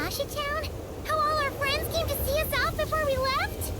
Inuyasha Town? How all our friends came to see us off before we left?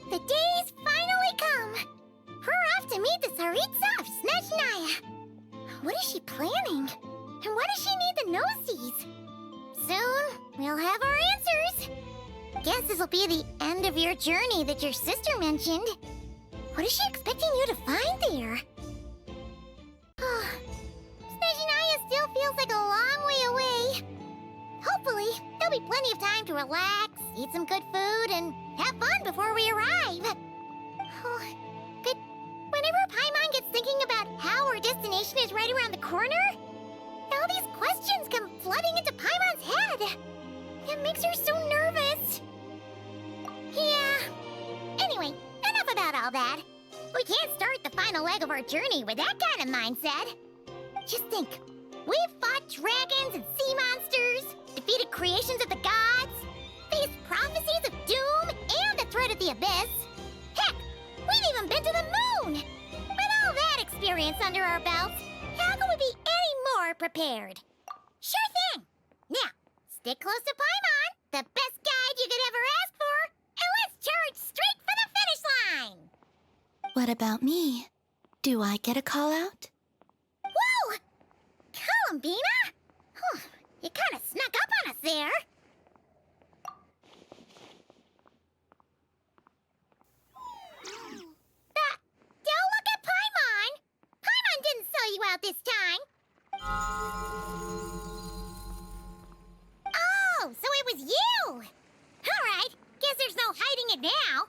The day's finally come! We're off to meet the Tsaritsa of Snezhnaya! What is she planning? And why does she need the gnoses? Soon, we'll have our answers! Guess this'll be the end of your journey that your sister mentioned. What is she expecting you to find there? Snezhnaya still feels like a long way away. Hopefully, there'll be plenty of time to relax, eat some good food, and have fun before we arrive. Oh, but whenever Paimon gets thinking about how our destination is right around the corner, all these questions come flooding into Paimon's head. It makes her so nervous. Yeah. Anyway, enough about all that. We can't start the final leg of our journey with that kind of mindset. Just think. We've fought dragons and sea monsters, defeated creations of the gods, faced prophecies of doom and the threat of the abyss. Heck, we've even been to the moon! With all that experience under our belts, how can we be any more prepared? Sure thing! Now, stick close to Paimon, the best guide you could ever ask for, and let's charge straight for the finish line! What about me? Do I get a call out? Whoa! Columbina? You kind of snuck up on us there. Don't look at Paimon! Paimon didn't sell you out this time. Oh, so it was you! Alright, guess there's no hiding it now.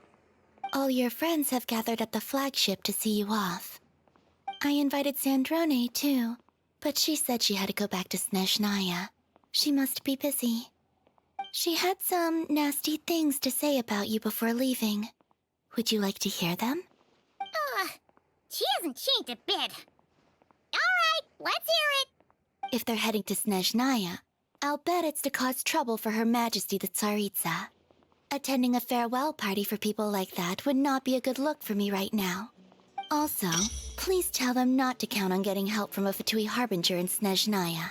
All your friends have gathered at the flagship to see you off. I invited Sandrone, too, but she said she had to go back to Snezhnaya. She must be busy. She had some nasty things to say about you before leaving. Would you like to hear them? She hasn't changed a bit. Alright, let's hear it. If they're heading to Snezhnaya, I'll bet it's to cause trouble for Her Majesty the Tsaritsa. Attending a farewell party for people like that would not be a good look for me right now. Also, please tell them not to count on getting help from a Fatui Harbinger in Snezhnaya.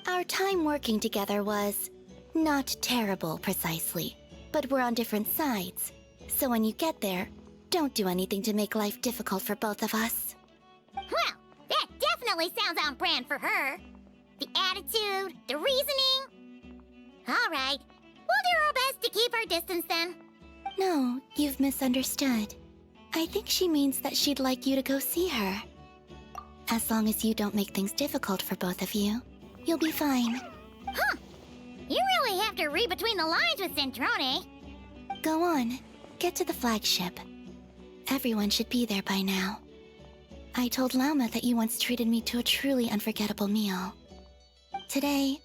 Our time working together was not terrible, precisely, but we're on different sides. So when you get there, don't do anything to make life difficult for both of us. Well, that definitely sounds on brand for her. The attitude, the reasoning. Alright, we'll do our best to keep our distance then. No, you've misunderstood. I think she means that she'd like you to go see her. As long as you don't make things difficult for both of you, you'll be fine. Huh. You really have to read between the lines with Sandrone. Go on, get to the flagship. Everyone should be there by now. I told Lauma that you once treated me to a truly unforgettable meal. Today,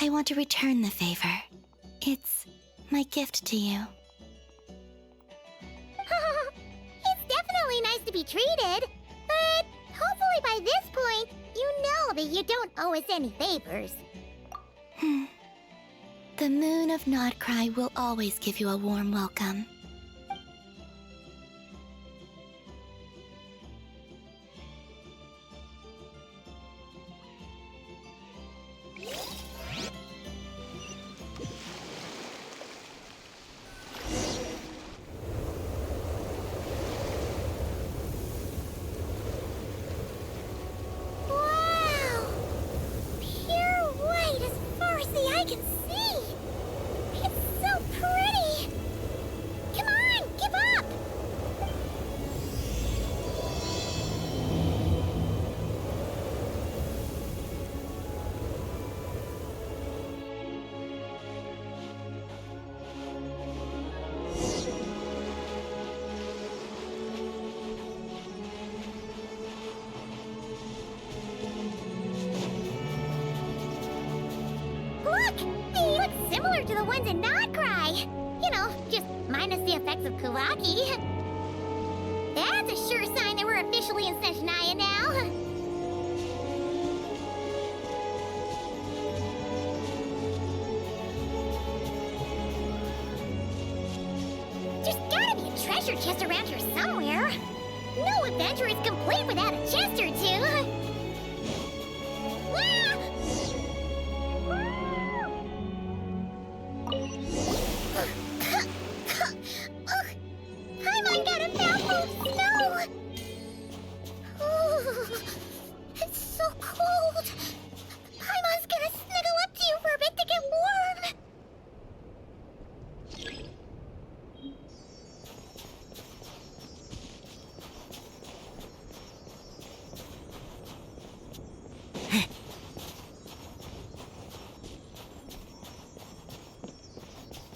I want to return the favor. It's my gift to you. It's definitely nice to be treated, but hopefully by this point, you know that you don't owe us any favors. The moon of Nodcry will always give you a warm welcome. Look! They look similar to the ones in Notcry. You know, just minus the effects of Kawaki. That's a sure sign that we're officially in Snezhnaya now. There's gotta be a treasure chest around here somewhere. No adventure is complete without a chest or two. Ah! Paimon got a mouthful of snow! Ooh, it's so cold. Paimon's gonna snuggle up to you for a bit to get warm.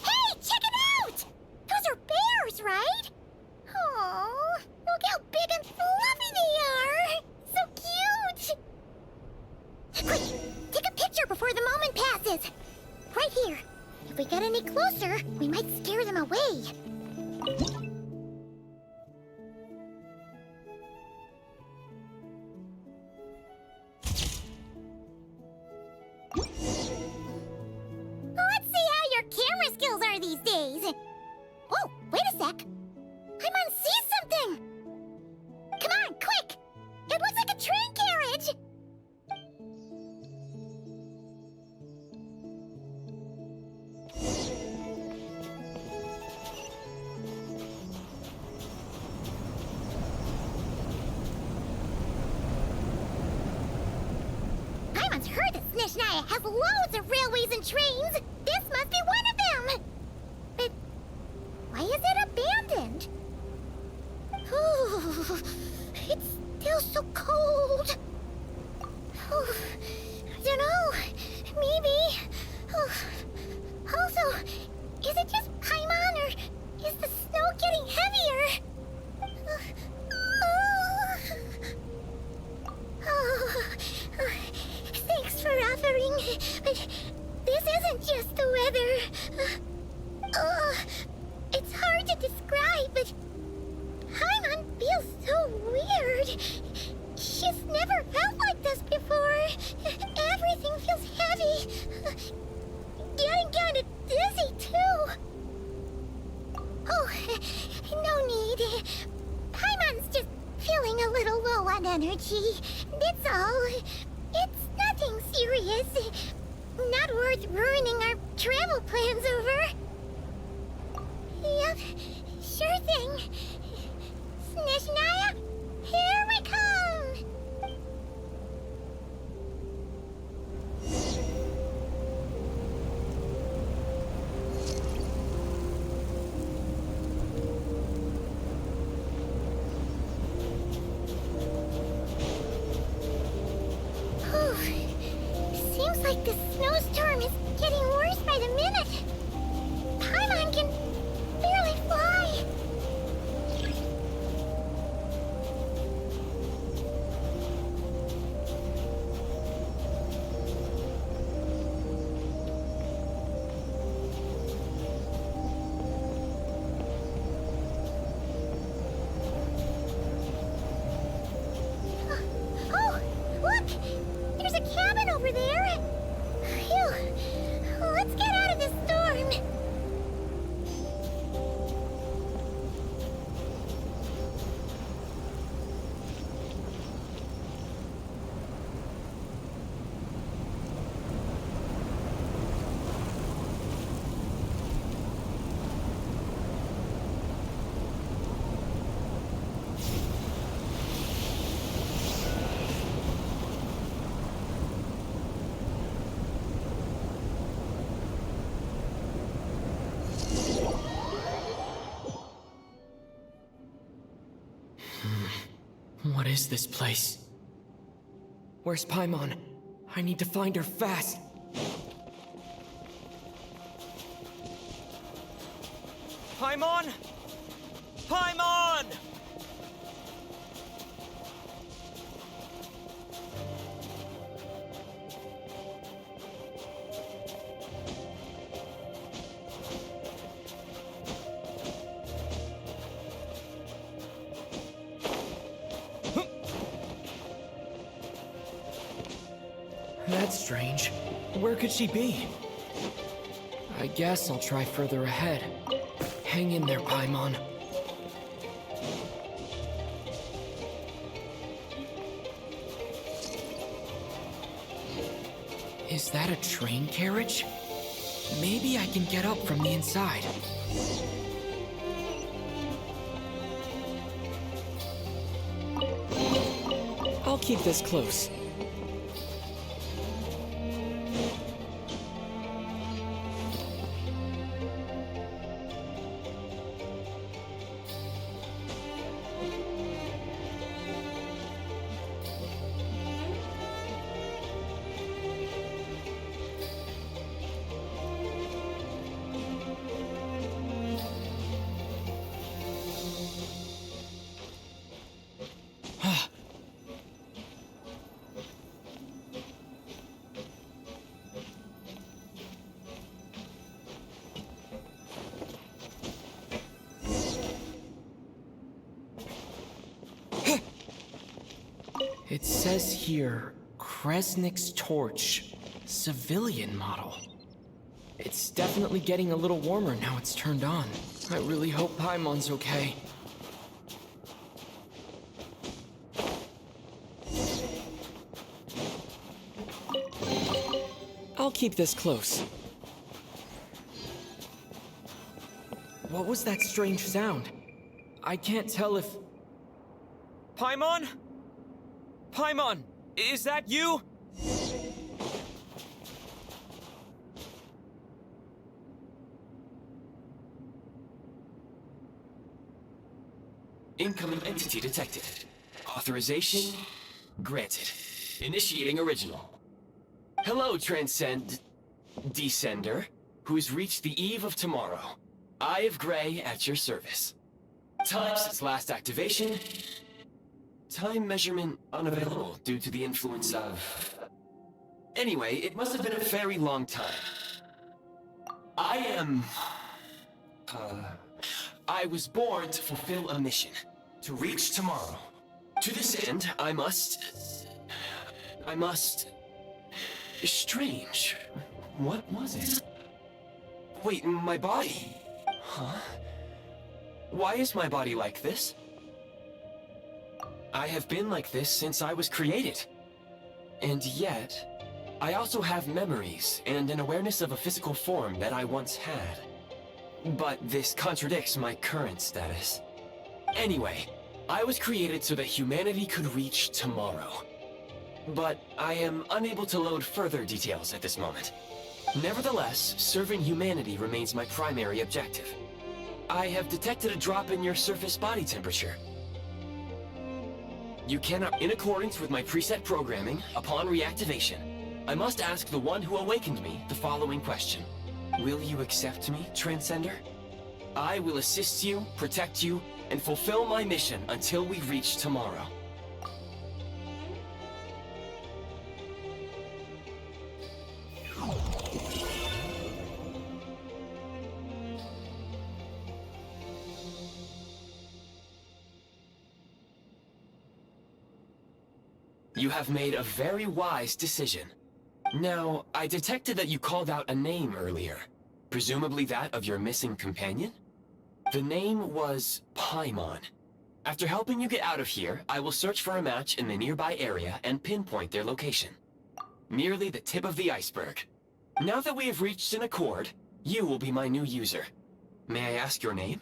Hey, check it out! Those are bears, right? Oh, look how big and fluffy they are! So cute! Quick, take a picture before the moment passes. Right here. If we get any closer, we might scare them away. Let's see how your camera skills are these days. Oh, wait a sec. Paimon sees something! Come on, quick! It looks like a train carriage! Paimon's heard that Snezhnaya has loads of railways and trains! This must be one of them! But why is it abandoned? Ooh, it's still so cold. Ooh, I don't know. Maybe. Also, is it just Paimon or is the snow getting heavier? Thanks for offering, but this isn't just the weather. It's hard to describe, but Paimon feels so weird. She's never felt like this before. Everything feels heavy. Getting kinda dizzy, too. Oh, no need. Paimon's just feeling a little low on energy. That's all. It's nothing serious. Not worth ruining our travel plans over. Yep, sure thing. Snezhnaya, here we come! Seems like the snowstorm is getting worse by the minute. Paimon can barely fly. Oh, look! There's a cabin over there. Phew. Let's get out of this storm. What is this place? Where's Paimon? I need to find her fast. Paimon! Paimon! That's strange. Where could she be? I guess I'll try further ahead. Hang in there, Paimon. Is that a train carriage? Maybe I can get up from the inside. I'll keep this close. It says here, Kresnik's torch, civilian model. It's definitely getting a little warmer now it's turned on. I really hope Paimon's okay. I'll keep this close. What was that strange sound? I can't tell if... Paimon? Paimon, is that you? Incoming entity detected. Authorization granted. Initiating original. Hello, Descender, who's reached the eve of tomorrow. Eye of Grey at your service. Time since last activation. Time measurement unavailable due to the influence of... Anyway, it must have been a very long time. I was born to fulfill a mission. To reach tomorrow. To this end, I must... Strange. What was it? Wait, my body? Huh? Why is my body like this? I have been like this since I was created. And yet, I also have memories and an awareness of a physical form that I once had. But this contradicts my current status. Anyway, I was created so that humanity could reach tomorrow. But I am unable to load further details at this moment. Nevertheless, serving humanity remains my primary objective. I have detected a drop in your surface body temperature. You cannot, in accordance with my preset programming, upon reactivation, I must ask the one who awakened me the following question. Will you accept me, Transcender? I will assist you, protect you, and fulfill my mission until we reach tomorrow. You have made a very wise decision. Now, I detected that you called out a name earlier. Presumably that of your missing companion? The name was Paimon. After helping you get out of here, I will search for a match in the nearby area and pinpoint their location. Merely the tip of the iceberg. Now that we have reached an accord, you will be my new user. May I ask your name?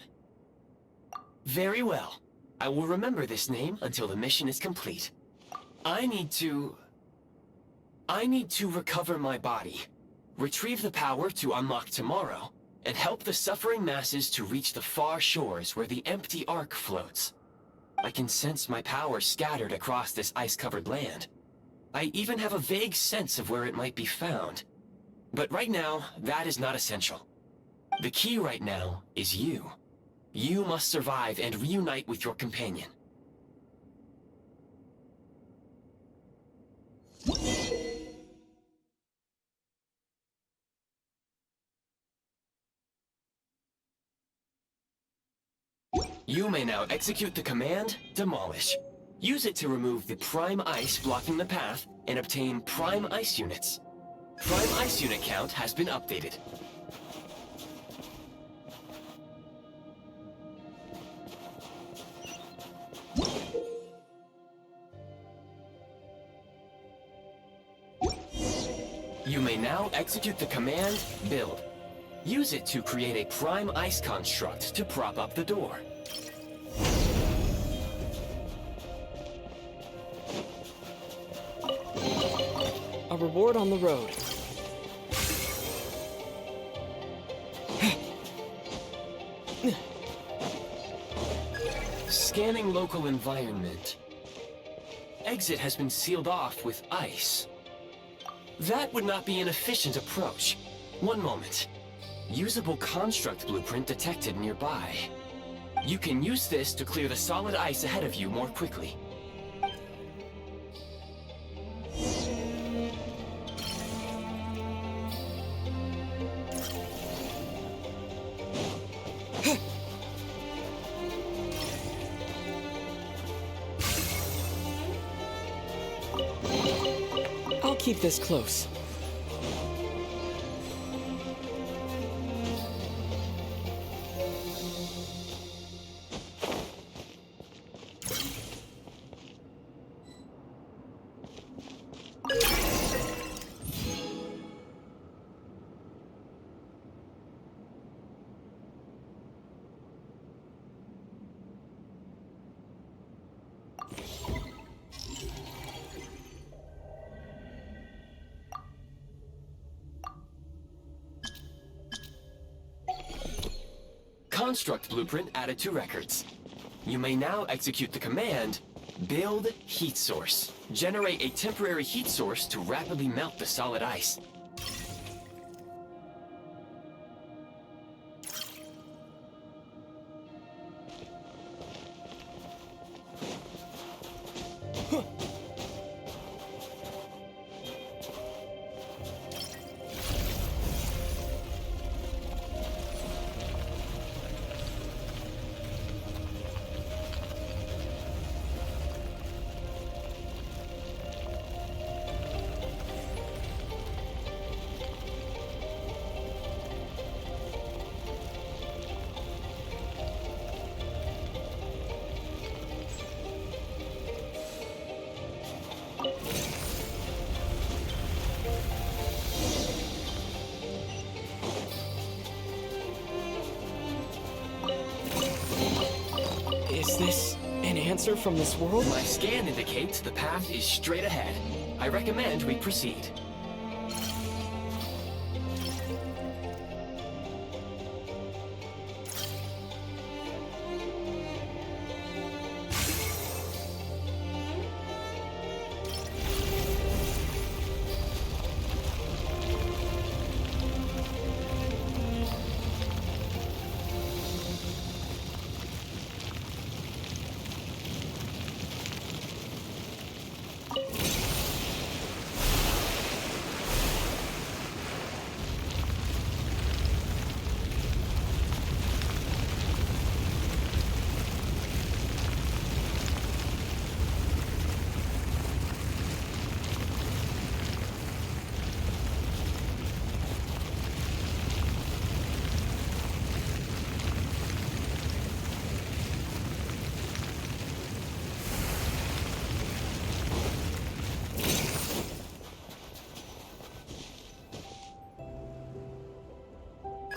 Very well. I will remember this name until the mission is complete. I need to recover my body, retrieve the power to unlock tomorrow, and help the suffering masses to reach the far shores where the empty Ark floats. I can sense my power scattered across this ice-covered land. I even have a vague sense of where it might be found. But right now, that is not essential. The key right now is you. You must survive and reunite with your companion. You may now execute the command, Demolish. Use it to remove the prime ice blocking the path and obtain prime ice units. Prime ice unit count has been updated. You may now execute the command, build. Use it to create a prime ice construct to prop up the door. A reward on the road. Scanning local environment. Exit has been sealed off with ice. That would not be an efficient approach. One moment. Usable construct blueprint detected nearby. You can use this to clear the solid ice ahead of you more quickly. I'll keep this close. Construct blueprint added to records. You may now execute the command, build heat source. Generate a temporary heat source to rapidly melt the solid ice. Is this an answer from this world? My scan indicates the path is straight ahead. I recommend we proceed.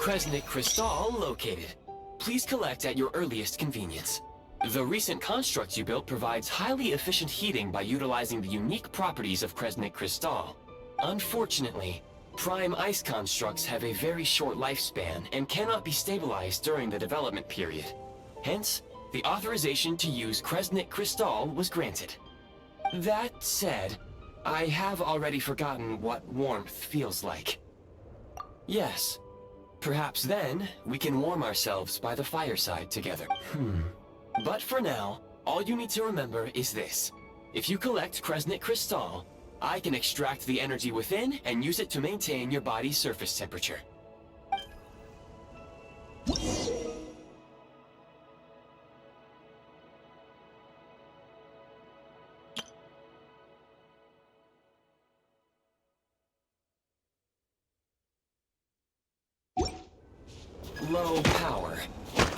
Kresnik Crystal located. Please collect at your earliest convenience. The recent construct you built provides highly efficient heating by utilizing the unique properties of Kresnik Crystal. Unfortunately, prime ice constructs have a very short lifespan and cannot be stabilized during the development period. Hence, the authorization to use Kresnik Crystal was granted. That said, I have already forgotten what warmth feels like. Yes. Perhaps then, we can warm ourselves by the fireside together. But for now, all you need to remember is this. If you collect Kresnik Crystal, I can extract the energy within and use it to maintain your body's surface temperature. low power.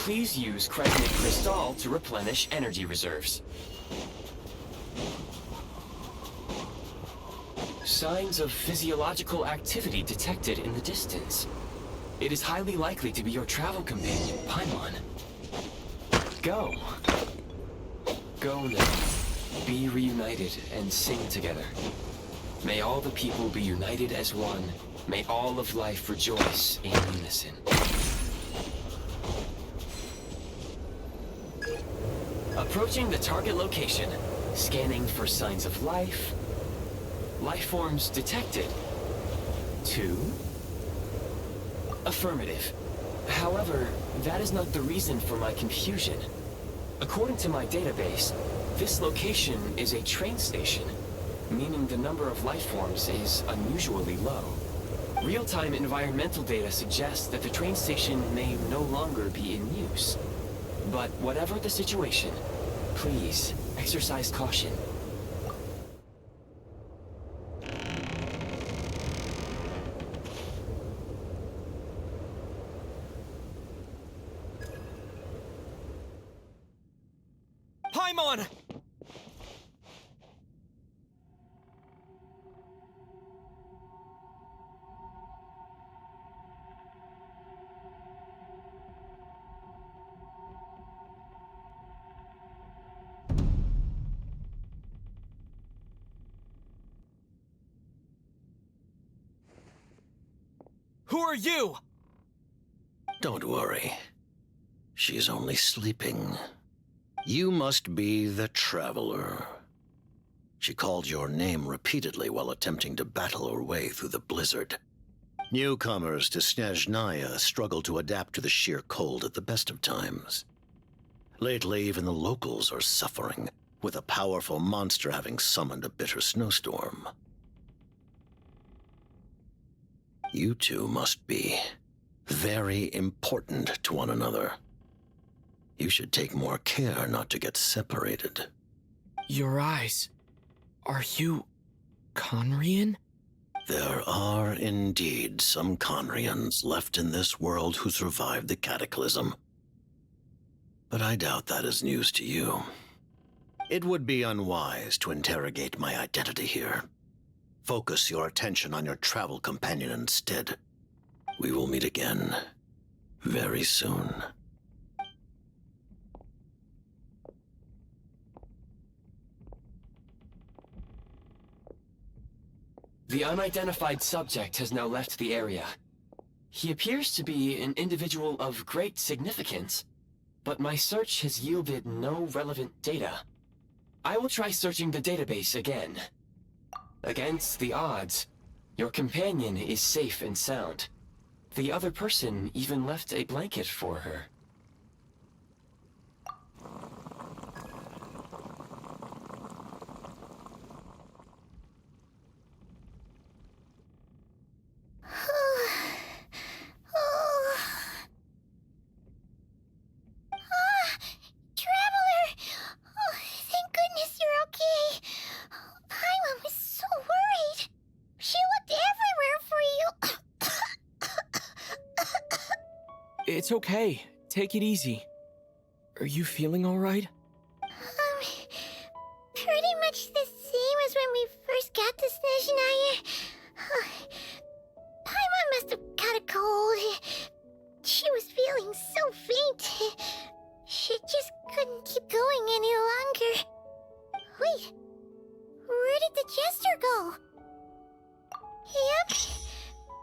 Please use Kresnik Crystal to replenish energy reserves. Signs of physiological activity detected in the distance. It is highly likely to be your travel companion, Paimon. Go. Go now. Be reunited and sing together. May all the people be united as one. May all of life rejoice in unison. Approaching the target location. Scanning for signs of life. Life forms detected. 2. Affirmative. However, that is not the reason for my confusion. According to my database, this location is a train station, meaning the number of life forms is unusually low. Real-time environmental data suggests that the train station may no longer be in use. But whatever the situation, please exercise caution. Paimon! Who are you? Don't worry. She's only sleeping. You must be the Traveler. She called your name repeatedly while attempting to battle her way through the blizzard. Newcomers to Snezhnaya struggle to adapt to the sheer cold at the best of times. Lately, even the locals are suffering, with a powerful monster having summoned a bitter snowstorm. You two must be very important to one another. You should take more care not to get separated. Your eyes. Are you Conrian? There are indeed some Conrians left in this world who survived the cataclysm. But I doubt that is news to you. It would be unwise to interrogate my identity here. Focus your attention on your travel companion instead. We will meet again very soon. The unidentified subject has now left the area. He appears to be an individual of great significance, but my search has yielded no relevant data. I will try searching the database again. Against the odds, your companion is safe and sound. The other person even left a blanket for her. It's okay. Take it easy. Are you feeling all right? Pretty much the same as when we first got to Snezhnaya. Paimon must have got a cold. She was feeling so faint. She just couldn't keep going any longer. Wait, where did the jester go? Yep,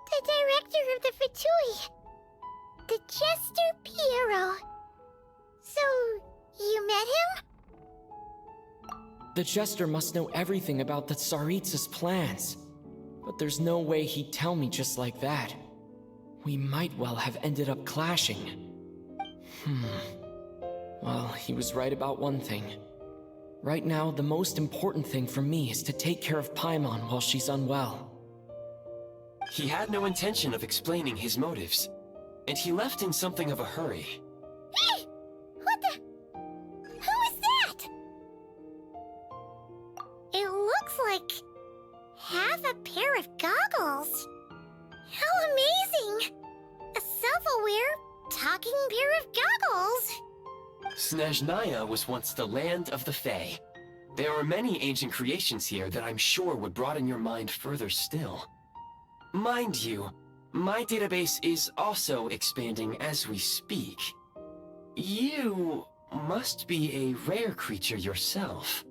the director of the Fatui. The Jester Piero. So, you met him? The Jester must know everything about the Tsaritsa's plans. But there's no way he'd tell me just like that. We might well have ended up clashing. Well, he was right about one thing. Right now, the most important thing for me is to take care of Paimon while she's unwell. He had no intention of explaining his motives. And he left in something of a hurry. Hey! What the? Who is that? It looks like half a pair of goggles. How amazing! A self-aware talking pair of goggles. Snezhnaya was once the land of the Fae. There are many ancient creations here that I'm sure would broaden your mind further still. Mind you, my database is also expanding as we speak. You must be a rare creature yourself.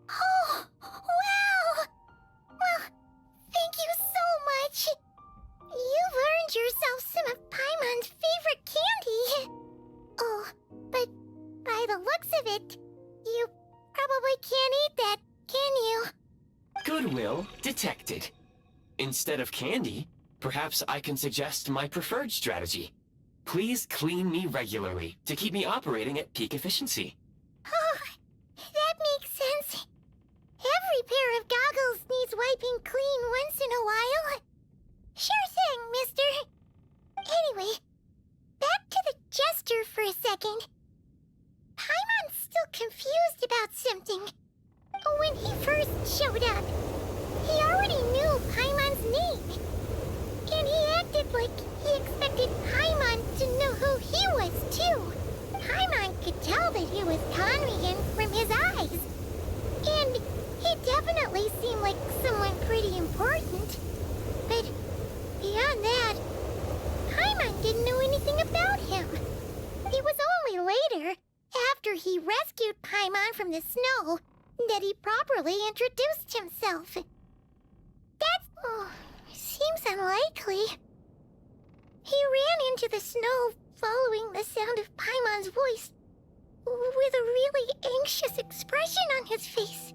Oh, wow! Well, thank you so much. You've earned yourself some of Paimon's favorite candy. Oh, but by the looks of it, you probably can't eat that, can you? Goodwill detected. Instead of candy, perhaps I can suggest my preferred strategy. Please clean me regularly to keep me operating at peak efficiency. Oh, that makes sense. Every pair of goggles needs wiping clean once in a while. Sure thing, mister. Anyway, back to the jester for a second. Paimon's still confused about something. When he first showed up, he already knew Paimon's name. And he acted like he expected Paimon to know who he was, too. Paimon could tell that he was Conrian from his eyes. And he definitely seemed like someone pretty important. But beyond that, Paimon didn't know anything about him. It was only later, after he rescued Paimon from the snow, that he properly introduced himself. Seems unlikely. He ran into the snow following the sound of Paimon's voice, with a really anxious expression on his face.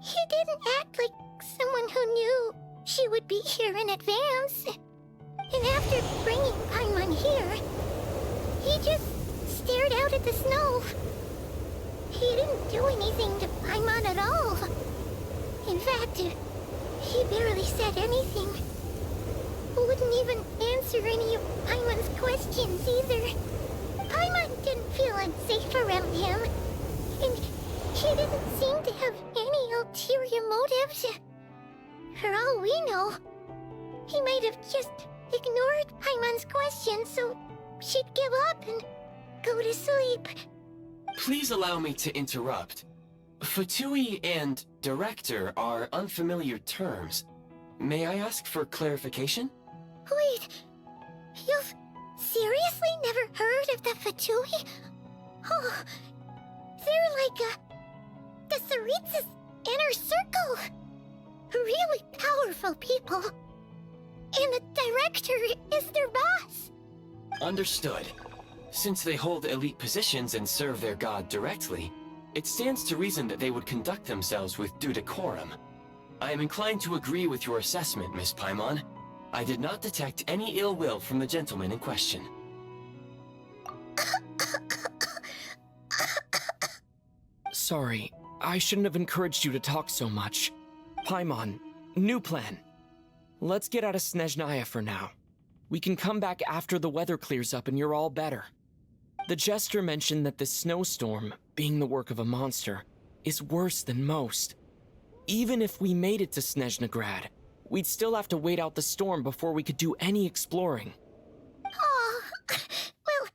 He didn't act like someone who knew she would be here in advance. And after bringing Paimon here, he just stared out at the snow. He didn't do anything to Paimon at all. In fact, he barely said anything. Wouldn't even answer any of Paimon's questions either. Paimon didn't feel unsafe around him, and he didn't seem to have any ulterior motives. For all we know, he might have just ignored Paimon's questions so she'd give up and go to sleep. Please allow me to interrupt. Fatui and director are unfamiliar terms. May I ask for clarification? Wait, you've seriously never heard of the Fatui? Oh, they're like the Tsaritsa's inner circle. Really powerful people. And the director is their boss. Understood. Since they hold elite positions and serve their god directly, it stands to reason that they would conduct themselves with due decorum. I am inclined to agree with your assessment, Miss Paimon. I did not detect any ill will from the gentleman in question. Sorry, I shouldn't have encouraged you to talk so much. Paimon, new plan. Let's get out of Snezhnaya for now. We can come back after the weather clears up and you're all better. The jester mentioned that this snowstorm, being the work of a monster, is worse than most. Even if we made it to Snezhnegrad, we'd still have to wait out the storm before we could do any exploring. Oh, well,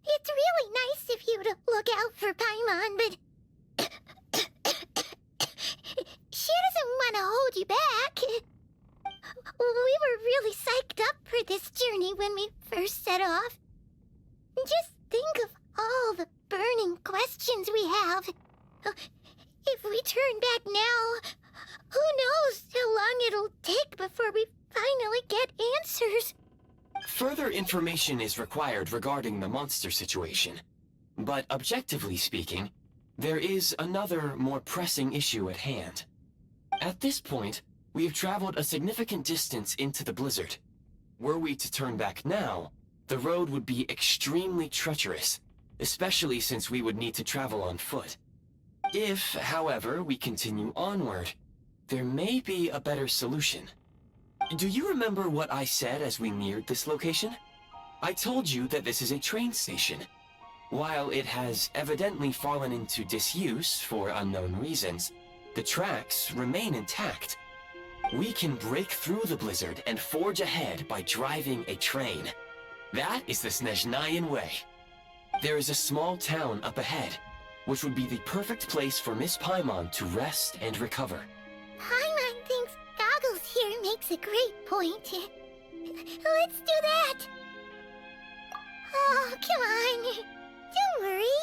it's really nice of you to look out for Paimon, but she doesn't want to hold you back. We were really psyched up for this journey when we first set off. Just think of all the burning questions we have. If we turn back now, who knows how long it'll take before we finally get answers. Further information is required regarding the monster situation. But objectively speaking, there is another, more pressing issue at hand. At this point, we have traveled a significant distance into the blizzard. Were we to turn back now, the road would be extremely treacherous, especially since we would need to travel on foot. If, however, we continue onward, there may be a better solution. Do you remember what I said as we neared this location? I told you that this is a train station. While it has evidently fallen into disuse for unknown reasons, the tracks remain intact. We can break through the blizzard and forge ahead by driving a train. That is the Snezhnayan way. There is a small town up ahead, which would be the perfect place for Miss Paimon to rest and recover. Paimon thinks Goggles here makes a great point. Let's do that! Oh, come on! Don't worry!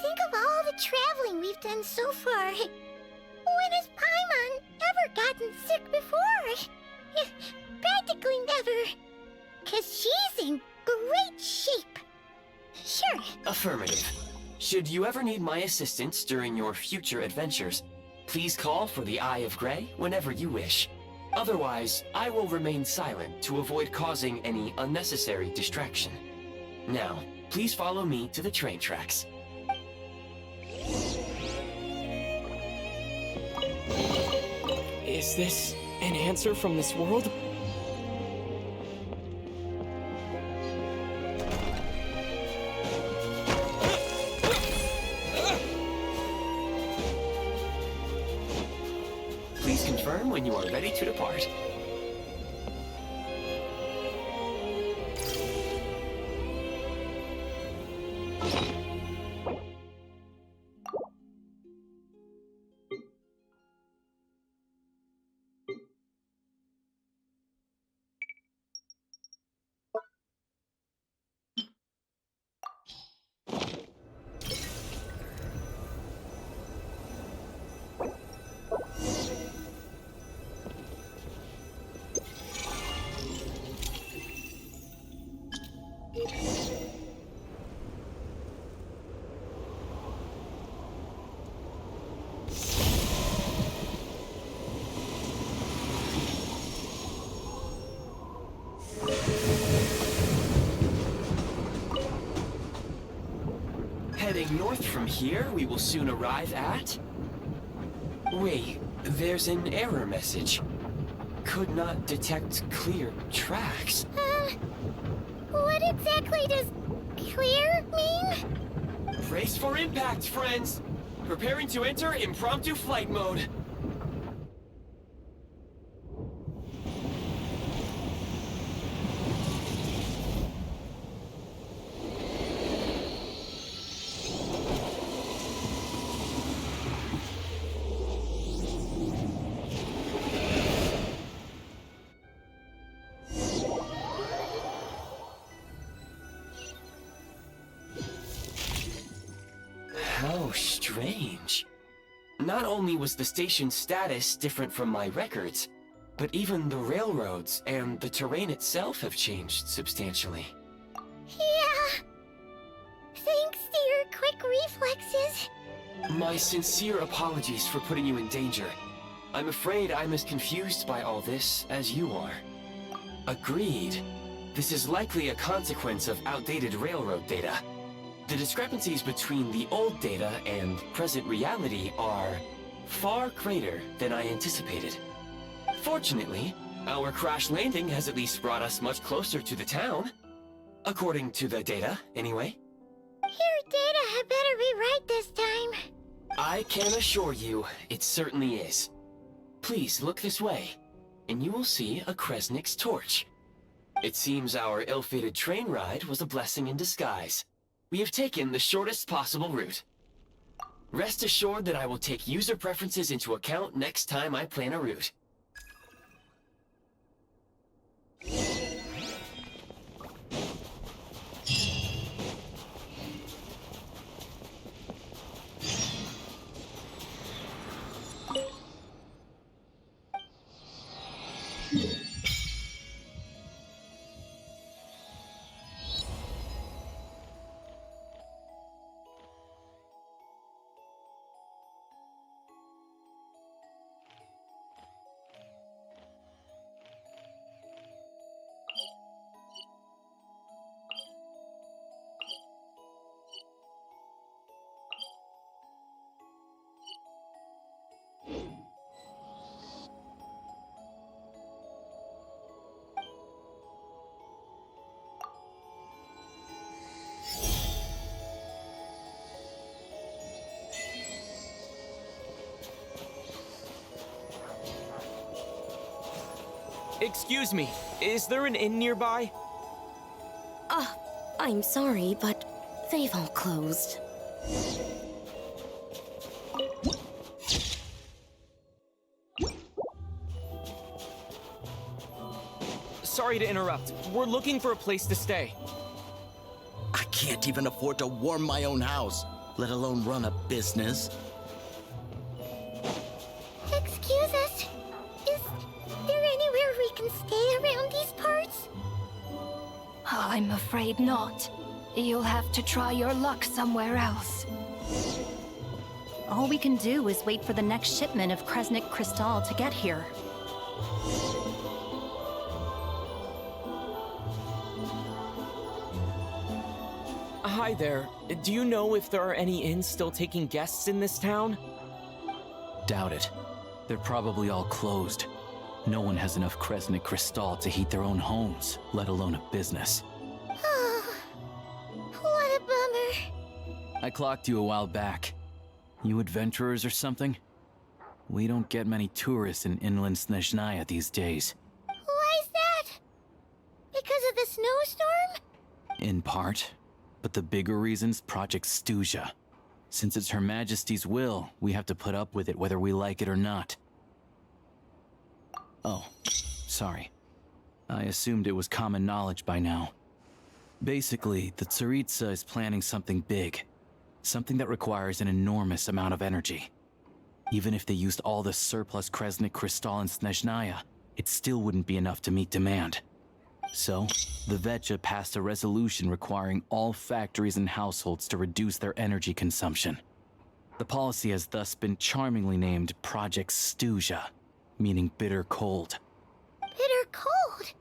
Think of all the traveling we've done so far. When has Paimon ever gotten sick before? Practically never. 'Cause she's in great shape. Sure. Affirmative. Should you ever need my assistance during your future adventures, please call for the Eye of Grey whenever you wish. Otherwise, I will remain silent to avoid causing any unnecessary distraction. Now, please follow me to the train tracks. Is this an answer from this world? Please confirm when you are ready to depart. Heading north from here, we will soon arrive at... Wait, there's an error message. Could not detect clear tracks. What exactly does clear mean? Brace for impact, friends! Preparing to enter impromptu flight mode. How strange. Not only was the station's status different from my records, but even the railroads and the terrain itself have changed substantially. Yeah. Thanks to your quick reflexes. My sincere apologies for putting you in danger. I'm afraid I'm as confused by all this as you are. Agreed. This is likely a consequence of outdated railroad data. The discrepancies between the old data and present reality are far greater than I anticipated. Fortunately, our crash landing has at least brought us much closer to the town. According to the data, anyway. Your data had better be right this time. I can assure you, it certainly is. Please look this way, and you will see a Kresnik's torch. It seems our ill-fated train ride was a blessing in disguise. We have taken the shortest possible route. Rest assured that I will take user preferences into account next time I plan a route. Excuse me, is there an inn nearby? I'm sorry, but they've all closed. Sorry to interrupt. We're looking for a place to stay. I can't even afford to warm my own house, let alone run a business. Excuse us. Is there anywhere we can stay around these parts? I'm afraid not. You'll have to try your luck somewhere else. All we can do is wait for the next shipment of Kresnik Crystal to get here. Hi there. Do you know if there are any inns still taking guests in this town? Doubt it. They're probably all closed. No one has enough Kresnik Crystal to heat their own homes, let alone a business. Oh, what a bummer. I clocked you a while back. You adventurers or something? We don't get many tourists in inland Snezhnaya these days. Why is that? Because of the snowstorm? In part. But the bigger reason's Project Stuja. Since it's Her Majesty's will, we have to put up with it whether we like it or not. Oh, sorry. I assumed it was common knowledge by now. Basically, the Tsaritsa is planning something big. Something that requires an enormous amount of energy. Even if they used all the surplus Kresnik Crystal in Snezhnaya, it still wouldn't be enough to meet demand. So, the Vetja passed a resolution requiring all factories and households to reduce their energy consumption. The policy has thus been charmingly named Project Stuja, meaning bitter cold. Bitter cold?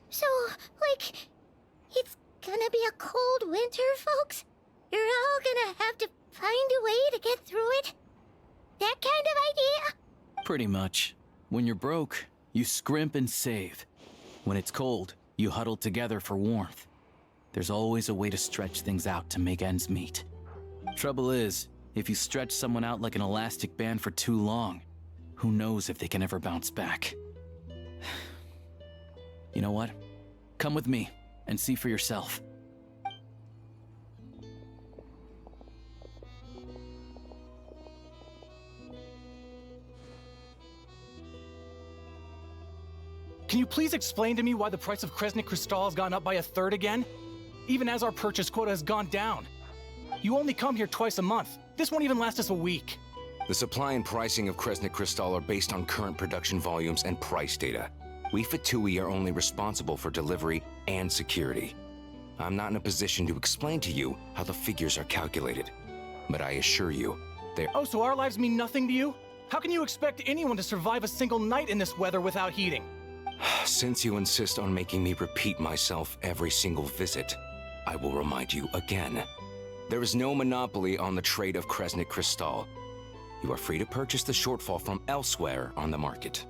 So, like, it's gonna be a cold winter, folks? You're all gonna have to find a way to get through it? That kind of idea? Pretty much. When you're broke, you scrimp and save. When it's cold, you huddle together for warmth. There's always a way to stretch things out to make ends meet. Trouble is, if you stretch someone out like an elastic band for too long, who knows if they can ever bounce back. You know what? Come with me and see for yourself. Can you please explain to me why the price of Kresnik Crystal has gone up by 1/3 again? Even as our purchase quota has gone down. You only come here twice a month. This won't even last us a week. The supply and pricing of Kresnik Crystal are based on current production volumes and price data. We Fatui are only responsible for delivery and security. I'm not in a position to explain to you how the figures are calculated, but I assure you, they're— Oh, so our lives mean nothing to you? How can you expect anyone to survive a single night in this weather without heating? Since you insist on making me repeat myself every single visit, I will remind you again. There is no monopoly on the trade of Kresnik Crystal. You are free to purchase the shortfall from elsewhere on the market.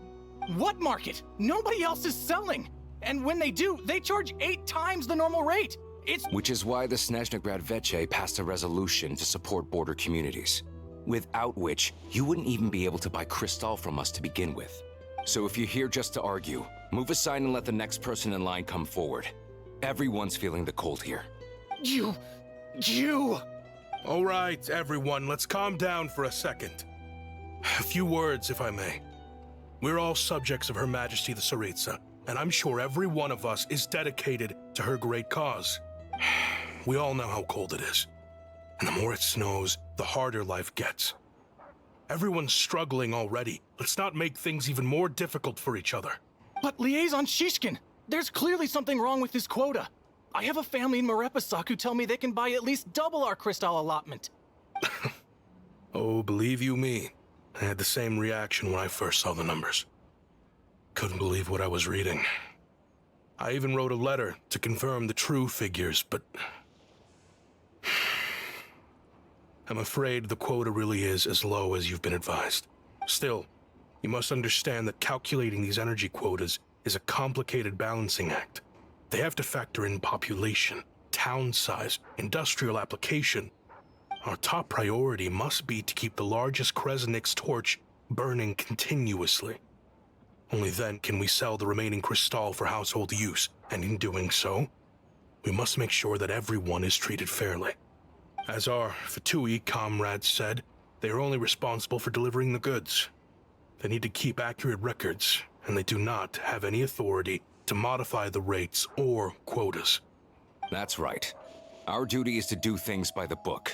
What market? Nobody else is selling! And when they do, they charge 8 times the normal rate! Which is why the Snezhnograd Veche passed a resolution to support border communities, without which you wouldn't even be able to buy Crystal from us to begin with. So if you're here just to argue, move aside and let the next person in line come forward. Everyone's feeling the cold here. You! All right, everyone, let's calm down for a second. A few words, if I may. We're all subjects of Her Majesty the Tsaritsa, and I'm sure every one of us is dedicated to her great cause. We all know how cold it is. And the more it snows, the harder life gets. Everyone's struggling already. Let's not make things even more difficult for each other. But Liaison Shishkin, there's clearly something wrong with this quota. I have a family in Marepasak who tell me they can buy at least double our Crystal allotment. Oh, believe you me, I had the same reaction when I first saw the numbers. Couldn't believe what I was reading. I even wrote a letter to confirm the true figures, but I'm afraid the quota really is as low as you've been advised. Still, you must understand that calculating these energy quotas is a complicated balancing act. They have to factor in population, town size, industrial application. Our top priority must be to keep the largest Kresnik's torch burning continuously. Only then can we sell the remaining Crystal for household use, and in doing so, We must make sure that everyone is treated fairly. As our Fatui comrades said, they are only responsible for delivering the goods. They need to keep accurate records, and they do not have any authority to modify the rates or quotas. That's right. Our duty is to do things by the book.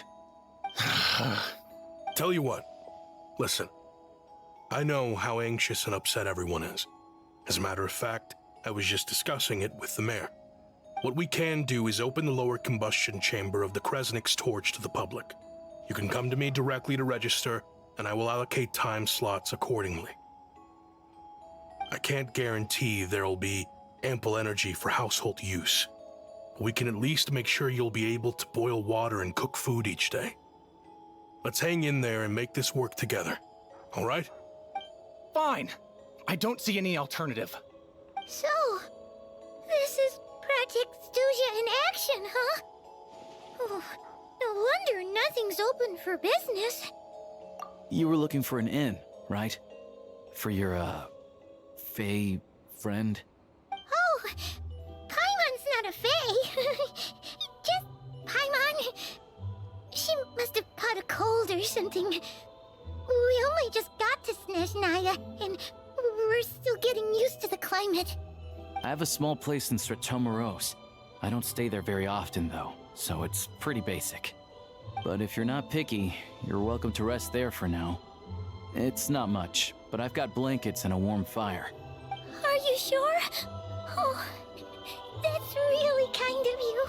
Tell you what, listen. I know how anxious and upset everyone is. As a matter of fact, I was just discussing it with the mayor. What we can do is open the lower combustion chamber of the Kresnik's torch to the public. You can come to me directly to register, and I will allocate time slots accordingly. I can't guarantee there'll be ample energy for household use. We can at least make sure you'll be able to boil water and cook food each day. Let's hang in there and make this work together, all right? Fine. I don't see any alternative. So, this is Project Stuja in action, huh? Oh, no wonder nothing's open for business. You were looking for an inn, right? For your, Fae friend? Oh, Paimon's not a Fae. Just Paimon. She must have caught a cold or something. We only just got to Snezhnaya, and we're still getting used to the climate. I have a small place in Stratomoros. I don't stay there very often, though, so it's pretty basic. But if you're not picky, you're welcome to rest there for now. It's not much, but I've got blankets and a warm fire. Are you sure? Oh, that's really kind of you.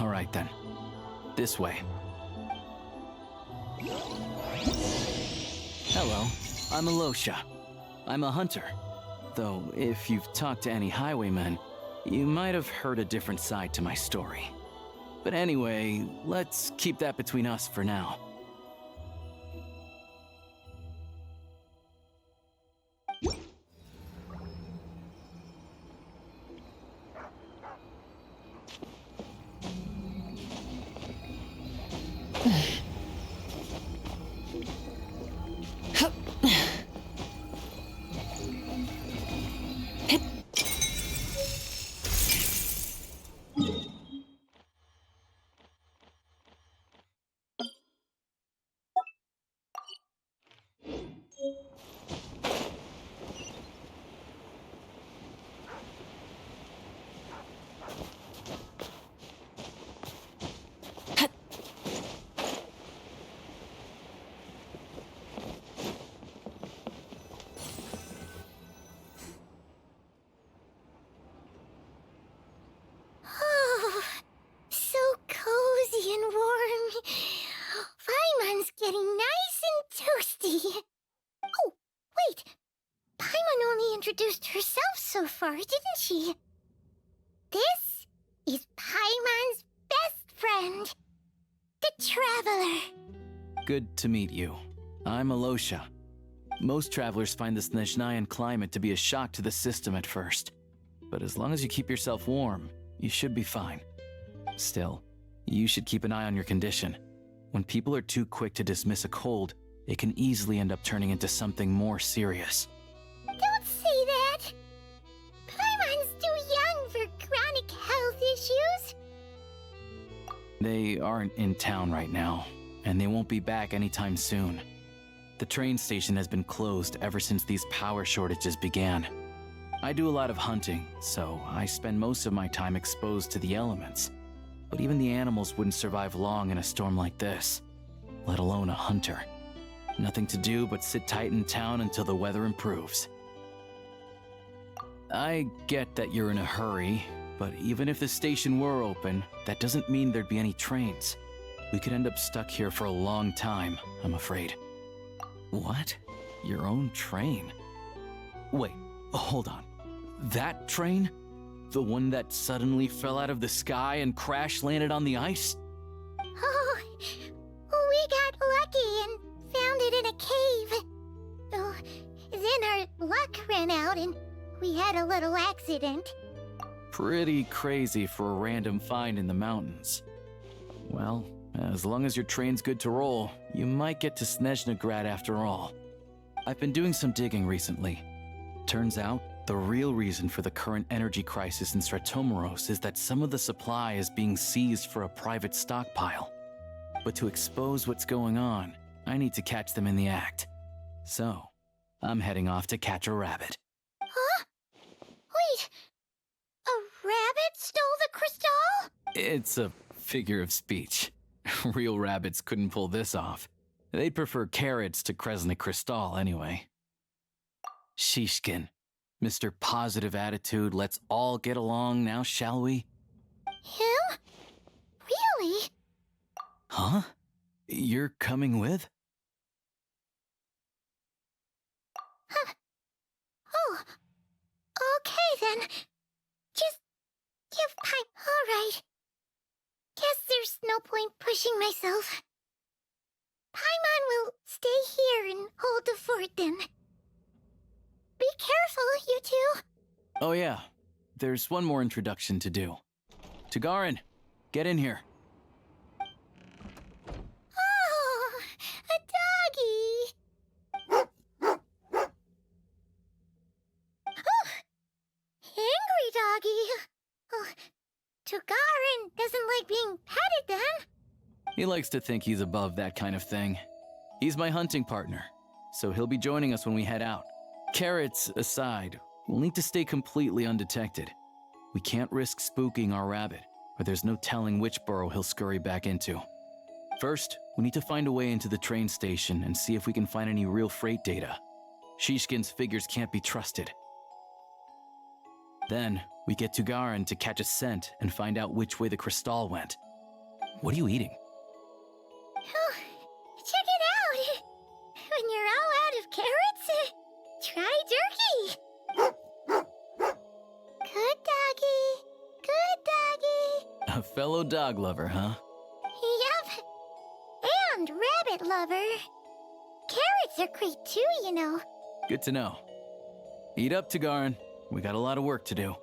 All right, then. This way. Hello, I'm Alosha. I'm a hunter. Though, if you've talked to any highwaymen, you might have heard a different side to my story. But anyway, let's keep that between us for now. Getting nice and toasty. Oh, wait. Paimon only introduced herself so far, didn't she? This is Paimon's best friend, the Traveler. Good to meet you. I'm Alosha. Most travelers find the Snezhnayan climate to be a shock to the system at first. But as long as you keep yourself warm, you should be fine. Still, you should keep an eye on your condition. When people are too quick to dismiss a cold, it can easily end up turning into something more serious. Don't say that! Paimon's too young for chronic health issues. They aren't in town right now, and they won't be back anytime soon. The train station has been closed ever since these power shortages began. I do a lot of hunting, so I spend most of my time exposed to the elements. But even the animals wouldn't survive long in a storm like this, let alone a hunter. Nothing to do but sit tight in town until the weather improves. I get that you're in a hurry, but even if the station were open, that doesn't mean there'd be any trains. We could end up stuck here for a long time, I'm afraid. What? Your own train? Wait, hold on. That train? The one that suddenly fell out of the sky and crash-landed on the ice? Oh, we got lucky and found it in a cave. Oh, then our luck ran out and we had a little accident. Pretty crazy for a random find in the mountains. Well, as long as your train's good to roll, you might get to Snezhnagrad after all. I've been doing some digging recently. Turns out, The real reason for the current energy crisis in Stratomeros is that some of the supply is being seized for a private stockpile. But to expose what's going on, I need to catch them in the act. So, I'm heading off to catch a rabbit. Huh? Wait, a rabbit stole the crystal? It's a figure of speech. Real rabbits couldn't pull this off. They'd prefer carrots to Kresnik Crystal anyway. Shishkin, Mr. Positive Attitude, let's all get along now, shall we? Him? Really? Huh? You're coming with? Huh. Oh, okay then. Just give Paimon. All right. Guess there's no point pushing myself. Paimon will stay here and hold the fort then. Be careful, you two. Oh yeah, there's one more introduction to do. Tagarin, get in here. Oh, a doggy. Oh, angry doggy. Oh, Tagarin doesn't like being petted then. He likes to think he's above that kind of thing. He's my hunting partner, so he'll be joining us when we head out. Carrots aside, we'll need to stay completely undetected. We can't risk spooking our rabbit, or there's no telling which burrow he'll scurry back into. First, we need to find a way into the train station and see if we can find any real freight data. Shishkin's figures can't be trusted. Then, we get Tugarin to catch a scent and find out which way the crystal went. What are you eating? Oh, check it out. When you're all out of carrots, try jerky. Good doggy. Good doggy. A fellow dog lover, huh? Yup. And rabbit lover. Carrots are great too, you know. Good to know. Eat up, Tugarin. We got a lot of work to do.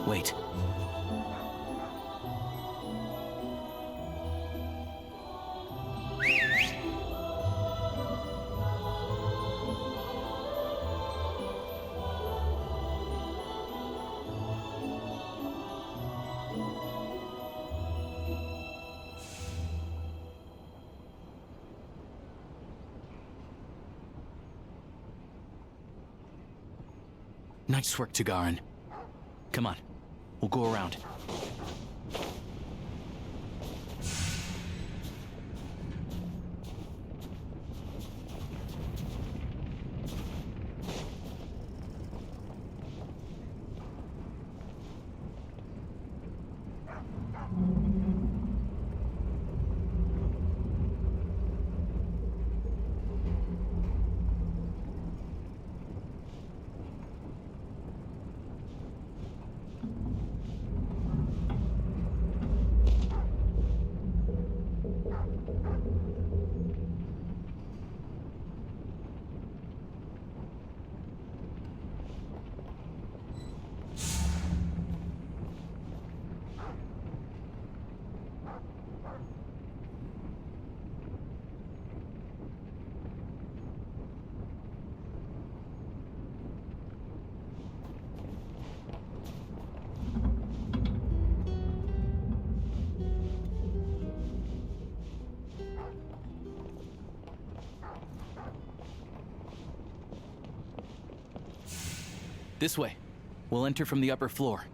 Wait. Nice work, Tugarin. Come on, we'll go around. This way. We'll enter from the upper floor.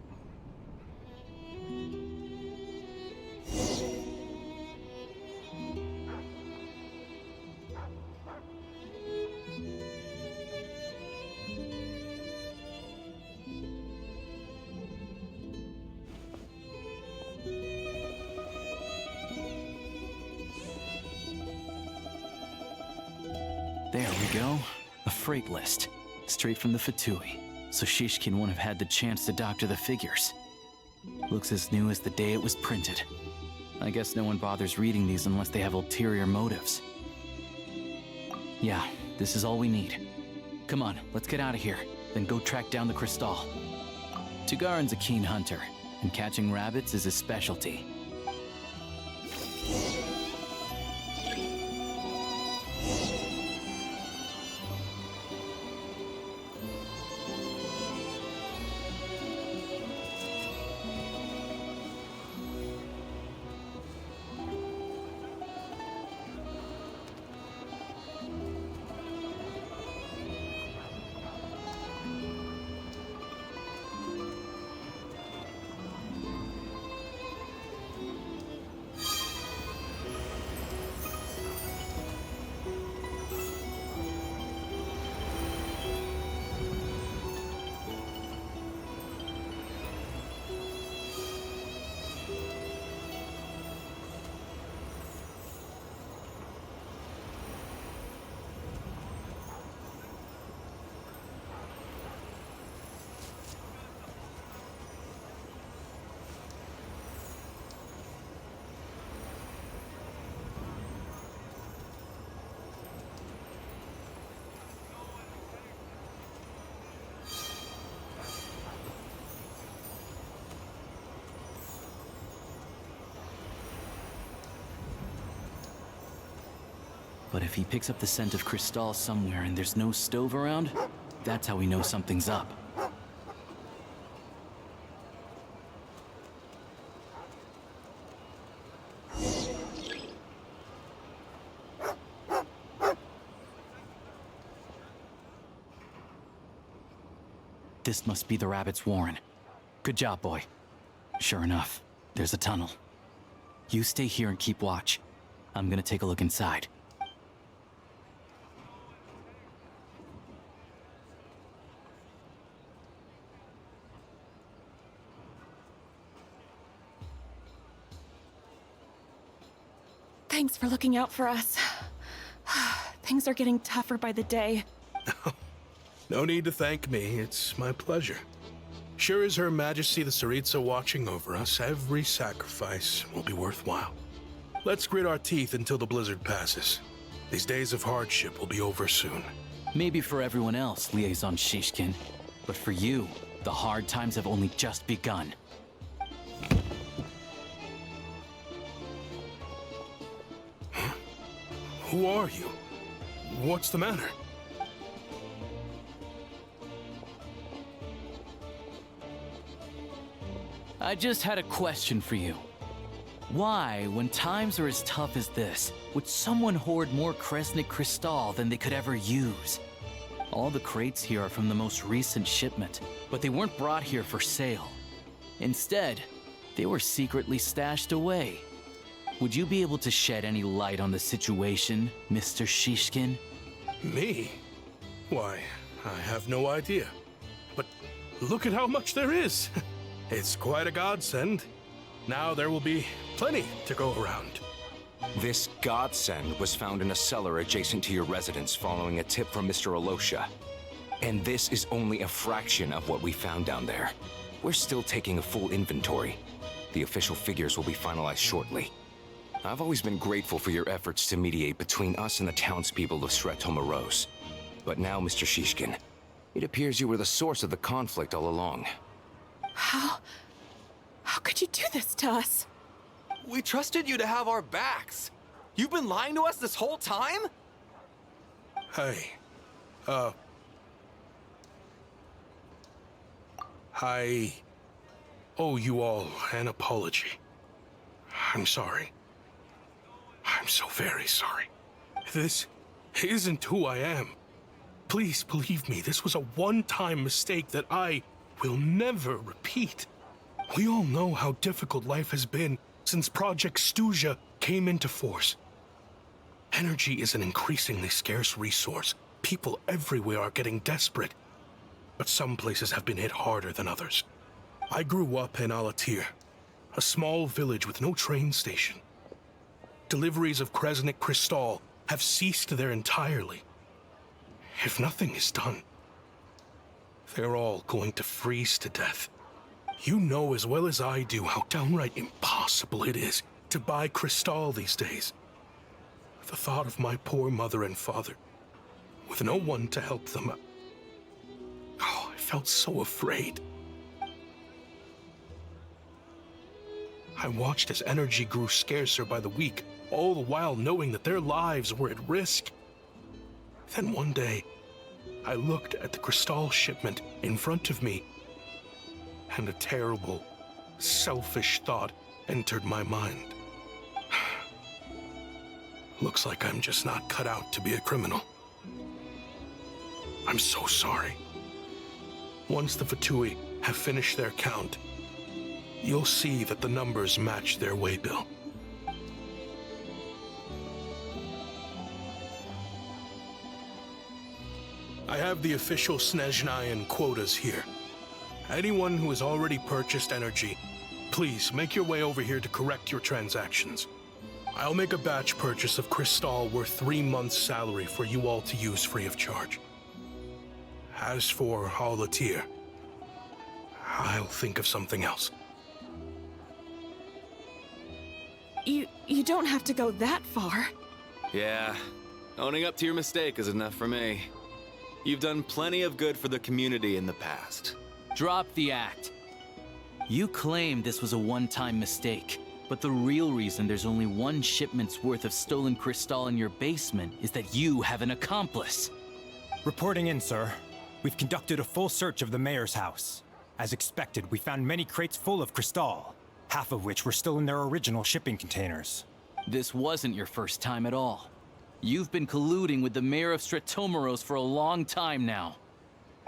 There we go. A freight list. Straight from the Fatui. So Shishkin won't have had the chance to doctor the figures. Looks as new as the day it was printed. I guess no one bothers reading these unless they have ulterior motives. Yeah, this is all we need. Come on, let's get out of here. Then go track down the Crystal. Tugarin's a keen hunter, and catching rabbits is his specialty. But if he picks up the scent of Crystal somewhere and there's no stove around, that's how we know something's up. This must be the rabbit's warren. Good job, boy. Sure enough, there's a tunnel. You stay here and keep watch. I'm gonna take a look inside. Thanks for looking out for us. Things are getting tougher by the day. No need to thank me. It's my pleasure. Sure as Her Majesty the Tsaritsa watching over us, every sacrifice will be worthwhile. Let's grit our teeth until the blizzard passes. These days of hardship will be over soon. Maybe for everyone else, Liaison Shishkin. But for you, the hard times have only just begun. Who are you? What's the matter? I just had a question for you. Why, when times are as tough as this, would someone hoard more Kresnik Crystal than they could ever use? All the crates here are from the most recent shipment, but they weren't brought here for sale. Instead, they were secretly stashed away. Would you be able to shed any light on the situation, Mr. Shishkin? Me? Why, I have no idea. But look at how much there is. It's quite a godsend. Now there will be plenty to go around. This godsend was found in a cellar adjacent to your residence following a tip from Mr. Alosha. And this is only a fraction of what we found down there. We're still taking a full inventory. The official figures will be finalized shortly. I've always been grateful for your efforts to mediate between us and the townspeople of Sretomaros. But now, Mr. Shishkin, it appears you were the source of the conflict all along. How could you do this to us? We trusted you to have our backs. You've been lying to us this whole time? Hey, I owe you all an apology. I'm sorry. I'm so very sorry. This isn't who I am. Please believe me, this was a one-time mistake that I will never repeat. We all know how difficult life has been since Project Stuja came into force. Energy is an increasingly scarce resource. People everywhere are getting desperate. But some places have been hit harder than others. I grew up in Alatir, a small village with no train station. Deliveries of Kresnik Crystal have ceased there entirely. If nothing is done, they're all going to freeze to death. You know as well as I do how downright impossible it is to buy Cristal these days. The thought of my poor mother and father, with no one to help them, I felt so afraid. I watched as energy grew scarcer by the week, all the while knowing that their lives were at risk. Then one day, I looked at the Cristal shipment in front of me, and a terrible, selfish thought entered my mind. Looks like I'm just not cut out to be a criminal. I'm so sorry. Once the Fatui have finished their count, you'll see that the numbers match their waybill. I have the official Snezhnayan quotas here. Anyone who has already purchased energy, please make your way over here to correct your transactions. I'll make a batch purchase of Cristal worth 3 months' salary for you all to use free of charge. As for Alatir, I'll think of something else. You don't have to go that far. Yeah, owning up to your mistake is enough for me. You've done plenty of good for the community in the past. Drop the act. You claim this was a one-time mistake, but the real reason there's only 1 shipment's worth of stolen Cristal in your basement is that you have an accomplice. Reporting in, sir. We've conducted a full search of the mayor's house. As expected, we found many crates full of Cristal, half of which were still in their original shipping containers. This wasn't your first time at all. You've been colluding with the mayor of Stratomeros for a long time now.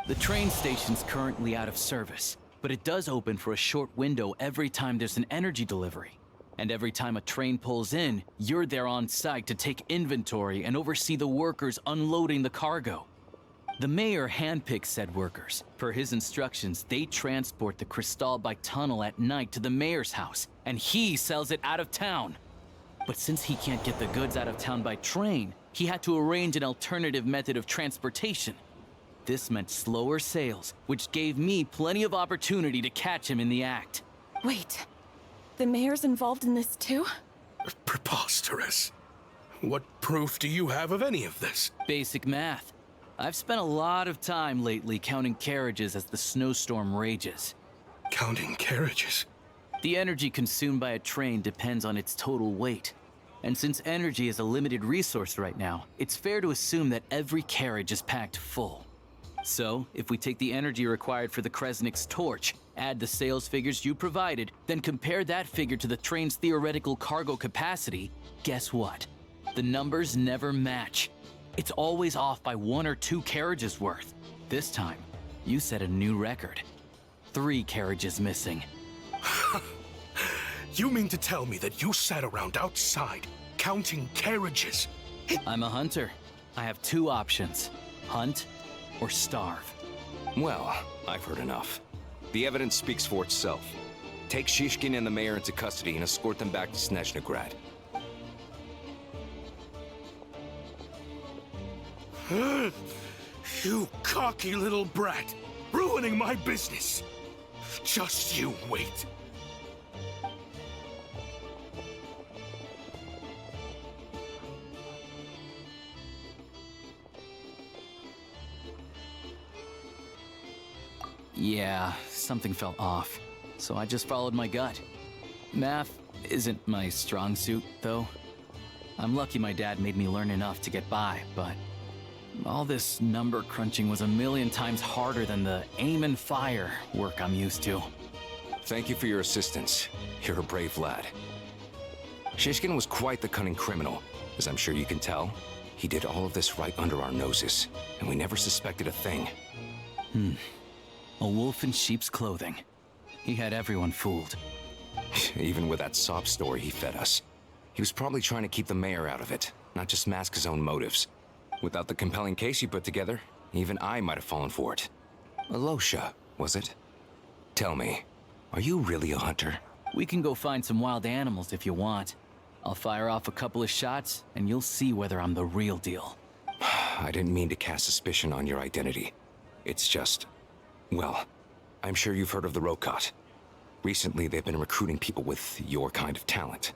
The train station's currently out of service, but it does open for a short window every time there's an energy delivery. And every time a train pulls in, you're there on site to take inventory and oversee the workers unloading the cargo. The mayor handpicks said workers. Per his instructions, they transport the Cristal by tunnel at night to the mayor's house, and he sells it out of town. But since he can't get the goods out of town by train, he had to arrange an alternative method of transportation. This meant slower sales, which gave me plenty of opportunity to catch him in the act. Wait, the mayor's involved in this too? Preposterous. What proof do you have of any of this? Basic math. I've spent a lot of time lately counting carriages as the snowstorm rages. Counting carriages? The energy consumed by a train depends on its total weight. And since energy is a limited resource right now, it's fair to assume that every carriage is packed full. So, if we take the energy required for the Kresnik's torch, add the sales figures you provided, then compare that figure to the train's theoretical cargo capacity, guess what? The numbers never match. It's always off by 1 or 2 carriages worth. This time, you set a new record. 3 carriages missing. You mean to tell me that you sat around outside, counting carriages? I'm a hunter. I have 2 options. Hunt or starve. Well, I've heard enough. The evidence speaks for itself. Take Shishkin and the mayor into custody and escort them back to Snezhnagrad. You cocky little brat! Ruining my business! Just you wait. Yeah, something felt off, so I just followed my gut. Math isn't my strong suit, though. I'm lucky my dad made me learn enough to get by, but all this number crunching was a million times harder than the aim and fire work I'm used to. Thank you for your assistance. You're a brave lad. Shishkin was quite the cunning criminal, as I'm sure you can tell. He did all of this right under our noses, and we never suspected a thing. A wolf in sheep's clothing. He had everyone fooled. Even with that sob story he fed us. He was probably trying to keep the mayor out of it, not just mask his own motives. Without the compelling case you put together, even I might have fallen for it. Alosha, was it? Tell me, are you really a hunter? We can go find some wild animals if you want. I'll fire off a couple of shots, and you'll see whether I'm the real deal. I didn't mean to cast suspicion on your identity. It's just... well, I'm sure you've heard of the Rokot. Recently, they've been recruiting people with your kind of talent.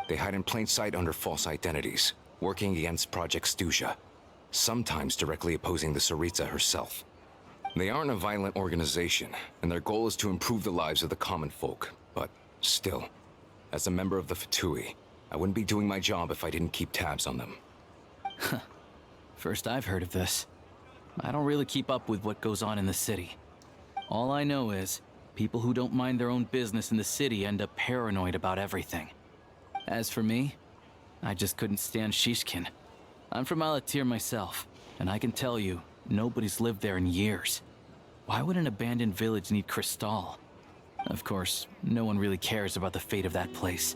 They hide in plain sight under false identities, working against Project Stuja, sometimes directly opposing the Tsaritsa herself. They aren't a violent organization, and their goal is to improve the lives of the common folk. But still, as a member of the Fatui, I wouldn't be doing my job if I didn't keep tabs on them. First I've heard of this. I don't really keep up with what goes on in the city. All I know is, people who don't mind their own business in the city end up paranoid about everything. As for me, I just couldn't stand Shishkin. I'm from Alatir myself, and I can tell you, nobody's lived there in years. Why would an abandoned village need Crystal? Of course, no one really cares about the fate of that place.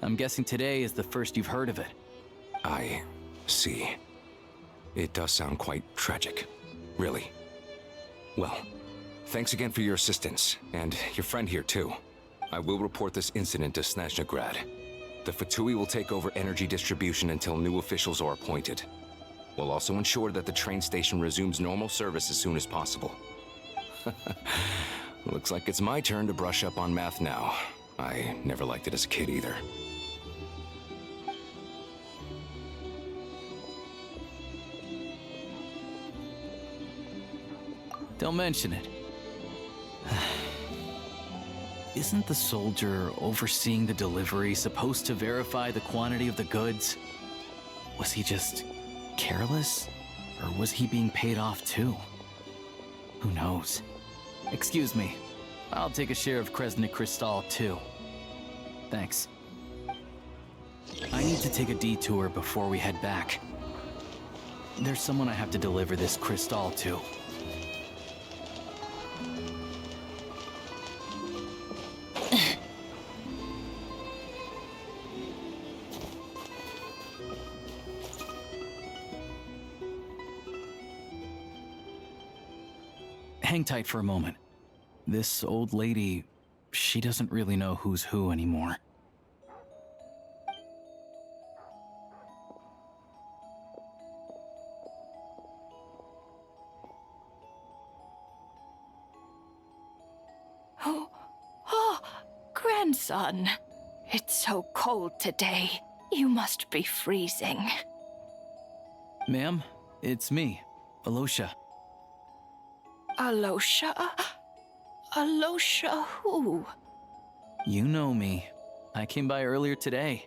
I'm guessing today is the first you've heard of it. I see. It does sound quite tragic. Really. Well, thanks again for your assistance, and your friend here too. I will report this incident to Snezhnegrad. The Fatui will take over energy distribution until new officials are appointed. We'll also ensure that the train station resumes normal service as soon as possible. Looks like it's my turn to brush up on math now. I never liked it as a kid either. Don't mention it. Isn't the soldier overseeing the delivery supposed to verify the quantity of the goods? Was he just careless? Or was he being paid off too? Who knows? Excuse me. I'll take a share of Kresnik Crystal too. Thanks. I need to take a detour before we head back. There's someone I have to deliver this crystal to. Hang tight for a moment. This old lady, she doesn't really know who's who anymore. Oh, grandson. It's so cold today. You must be freezing. Ma'am, it's me, Alosha. Alosha? Alosha who? You know me. I came by earlier today.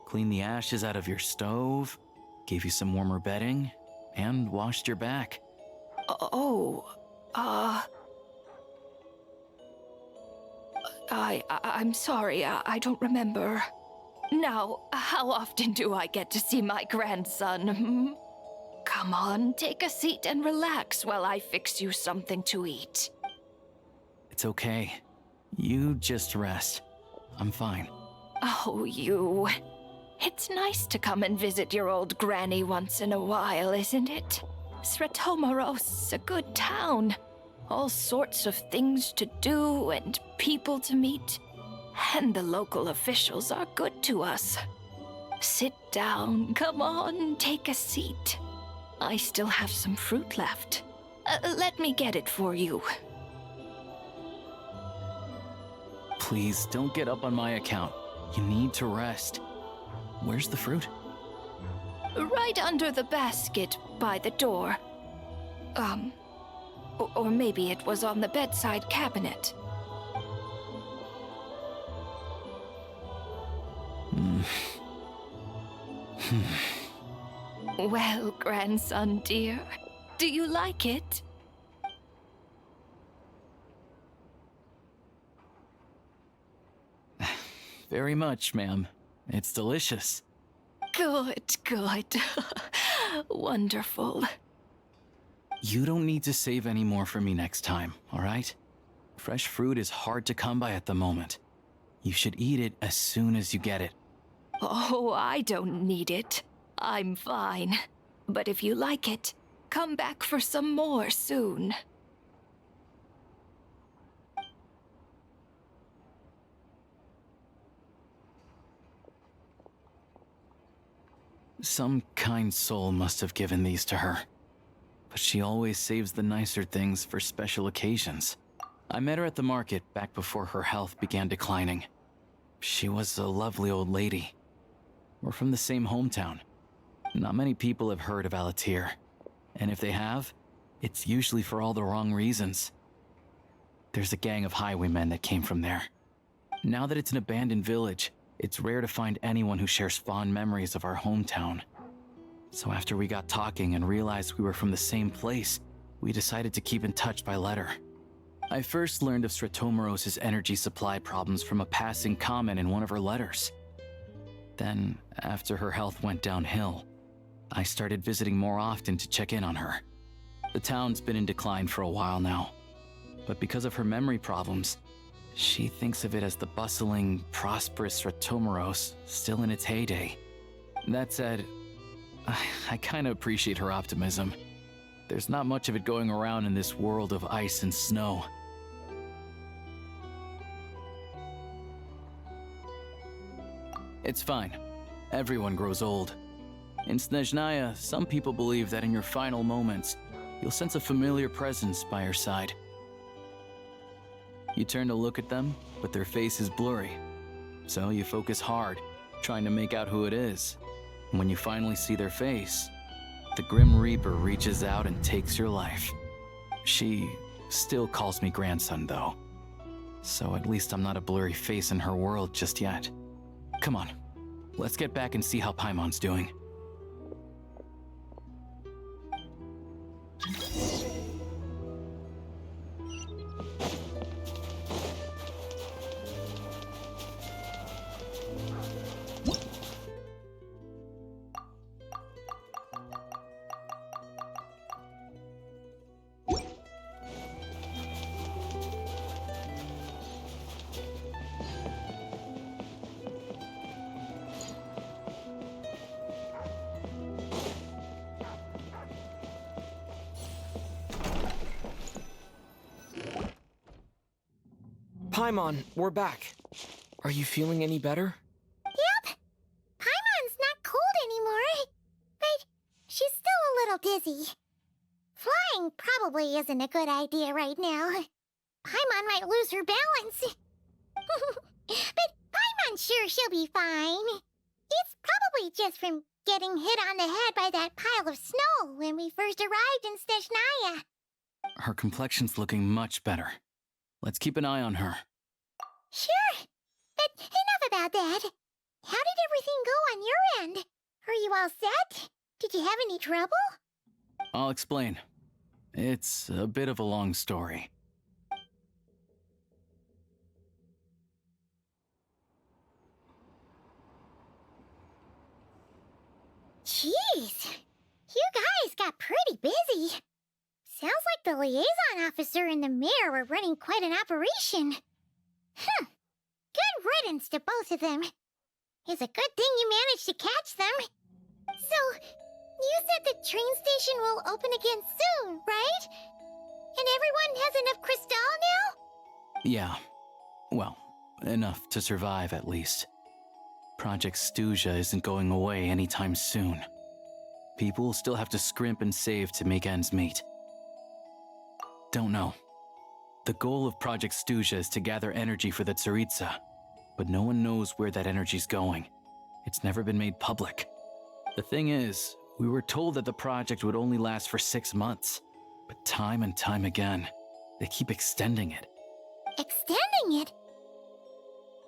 Cleaned the ashes out of your stove, gave you some warmer bedding, and washed your back. I'm sorry, I don't remember. Now, how often do I get to see my grandson? Come on, take a seat and relax while I fix you something to eat. It's okay. You just rest. I'm fine. Oh, you. It's nice to come and visit your old granny once in a while, isn't it? Sretomaros, a good town. All sorts of things to do and people to meet. And the local officials are good to us. Sit down, come on, take a seat. I still have some fruit left. Let me get it for you. Please, don't get up on my account. You need to rest. Where's the fruit? Right under the basket by the door. Or maybe it was on the bedside cabinet. Well, grandson dear, do you like it? Very much, ma'am. It's delicious. Good, good. Wonderful. You don't need to save any more for me next time, all right? Fresh fruit is hard to come by at the moment. You should eat it as soon as you get it. Oh, I don't need it. I'm fine. But if you like it, come back for some more soon. Some kind soul must have given these to her. But she always saves the nicer things for special occasions. I met her at the market back before her health began declining. She was a lovely old lady. We're from the same hometown. Not many people have heard of Alatir. And if they have, it's usually for all the wrong reasons. There's a gang of highwaymen that came from there. Now that it's an abandoned village, it's rare to find anyone who shares fond memories of our hometown. So after we got talking and realized we were from the same place, we decided to keep in touch by letter. I first learned of Stratomoros's energy supply problems from a passing comment in one of her letters. Then, after her health went downhill, I started visiting more often to check in on her. The town's been in decline for a while now, but because of her memory problems, she thinks of it as the bustling, prosperous Stratomoros still in its heyday. That said, I kinda appreciate her optimism. There's not much of it going around in this world of ice and snow. It's fine. Everyone grows old. In Snezhnaya, some people believe that in your final moments, you'll sense a familiar presence by your side. You turn to look at them, but their face is blurry. So you focus hard, trying to make out who it is. And when you finally see their face, the Grim Reaper reaches out and takes your life. She still calls me grandson, though. So at least I'm not a blurry face in her world just yet. Come on, let's get back and see how Paimon's doing. Paimon, we're back. Are you feeling any better? Yep. Paimon's not cold anymore. But she's still a little dizzy. Flying probably isn't a good idea right now. Paimon might lose her balance. But Paimon's sure she'll be fine. It's probably just from getting hit on the head by that pile of snow when we first arrived in Snezhnaya. Her complexion's looking much better. Let's keep an eye on her. Sure. But enough about that. How did everything go on your end? Are you all set? Did you have any trouble? I'll explain. It's a bit of a long story. Jeez. You guys got pretty busy. Sounds like the liaison officer and the mayor were running quite an operation. Good riddance to both of them. It's a good thing you managed to catch them. So, you said the train station will open again soon, right? And everyone has enough crystal now? Yeah. Well, enough to survive at least. Project Stuja isn't going away anytime soon. People still have to scrimp and save to make ends meet. Don't know. The goal of Project Stuja is to gather energy for the Tsaritsa, but no one knows where that energy's going. It's never been made public. The thing is, we were told that the project would only last for 6 months, but time and time again, they keep extending it. Extending it?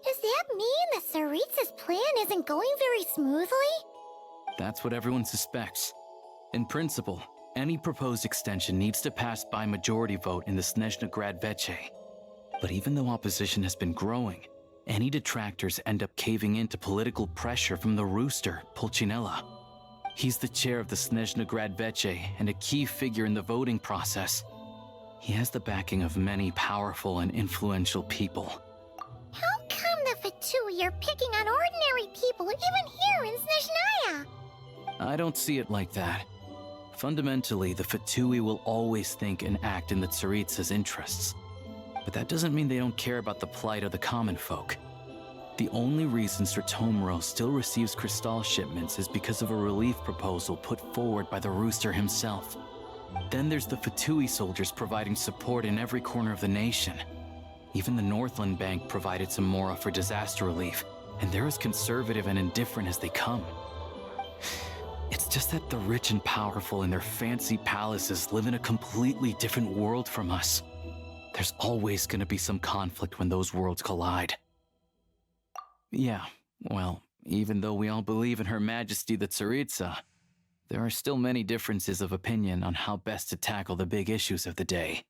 Does that mean the Tsaritsa's plan isn't going very smoothly? That's what everyone suspects. In principle, any proposed extension needs to pass by majority vote in the Snezhna Veche. But even though opposition has been growing, any detractors end up caving into political pressure from the rooster, Pulcinella. He's the chair of the Snezhna Veche and a key figure in the voting process. He has the backing of many powerful and influential people. How come the Fatui are picking on ordinary people even here in Snezhnaya? I don't see it like that. Fundamentally, the Fatui will always think and act in the Tsaritsa's interests. But that doesn't mean they don't care about the plight of the common folk. The only reason Sratomoro still receives Crystal shipments is because of a relief proposal put forward by the Rooster himself. Then there's the Fatui soldiers providing support in every corner of the nation. Even the Northland Bank provided some Mora for disaster relief, and they're as conservative and indifferent as they come. It's just that the rich and powerful in their fancy palaces live in a completely different world from us. There's always gonna be some conflict when those worlds collide. Yeah, well, even though we all believe in Her Majesty the Tsaritsa, there are still many differences of opinion on how best to tackle the big issues of the day.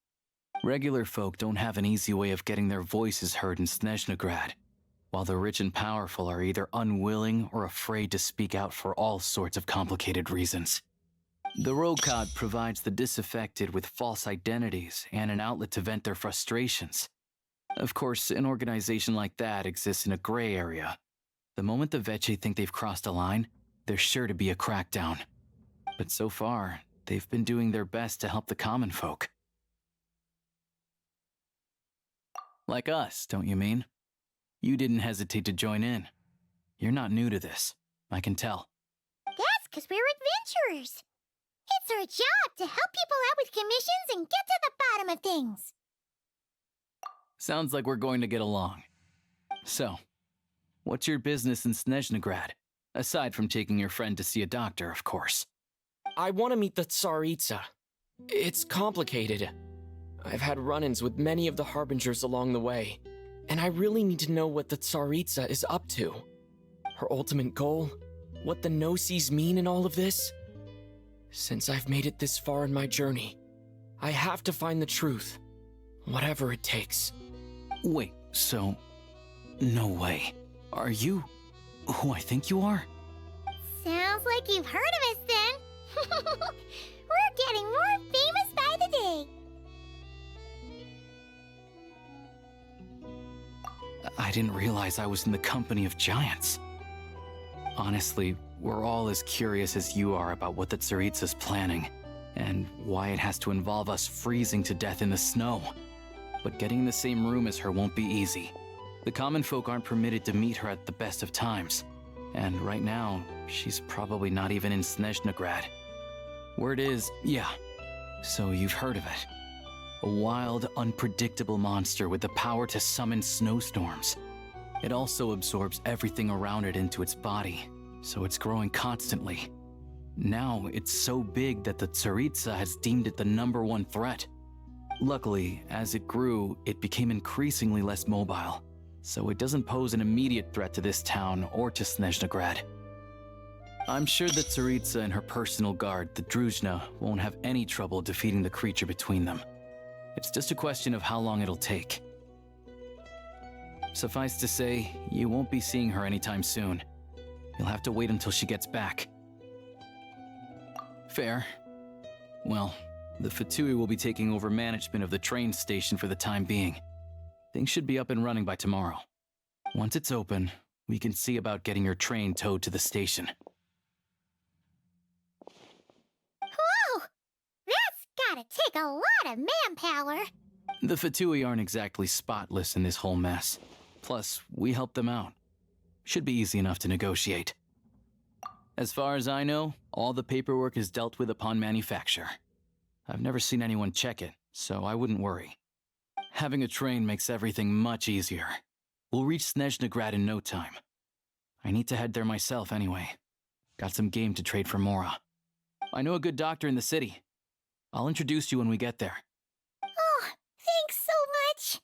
Regular folk don't have an easy way of getting their voices heard in Snezhnegrad, while the rich and powerful are either unwilling or afraid to speak out for all sorts of complicated reasons. The Rokad provides the disaffected with false identities and an outlet to vent their frustrations. Of course, an organization like that exists in a gray area. The moment the Veche think they've crossed a line, there's sure to be a crackdown. But so far, they've been doing their best to help the common folk. Like us, don't you mean? You didn't hesitate to join in. You're not new to this, I can tell. That's because we're adventurers. It's our job to help people out with commissions and get to the bottom of things. Sounds like we're going to get along. So, what's your business in Snezhnegrad? Aside from taking your friend to see a doctor, of course. I want to meet the Tsaritsa. It's complicated. I've had run-ins with many of the Harbingers along the way, and I really need to know what the Tsaritsa is up to. Her ultimate goal, what the Gnosis mean in all of this. Since I've made it this far in my journey, I have to find the truth, whatever it takes. Wait, so... no way. Are you who I think you are? Sounds like you've heard of us then. We're getting more famous by the day. I didn't realize I was in the company of giants. Honestly, we're all as curious as you are about what the Tsaritsa's planning, and why it has to involve us freezing to death in the snow. But getting in the same room as her won't be easy. The common folk aren't permitted to meet her at the best of times, and right now, she's probably not even in Snezhnegrad. Word is, yeah, so you've heard of it. A wild, unpredictable monster with the power to summon snowstorms. It also absorbs everything around it into its body, so it's growing constantly. Now, it's so big that the Tsaritsa has deemed it the #1 threat. Luckily, as it grew, it became increasingly less mobile, so it doesn't pose an immediate threat to this town or to Snezhnegrad. I'm sure the Tsaritsa and her personal guard, the Druzhna, won't have any trouble defeating the creature between them. It's just a question of how long it'll take. Suffice to say, you won't be seeing her anytime soon. You'll have to wait until she gets back. Fair. Well, the Fatui will be taking over management of the train station for the time being. Things should be up and running by tomorrow. Once it's open, we can see about getting your train towed to the station. Whoa! That's gotta take a lot of manpower. The Fatui aren't exactly spotless in this whole mess. Plus, we helped them out. Should be easy enough to negotiate. As far as I know, all the paperwork is dealt with upon manufacture. I've never seen anyone check it, so I wouldn't worry. Having a train makes everything much easier. We'll reach Snezhnegrad in no time. I need to head there myself anyway. Got some game to trade for Mora. I know a good doctor in the city. I'll introduce you when we get there. Oh, thanks so much.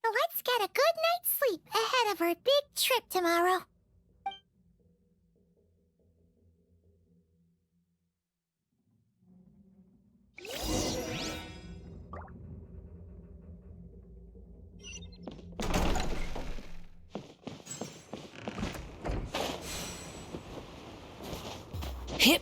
Let's get a good night's sleep ahead of our big trip tomorrow. Hip.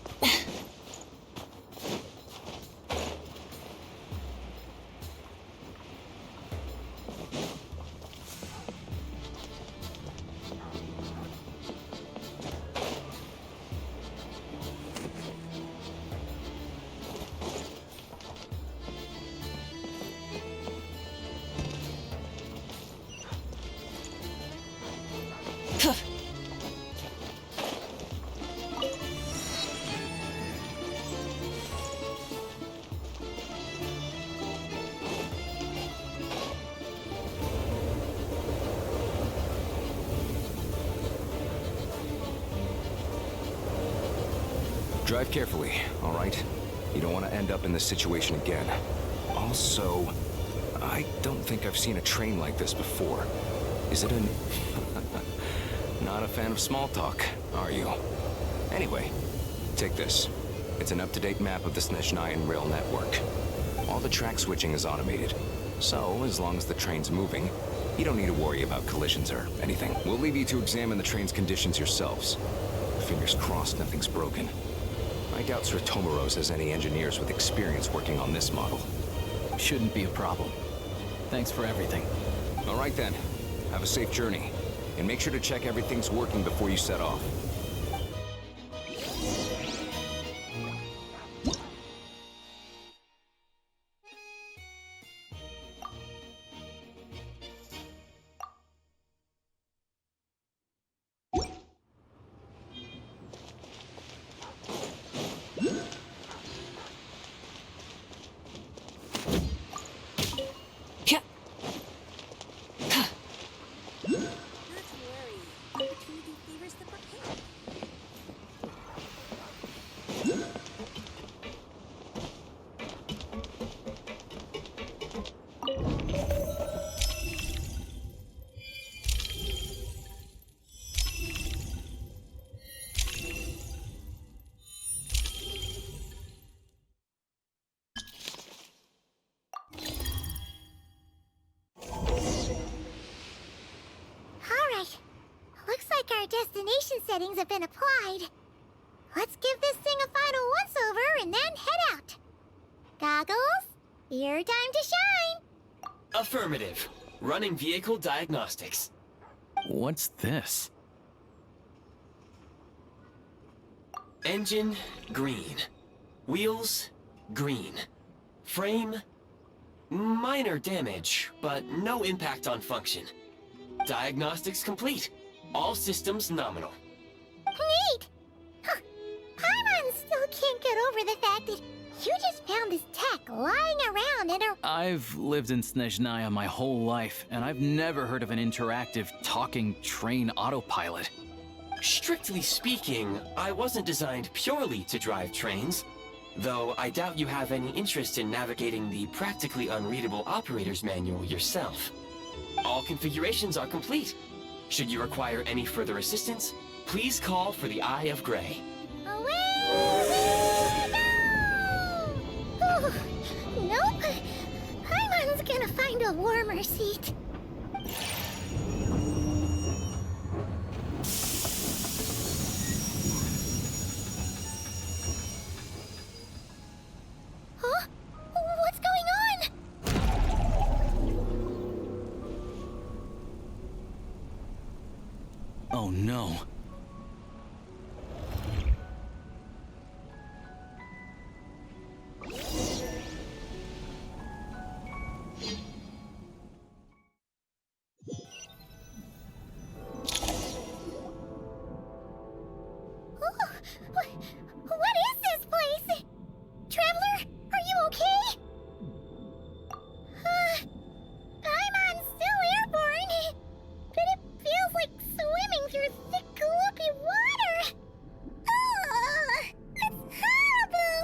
Drive carefully, all right? You don't want to end up in this situation again. Also, I don't think I've seen a train like this before. Is it an... Not a fan of small talk, are you? Anyway, take this. It's an up-to-date map of the Snezhnayan rail network. All the track switching is automated. So, as long as the train's moving, you don't need to worry about collisions or anything. We'll leave you to examine the train's conditions yourselves. Fingers crossed nothing's broken. I doubt Sir Tomoros has any engineers with experience working on this model. Shouldn't be a problem. Thanks for everything. All right then. Have a safe journey. And make sure to check everything's working before you set off. Destination settings have been applied. Let's give this thing a final once-over and then head out. Goggles, your time to shine. Affirmative. Running vehicle diagnostics. What's this? Engine, green. Wheels, green. Frame, minor damage, but no impact on function. Diagnostics complete. All systems nominal. Neat! Huh. Paimon still can't get over the fact that you just found this tech lying around in a... I've lived in Snezhnaya my whole life, and I've never heard of an interactive, talking train autopilot. Strictly speaking, I wasn't designed purely to drive trains, though I doubt you have any interest in navigating the practically unreadable operator's manual yourself. All configurations are complete. Should you require any further assistance, please call for the Eye of Grey. Away we go! Nope. Paimon's gonna find a warmer seat. Huh? What's going on? Oh no. What is this place? Traveler, are you okay? Paimon's still airborne, but it feels like swimming through thick, gloopy water. It's horrible.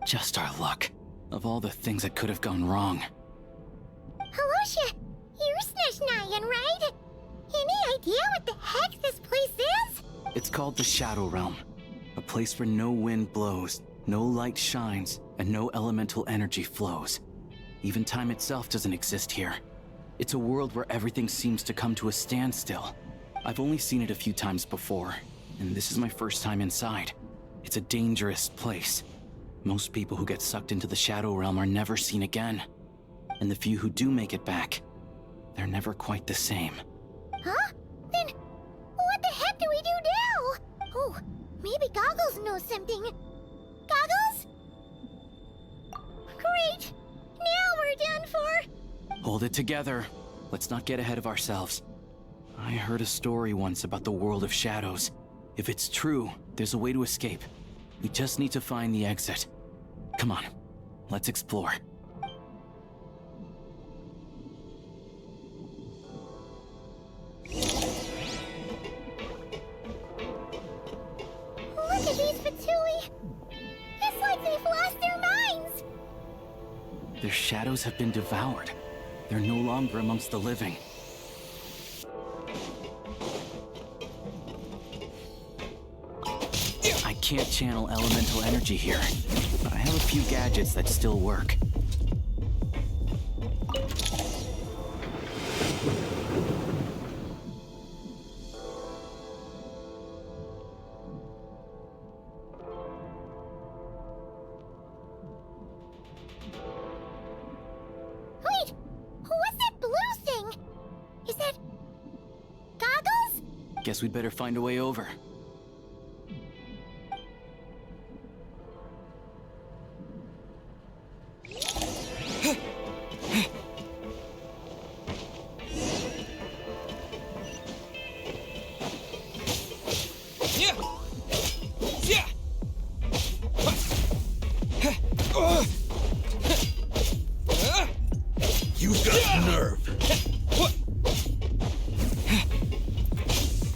Just our luck. Of all the things that could have gone wrong. Halosha, you're Snezhnayan, right? Any idea what the heck this place is? It's called the Shadow Realm. A place where no wind blows, no light shines, and no elemental energy flows. Even time itself doesn't exist here. It's a world where everything seems to come to a standstill. I've only seen it a few times before, and this is my first time inside. It's a dangerous place. Most people who get sucked into the Shadow Realm are never seen again. And the few who do make it back, they're never quite the same. Huh? Then what the heck do we do now? Oh, maybe Goggles knows something. Goggles? Great! Now we're done for! Hold it together. Let's not get ahead of ourselves. I heard a story once about the world of shadows. If it's true, there's a way to escape. We just need to find the exit. Come on, let's explore. Look at these patooey! Their shadows have been devoured. They're no longer amongst the living. I can't channel elemental energy here, but I have a few gadgets that still work. Wait! What's that blue thing? Is that... goggles? Guess we'd better find a way over. You've got nerve.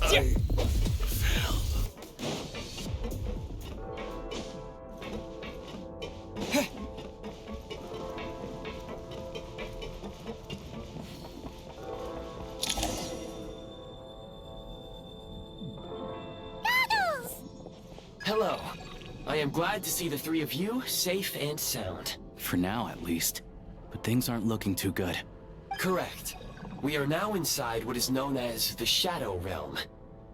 I fell. Goggles! Hello. I am glad to see the three of you safe and sound. For now, at least. But things aren't looking too good. Correct. We are now inside what is known as the Shadow Realm,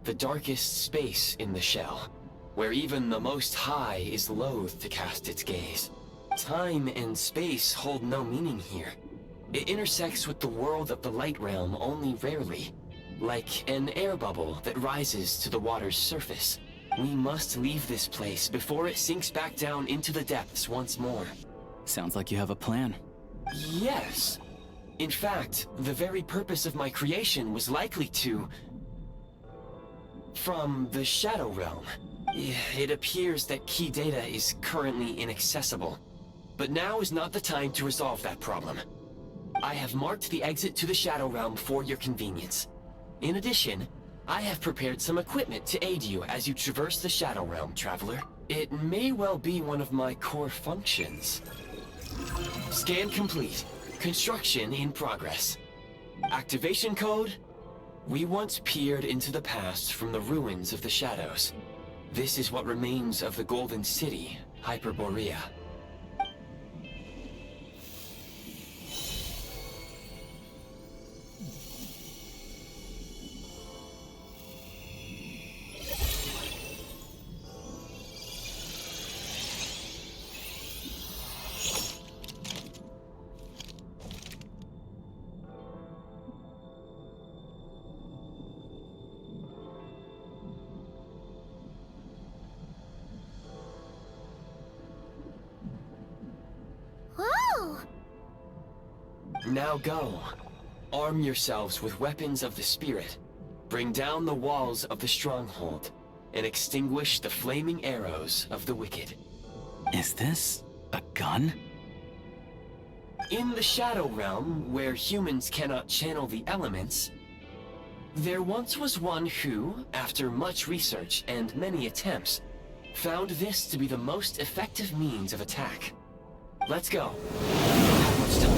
the darkest space in the shell, where even the Most High is loath to cast its gaze. Time and space hold no meaning here. It intersects with the world of the Light Realm only rarely, like an air bubble that rises to the water's surface. We must leave this place before it sinks back down into the depths once more. Sounds like you have a plan. Yes. In fact, the very purpose of my creation was likely to... from the Shadow Realm. It appears that key data is currently inaccessible. But now is not the time to resolve that problem. I have marked the exit to the Shadow Realm for your convenience. In addition, I have prepared some equipment to aid you as you traverse the Shadow Realm, Traveler. It may well be one of my core functions. Scan complete. Construction in progress. Activation code? We once peered into the past from the ruins of the shadows. This is what remains of the Golden City, Hyperborea. Whoa! Now go. Arm yourselves with weapons of the spirit. Bring down the walls of the stronghold, and extinguish the flaming arrows of the wicked. Is this a gun? In the Shadow Realm, where humans cannot channel the elements, there once was one who, after much research and many attempts, found this to be the most effective means of attack. Let's go. We don't have much time.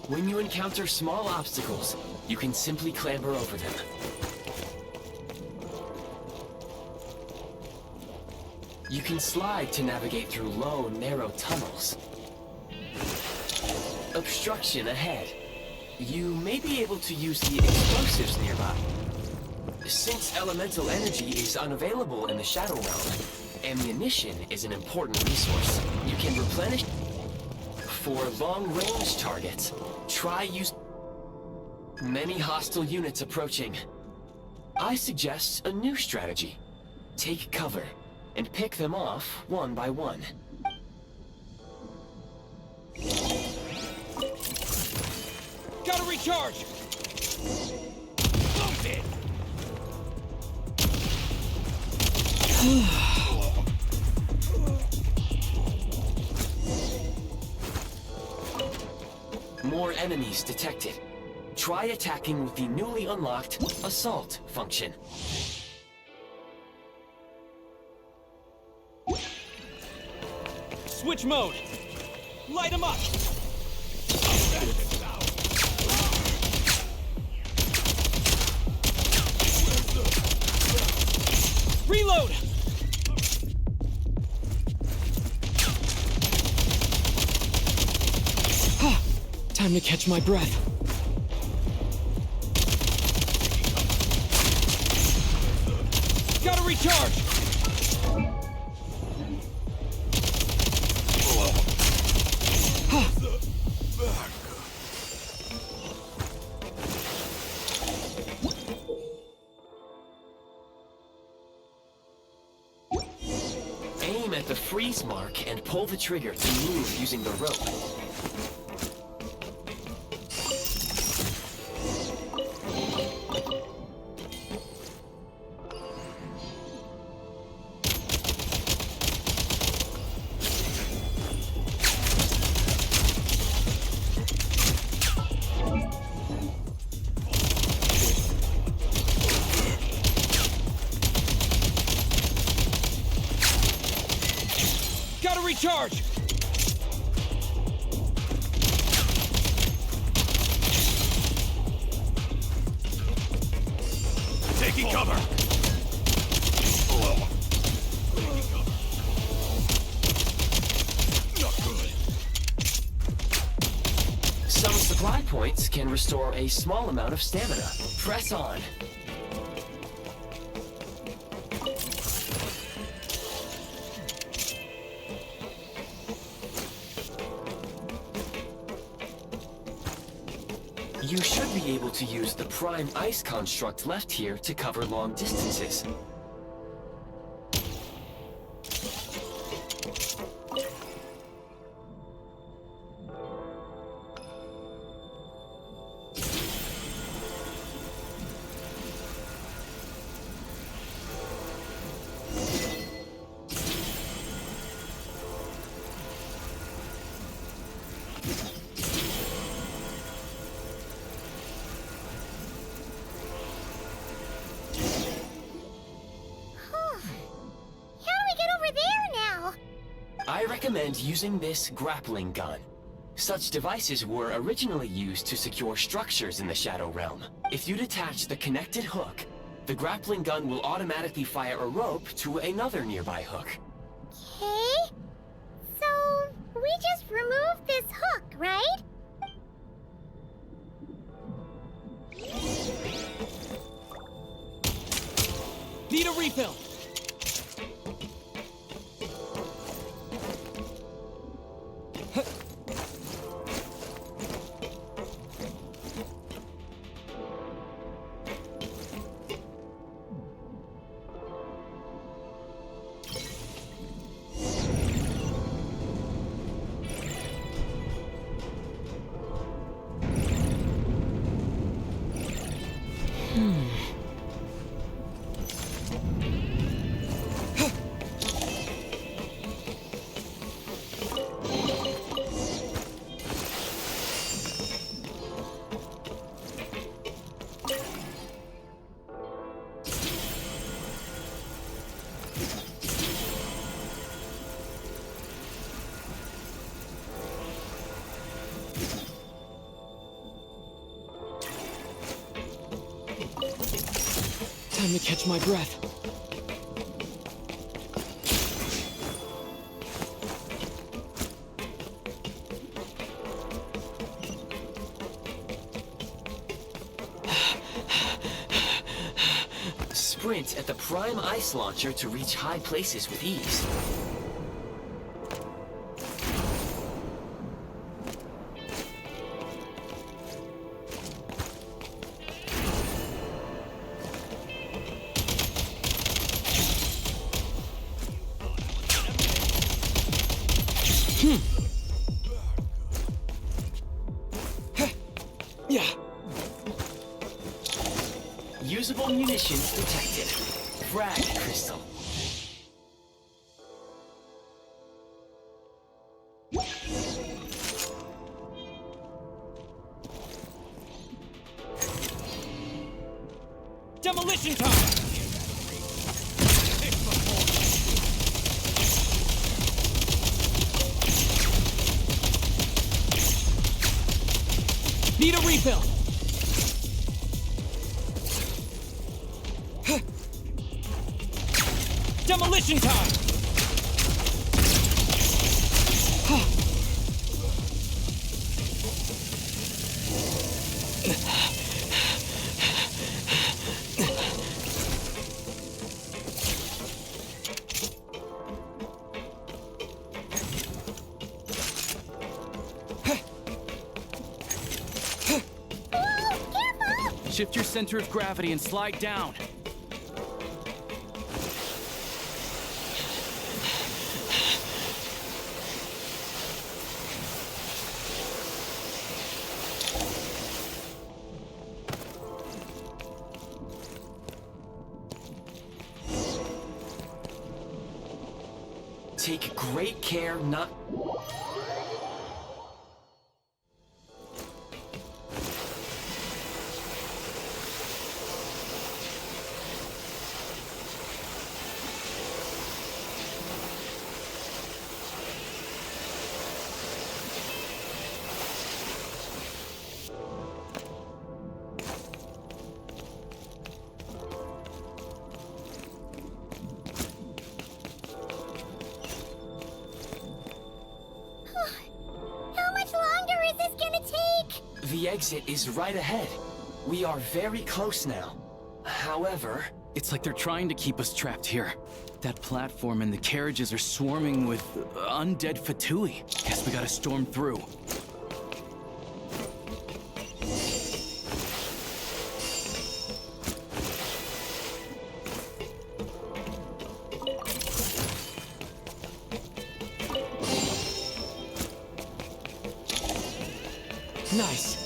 When you encounter small obstacles, you can simply clamber over them. You can slide to navigate through low, narrow tunnels. Obstruction ahead. You may be able to use the explosives nearby. Since elemental energy is unavailable in the Shadow Realm, ammunition is an important resource. You can replenish for long-range targets. Try use many hostile units approaching. I suggest a new strategy. Take cover and pick them off one by one. Gotta recharge! More enemies detected. Try attacking with the newly unlocked Assault function. Switch mode! Light him up! Reload! Time to catch my breath. Gotta recharge! Aim at the freeze mark and pull the trigger to move using the rope. Recharge! Taking cover! Not good. Some supply points can restore a small amount of stamina. Press on. You should be able to use the prime ice construct left here to cover long distances. I recommend using this grappling gun. Such devices were originally used to secure structures in the Shadow Realm. If you detach the connected hook, the grappling gun will automatically fire a rope to another nearby hook. Okay? So, we just remove this hook, right? Need a refill! Time to catch my breath. Sprint at the prime ice launcher to reach high places with ease. munitions detected. Frag crystal. Demolition time! Need a refill! Demolition time! Shift your center of gravity and slide down. Take great care not... The exit is right ahead. We are very close now. However... It's like they're trying to keep us trapped here. That platform and the carriages are swarming with undead Fatui. Guess we gotta storm through. Nice.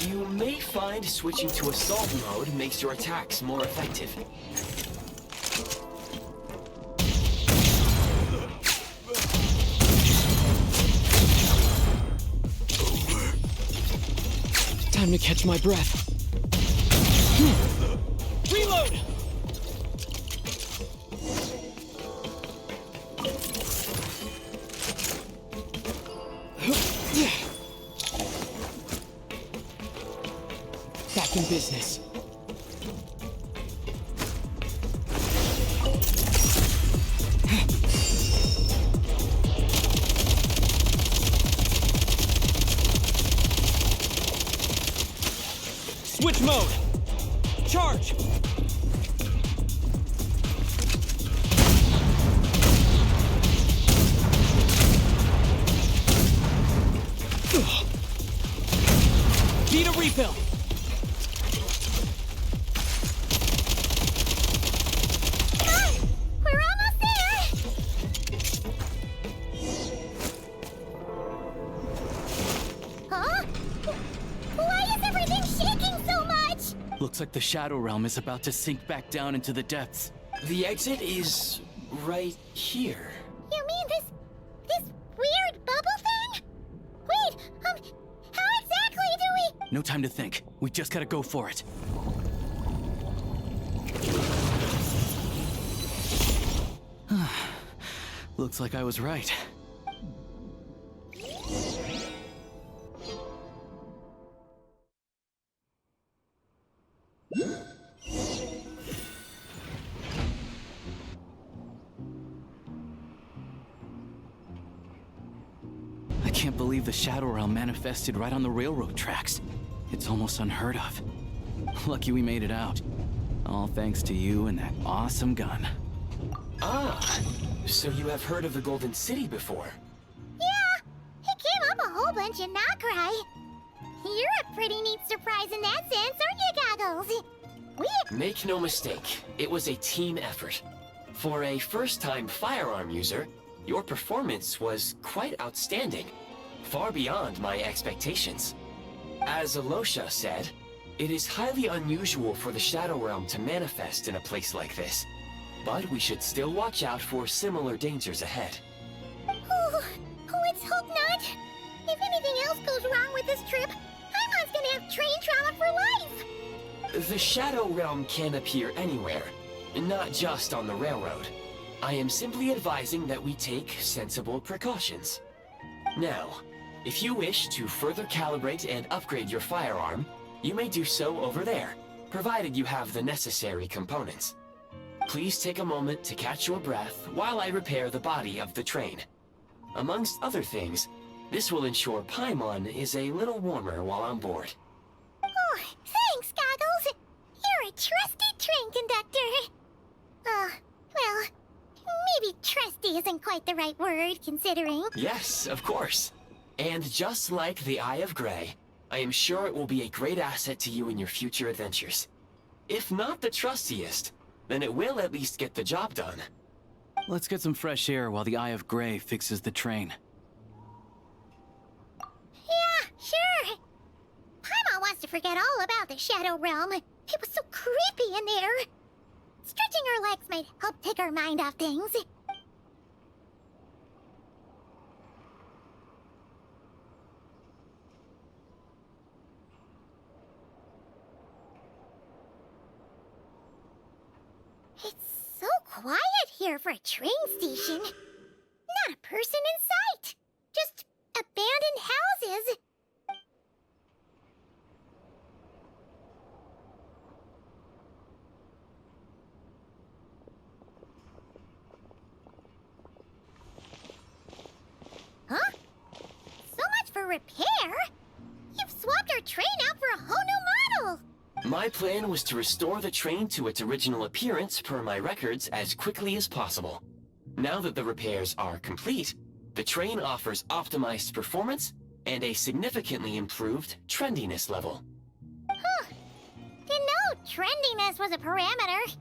You may find switching to assault mode makes your attacks more effective. Time to catch my breath. Reload! Back in business. Switch mode! Charge! Need a refill! We're almost there! Huh? Why is everything shaking so much? Looks like the Shadow Realm is about to sink back down into the depths. The exit is right here. You mean this weird bubble thing? Wait, how exactly do we... No time to think. We just gotta go for it. Looks like I was right. I can't believe the Shadow Realm manifested right on the railroad tracks. It's almost unheard of. Lucky we made it out. All thanks to you and that awesome gun. Ah, so you have heard of the Golden City before? Yeah, it came up a whole bunch in Nokrai. You're a pretty neat surprise in that sense, aren't you, Goggles? Make no mistake, it was a team effort. For a first-time firearm user, Your performance was quite outstanding, far beyond my expectations. As Alosha said, it is highly unusual for the Shadow Realm to manifest in a place like this, but we should still watch out for similar dangers ahead. Oh, let's hope not. If anything else goes wrong with this trip, Paimon's gonna have train trauma for life! The Shadow Realm can appear anywhere, not just on the railroad. I am simply advising that we take sensible precautions. Now, if you wish to further calibrate and upgrade your firearm, you may do so over there, provided you have the necessary components. Please take a moment to catch your breath while I repair the body of the train. Amongst other things, this will ensure Paimon is a little warmer while on board. Oh, thanks, Goggles! You're a trusty train conductor! Well, maybe trusty isn't quite the right word, considering... Yes, of course. And just like the Eye of Grey, I am sure it will be a great asset to you in your future adventures. If not the trustiest, then it will at least get the job done. Let's get some fresh air while the Eye of Grey fixes the train. Yeah, sure! Paimon wants to forget all about the Shadow Realm. It was so creepy in there. Stretching our legs might help take our mind off things. It's so quiet here for a train station. Not a person in sight. Just abandoned houses. Huh? So much for repair? You've swapped our train out for a whole new model! My plan was to restore the train to its original appearance per my records as quickly as possible. Now that the repairs are complete, the train offers optimized performance and a significantly improved trendiness level. Huh. Didn't know trendiness was a parameter.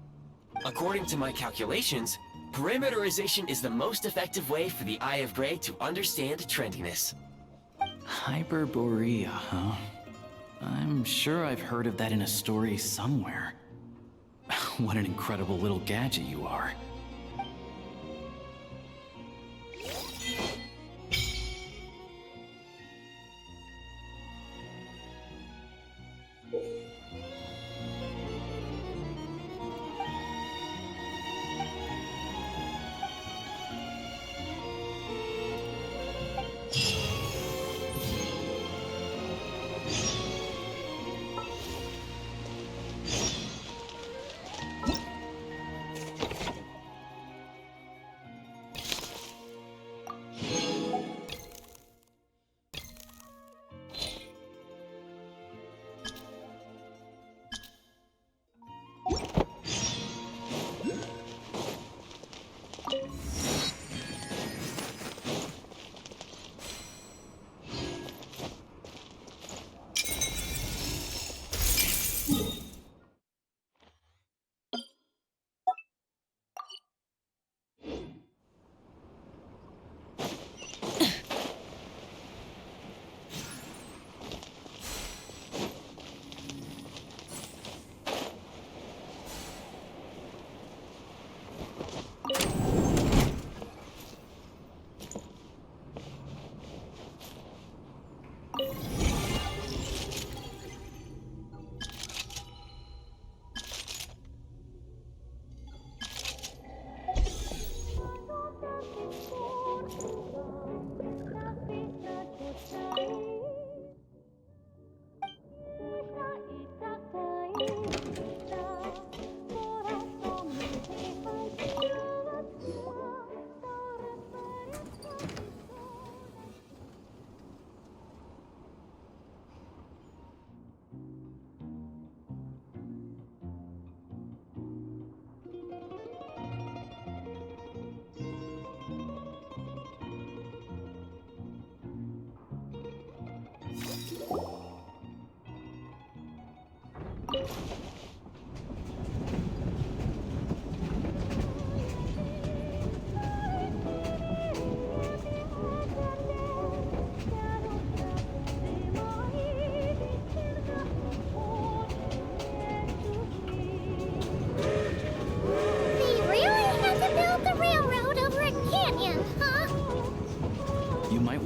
According to my calculations, parameterization is the most effective way for the Eye of Grey to understand trendiness. Hyperborea, huh? I'm sure I've heard of that in a story somewhere. What an incredible little gadget you are.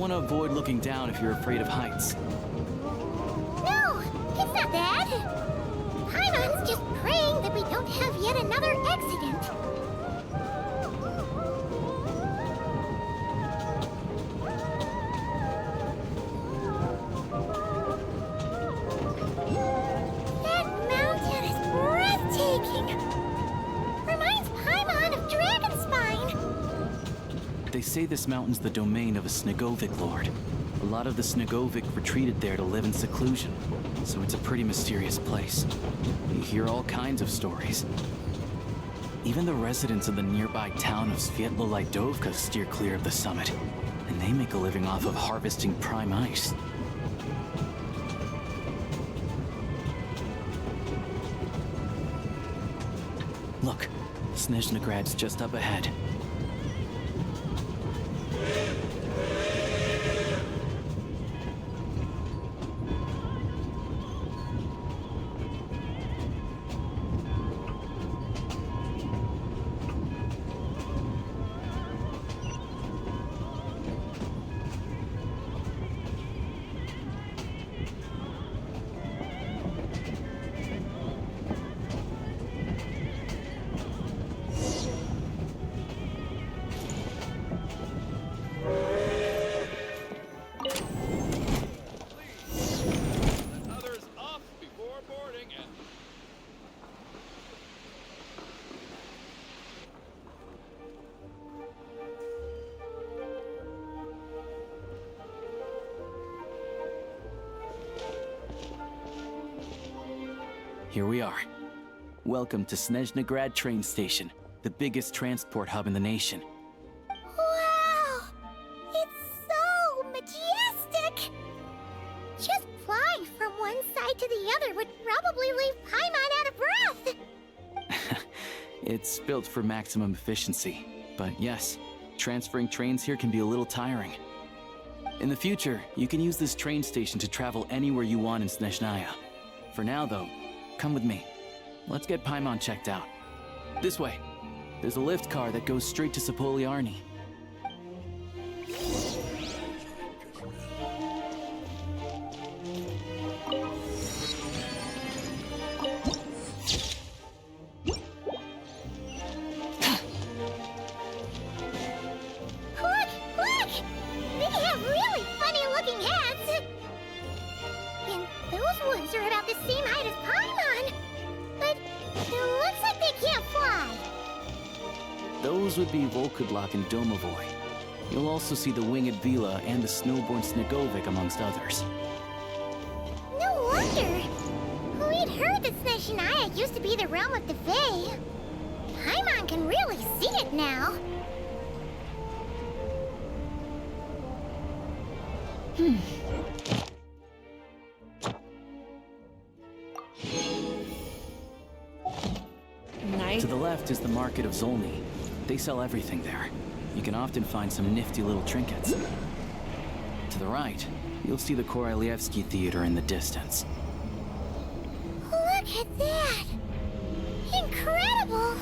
want to avoid looking down if you're afraid of heights. No, it's not that. Paimon's just praying that we don't have yet another accident. That mountain is breathtaking. Reminds Paimon of Dragonspine. They say this mountain's the domain of a Snegovic lord. A lot of the Snegovic retreated there to live in seclusion, so it's a pretty mysterious place. You hear all kinds of stories. Even the residents of the nearby town of Svietlo-Lidovka steer clear of the summit, and they make a living off of harvesting prime ice. Look, Snezhnograd's just up ahead. Here we are. Welcome to Snezhnograd train station, the biggest transport hub in the nation. Wow! It's so majestic! Just flying from one side to the other would probably leave Paimon out of breath! It's built for maximum efficiency, but yes, transferring trains here can be a little tiring. In the future, you can use this train station to travel anywhere you want in Snezhnaya. For now, though, come with me. Let's get Paimon checked out. This way. There's a lift car that goes straight to Sapoliarny. Look! Look! They have really funny-looking hats! And those ones are about the same height as Paimon! But it looks like they can't fly! Those would be Volkudlak and Domovoy. You'll also see the winged Vila and the snowborn Snegovic amongst others. No wonder! We'd heard that Snezhnaya used to be the realm of the Fae. Paimon can really see it now. To the left is the market of Zolny. They sell everything there. You can often find some nifty little trinkets. To the right, you'll see the Korolyevsky Theater in the distance. Look at that! Incredible!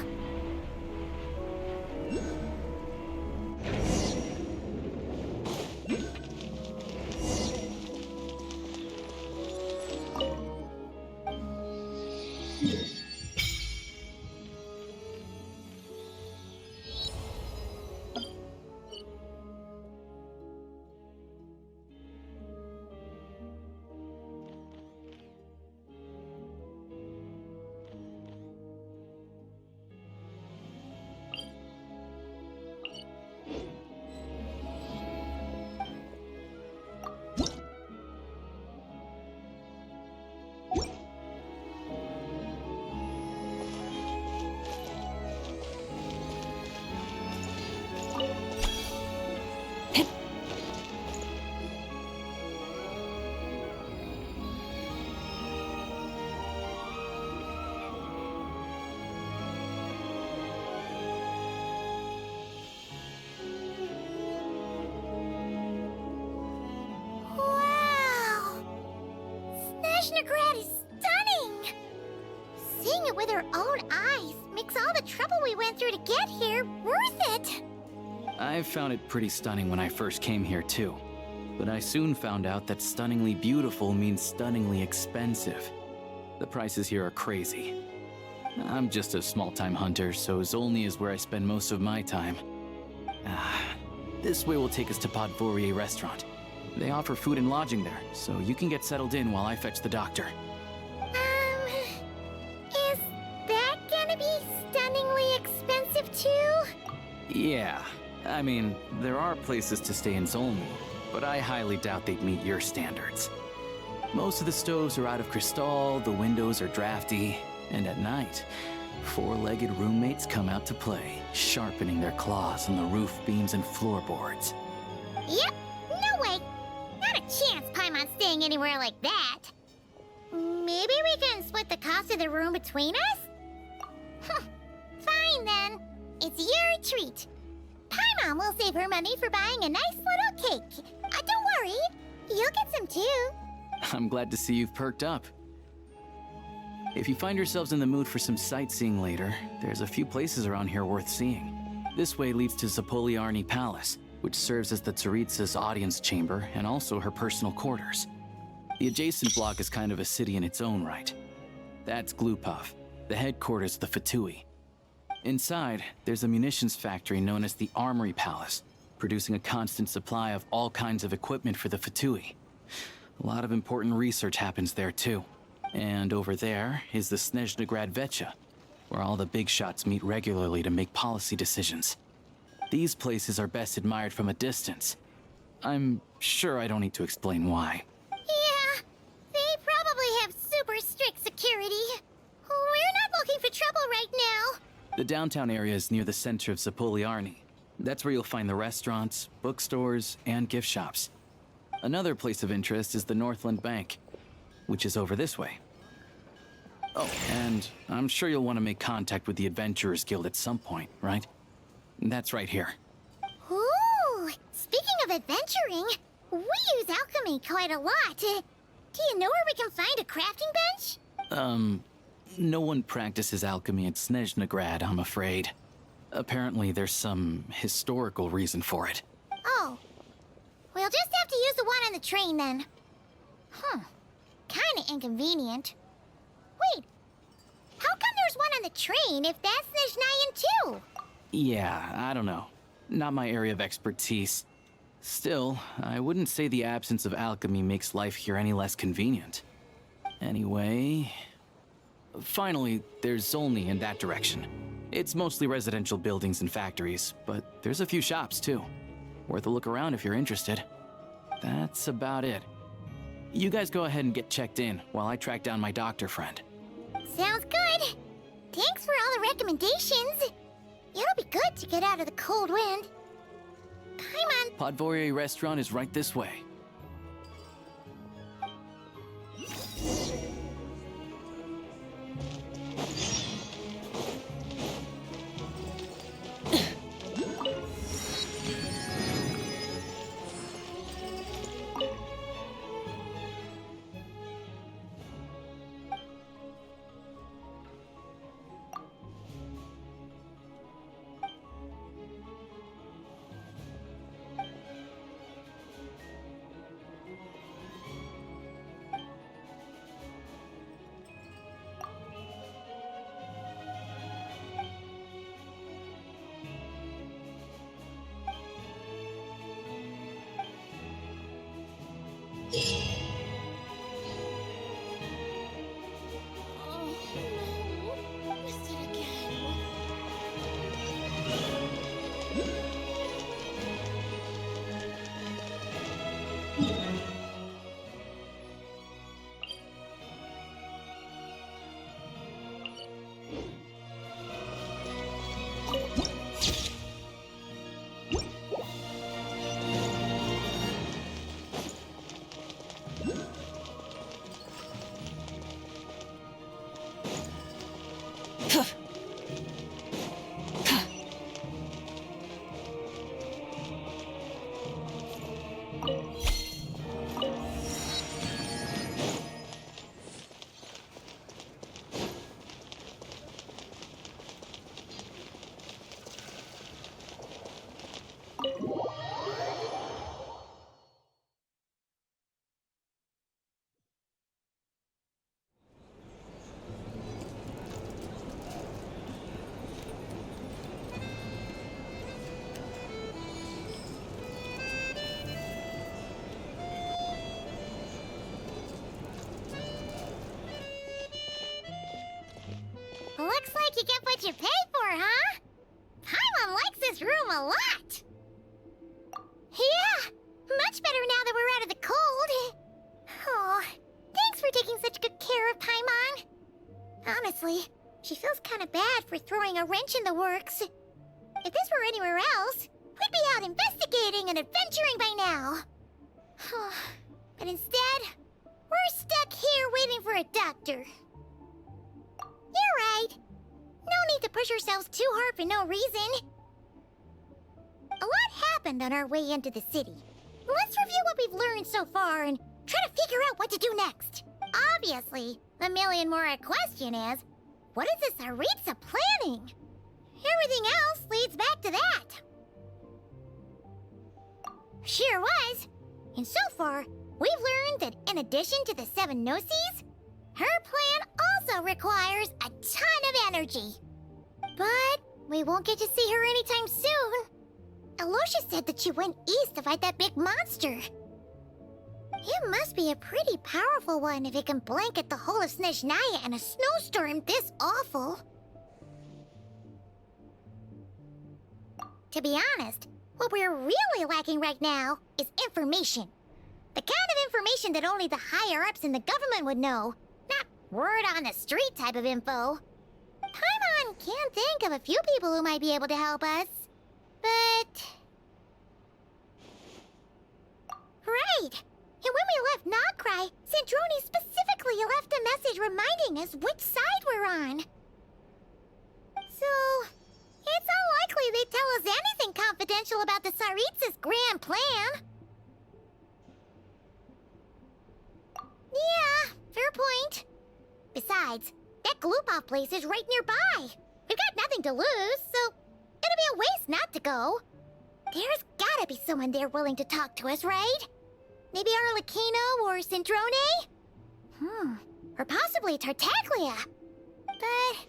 Snezhnograd is stunning! Seeing it with our own eyes makes all the trouble we went through to get here worth it! I found it pretty stunning when I first came here, too. But I soon found out that stunningly beautiful means stunningly expensive. The prices here are crazy. I'm just a small-time hunter, so Zolny is where I spend most of my time. This way will take us to Podvorier restaurant. They offer food and lodging there, so you can get settled in while I fetch the doctor. Is that gonna be stunningly expensive too? Yeah, I mean, there are places to stay in Zolny, but I highly doubt they'd meet your standards. Most of the stoves are out of crystal, the windows are drafty, and at night, four-legged roommates come out to play, sharpening their claws on the roof beams and floorboards. Yep, no way. Not a chance Paimon's staying anywhere like that. Maybe we can split the cost of the room between us? Fine then. It's your treat. Paimon will save her money for buying a nice little cake. Don't worry, you'll get some too. I'm glad to see you've perked up. If you find yourselves in the mood for some sightseeing later, there's a few places around here worth seeing. This way leads to Zapoliarny Palace, which serves as the Tsaritsa's audience chamber and also her personal quarters. The adjacent block is kind of a city in its own right. That's Glupov, the headquarters of the Fatui. Inside, there's a munitions factory known as the Armory Palace, producing a constant supply of all kinds of equipment for the Fatui. A lot of important research happens there too. And over there is the Snezhnegrad Vecha, where all the big shots meet regularly to make policy decisions. These places are best admired from a distance. I'm sure I don't need to explain why. Yeah, they probably have super strict security. We're not looking for trouble right now. The downtown area is near the center of Zapoliarny. That's where you'll find the restaurants, bookstores, and gift shops. Another place of interest is the Northland Bank, which is over this way. Oh, and I'm sure you'll want to make contact with the Adventurers Guild at some point, right? That's right here. Ooh, speaking of adventuring, we use alchemy quite a lot. Do you know where we can find a crafting bench? No one practices alchemy at Snezhnegrad, I'm afraid. Apparently there's some historical reason for it. Oh, we'll just have to use the one on the train then. Kinda inconvenient. Wait, how come there's one on the train if that's Snezhnayan too? Yeah, I don't know. Not my area of expertise. Still, I wouldn't say the absence of alchemy makes life here any less convenient. Anyway... Finally, there's Zolny in that direction. It's mostly residential buildings and factories, but there's a few shops too. Worth a look around if you're interested. That's about it. You guys go ahead and get checked in while I track down my doctor friend. Sounds good. Thanks for all the recommendations. It'll be good to get out of the cold wind. Paimon. Podvorier restaurant is right this way. Looks like you get what you pay for, huh? Paimon likes this room a lot. Yeah, much better now that we're out of the cold. Oh, thanks for taking such good care of Paimon. Honestly, she feels kind of bad for throwing a wrench in the works. If this were anywhere else, we'd be out investigating and adventuring by now. But instead, we're stuck here waiting for a doctor. You're right. No need to push ourselves too hard for no reason. A lot happened on our way into the city. Let's review what we've learned so far and try to figure out what to do next. Obviously, the million more question is, what is this Tsaritsa planning? Everything else leads back to that. Sure was. And so far, we've learned that in addition to the 7 Gnosis, her plan also requires a ton of energy. But we won't get to see her anytime soon. Alosha said that she went east to fight that big monster. It must be a pretty powerful one if it can blanket the whole of Snezhnaya in a snowstorm this awful. To be honest, what we're really lacking right now is information. The kind of information that only the higher-ups in the government would know, not word-on-the-street type of info. Paimon can think of a few people who might be able to help us, but... Right! And when we left Nokrai, Sandrone specifically left a message reminding us which side we're on. So, it's unlikely they'd tell us anything confidential about the Tsaritsa's grand plan. Yeah, fair point. Besides, that Glupov place is right nearby. We've got nothing to lose, so it'll be a waste not to go. There's gotta be someone there willing to talk to us, right? Maybe Arlecchino or Sandrone? Or possibly Tartaglia. But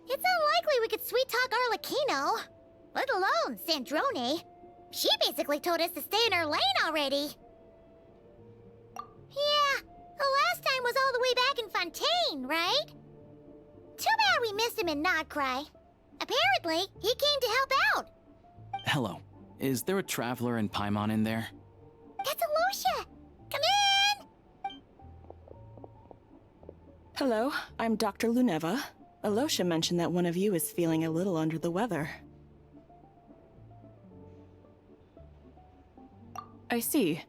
it's unlikely we could sweet-talk Arlecchino, let alone Sandrone. She basically told us to stay in her lane already. Yeah, the last time was all the way back in Fontaine, right? Too bad we missed him in Nokrai. Apparently, he came to help out. Hello. Is there a traveler in Paimon in there? That's Alosha! Come in! Hello, I'm Dr. Luneva. Alosha mentioned that one of you is feeling a little under the weather. I see.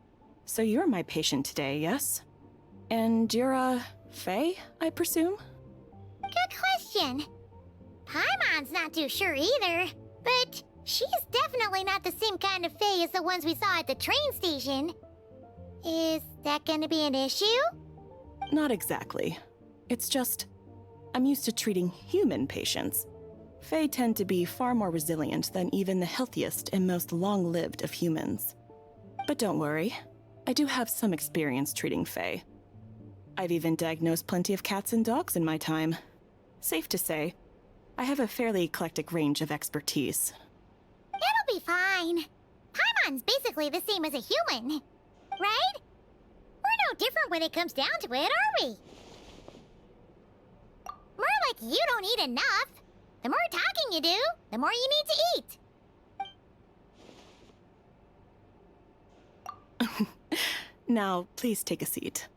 So you're my patient today, yes? And you're, Faye, I presume? Good question. Paimon's not too sure either, but she's definitely not the same kind of Fae as the ones we saw at the train station. Is that gonna be an issue? Not exactly. It's just, I'm used to treating human patients. Fae tend to be far more resilient than even the healthiest and most long-lived of humans. But don't worry, I do have some experience treating Fae. I've even diagnosed plenty of cats and dogs in my time. Safe to say, I have a fairly eclectic range of expertise. It'll be fine. Paimon's basically the same as a human, right? We're no different when it comes down to it, are we? More like you don't eat enough. The more talking you do, the more you need to eat. Now, please take a seat.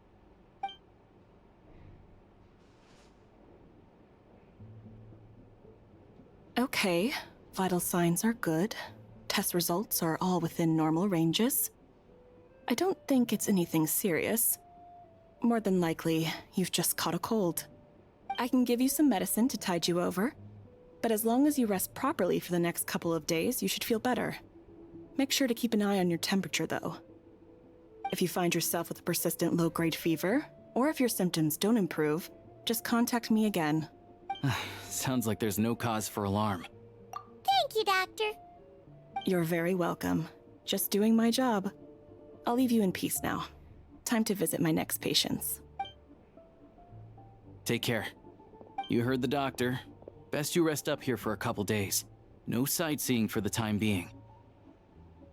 Okay, vital signs are good. Test results are all within normal ranges. I don't think it's anything serious. More than likely, you've just caught a cold. I can give you some medicine to tide you over, but as long as you rest properly for the next couple of days, you should feel better. Make sure to keep an eye on your temperature, though. If you find yourself with a persistent low-grade fever, or if your symptoms don't improve, just contact me again. Sounds like there's no cause for alarm. Thank you, Doctor. You're very welcome. Just doing my job. I'll leave you in peace now. Time to visit my next patients. Take care. You heard the doctor. Best you rest up here for a couple days. No sightseeing for the time being.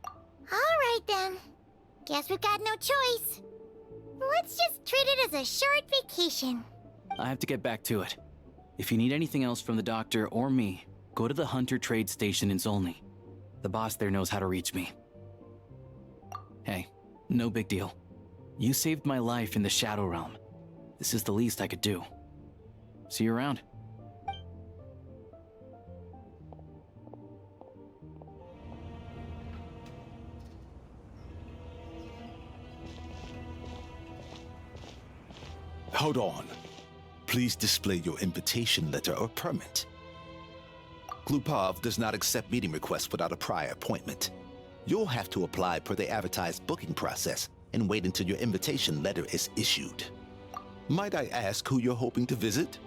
All right, then. Guess we've got no choice. Let's just treat it as a short vacation. I have to get back to it. If you need anything else from the doctor or me, go to the Hunter Trade Station in Zolny. The boss there knows how to reach me. Hey, no big deal. You saved my life in the Shadow Realm. This is the least I could do. See you around. Hold on. Please display your invitation letter or permit. Glupov does not accept meeting requests without a prior appointment. You'll have to apply per the advertised booking process and wait until your invitation letter is issued. Might I ask who you're hoping to visit?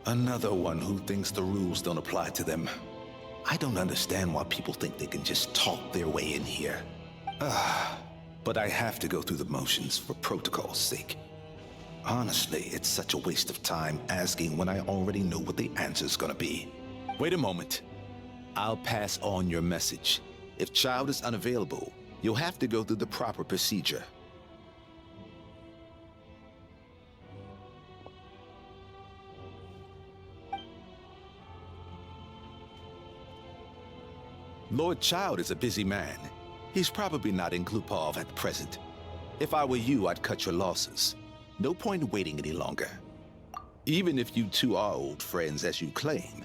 Another one who thinks the rules don't apply to them. I don't understand why people think they can just talk their way in here. But I have to go through the motions for protocol's sake. Honestly, it's such a waste of time asking when I already know what the answer's gonna be. Wait a moment. I'll pass on your message. If child is unavailable, you'll have to go through the proper procedure. Lord Child is a busy man. He's probably not in Glupov at present. If I were you, I'd cut your losses. No point waiting any longer. Even if you two are old friends as you claim,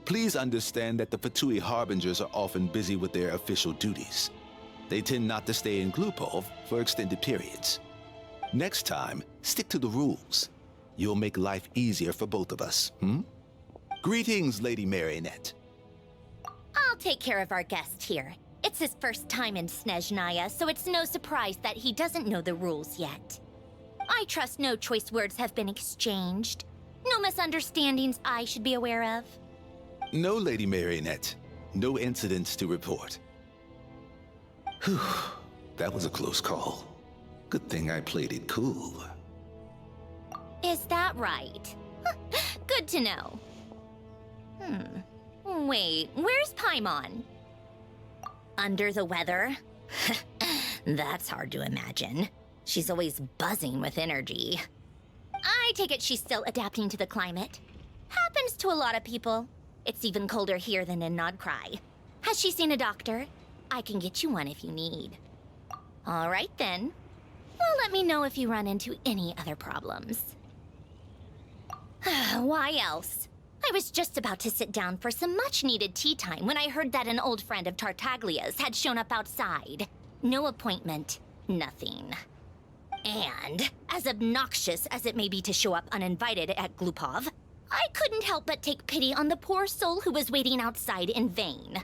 please understand that the Fatui Harbingers are often busy with their official duties. They tend not to stay in Glupov for extended periods. Next time, stick to the rules. You'll make life easier for both of us, Greetings, Lady Marionette. I'll take care of our guest here. It's his first time in Snezhnaya, so it's no surprise that he doesn't know the rules yet. I trust no choice words have been exchanged. No misunderstandings I should be aware of. No, Lady Marionette. No incidents to report. Whew, that was a close call. Good thing I played it cool. Is that right? Good to know. Wait, where's Paimon? Under the weather? That's hard to imagine. She's always buzzing with energy. I take it she's still adapting to the climate. Happens to a lot of people. It's even colder here than in Nodcry. Has she seen a doctor? I can get you one if you need. All right then. Well, let me know if you run into any other problems. Why else? I was just about to sit down for some much-needed tea time when I heard that an old friend of Tartaglia's had shown up outside. No appointment, nothing. And, as obnoxious as it may be to show up uninvited at Glupov, I couldn't help but take pity on the poor soul who was waiting outside in vain.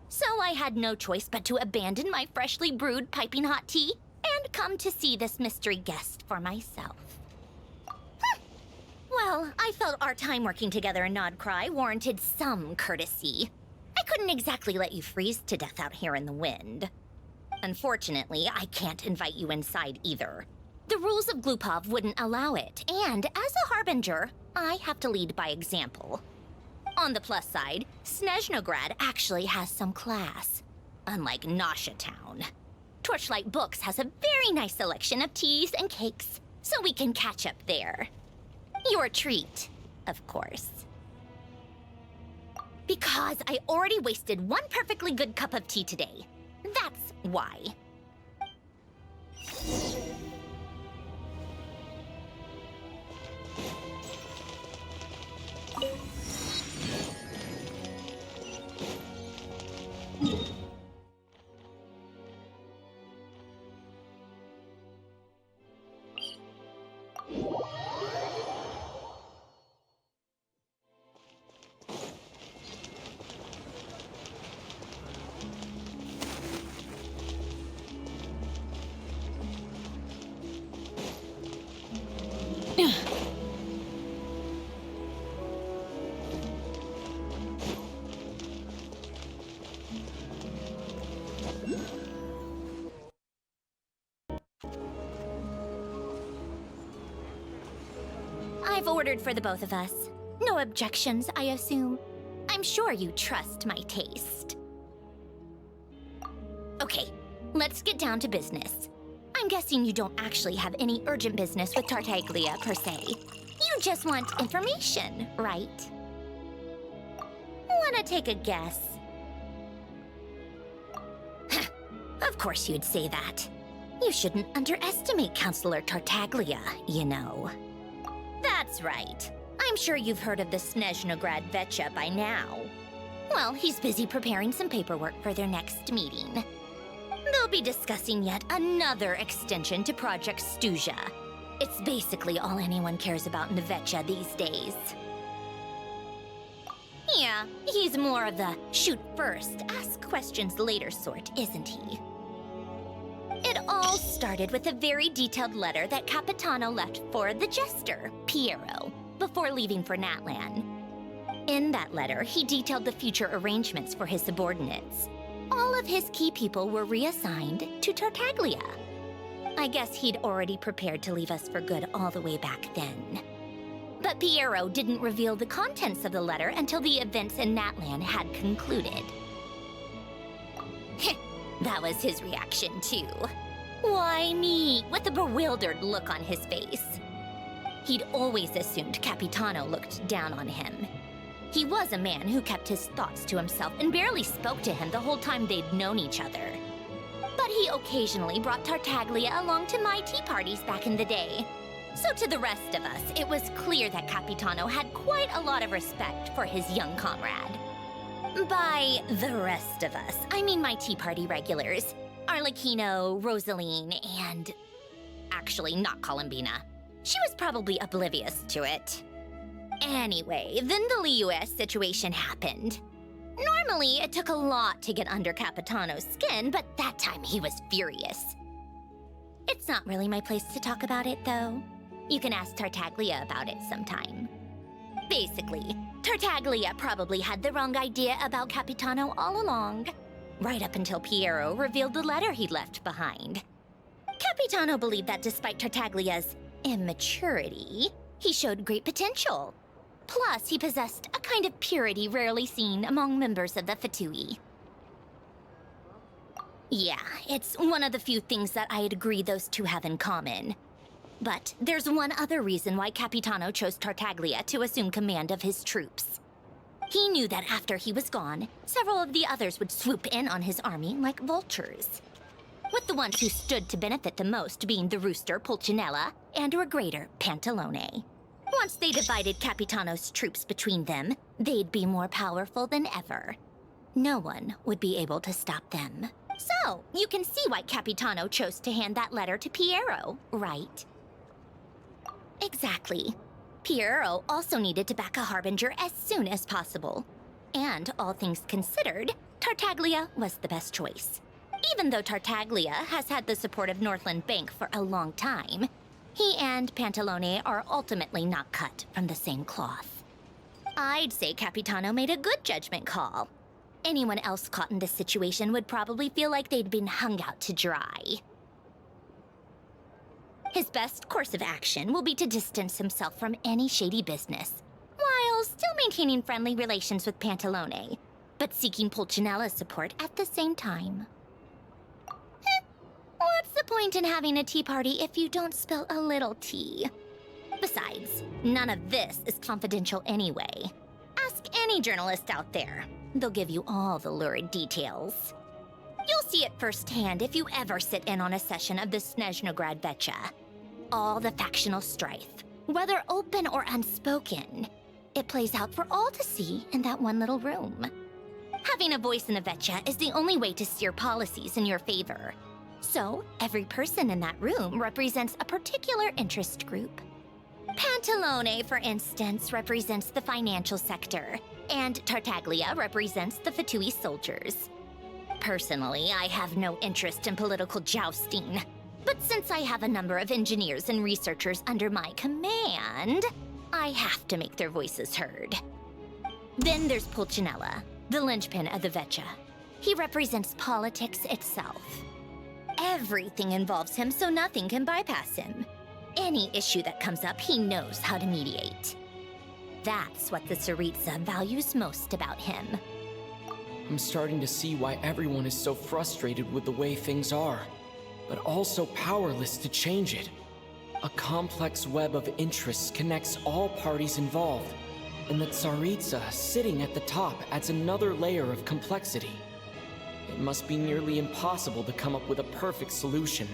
So I had no choice but to abandon my freshly brewed piping hot tea and come to see this mystery guest for myself. Well, I felt our time working together in Nodcry warranted some courtesy. I couldn't exactly let you freeze to death out here in the wind. Unfortunately, I can't invite you inside either. The rules of Glupov wouldn't allow it, and as a harbinger, I have to lead by example. On the plus side, Snezhnograd actually has some class, unlike Nasha Town. Torchlight Books has a very nice selection of teas and cakes, so we can catch up there. Your treat, of course. Because I already wasted one perfectly good cup of tea today. That's why. I've ordered for the both of us. No objections, I assume. I'm sure you trust my taste. Okay, let's get down to business. I'm guessing you don't actually have any urgent business with Tartaglia, per se. You just want information, right? Wanna take a guess? Of course you'd say that. You shouldn't underestimate Counselor Tartaglia, you know. That's right. I'm sure you've heard of the Snezhnograd Vetcha by now. Well, he's busy preparing some paperwork for their next meeting. They'll be discussing yet another extension to Project Stuja. It's basically all anyone cares about in the Vetcha these days. Yeah, he's more of the shoot first, ask questions later sort, isn't he? It all started with a very detailed letter that Capitano left for the jester, Piero, before leaving for Natlan. In that letter, he detailed the future arrangements for his subordinates. All of his key people were reassigned to Tartaglia. I guess he'd already prepared to leave us for good all the way back then. But Piero didn't reveal the contents of the letter until the events in Natlan had concluded. That was his reaction, too. Why me? With a bewildered look on his face. He'd always assumed Capitano looked down on him. He was a man who kept his thoughts to himself and barely spoke to him the whole time they'd known each other. But he occasionally brought Tartaglia along to my tea parties back in the day. So to the rest of us, it was clear that Capitano had quite a lot of respect for his young comrade. By the rest of us, I mean my tea party regulars. Arlecchino, Rosaline, and... actually, not Columbina. She was probably oblivious to it. Anyway, then the Liu's situation happened. Normally, it took a lot to get under Capitano's skin, but that time he was furious. It's not really my place to talk about it, though. You can ask Tartaglia about it sometime. Basically, Tartaglia probably had the wrong idea about Capitano all along, right up until Piero revealed the letter he'd left behind. Capitano believed that despite Tartaglia's immaturity, he showed great potential. Plus, he possessed a kind of purity rarely seen among members of the Fatui. Yeah, it's one of the few things that I'd agree those two have in common. But there's one other reason why Capitano chose Tartaglia to assume command of his troops. He knew that after he was gone, several of the others would swoop in on his army like vultures. With the ones who stood to benefit the most being the rooster Pulcinella and Regrator Pantalone. Once they divided Capitano's troops between them, they'd be more powerful than ever. No one would be able to stop them. So, you can see why Capitano chose to hand that letter to Piero, right? Exactly. Piero also needed to back a harbinger as soon as possible. And all things considered, Tartaglia was the best choice. Even though Tartaglia has had the support of Northland Bank for a long time, he and Pantalone are ultimately not cut from the same cloth. I'd say Capitano made a good judgment call. Anyone else caught in this situation would probably feel like they'd been hung out to dry. His best course of action will be to distance himself from any shady business, while still maintaining friendly relations with Pantalone, but seeking Pulcinella's support at the same time. What's the point in having a tea party if you don't spill a little tea? Besides, none of this is confidential anyway. Ask any journalist out there. They'll give you all the lurid details. You'll see it firsthand if you ever sit in on a session of the Snezhnograd Vetcha. All the factional strife, whether open or unspoken, it plays out for all to see in that one little room. Having a voice in the Vetcha is the only way to steer policies in your favor. So, every person in that room represents a particular interest group. Pantalone, for instance, represents the financial sector, and Tartaglia represents the Fatui soldiers. Personally, I have no interest in political jousting, but since I have a number of engineers and researchers under my command, I have to make their voices heard. Then there's Pulcinella, the linchpin of the Vetcha. He represents politics itself. Everything involves him, so nothing can bypass him. Any issue that comes up, he knows how to mediate. That's what the Tsaritsa values most about him. I'm starting to see why everyone is so frustrated with the way things are, but also powerless to change it. A complex web of interests connects all parties involved, and the Tsaritsa sitting at the top adds another layer of complexity. It must be nearly impossible to come up with a perfect solution.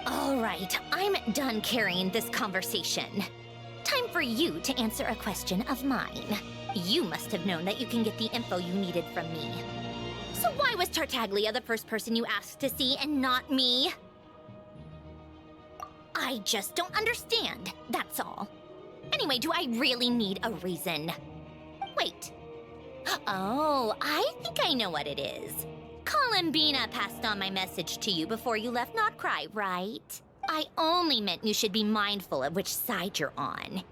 All right, I'm done carrying this conversation. Time for you to answer a question of mine. You must have known that you can get the info you needed from me. So why was Tartaglia the first person you asked to see and not me? I just don't understand, that's all. Anyway, do I really need a reason? Wait. Oh, I think I know what it is. Columbina passed on my message to you before you left Not Cry, right? I only meant you should be mindful of which side you're on.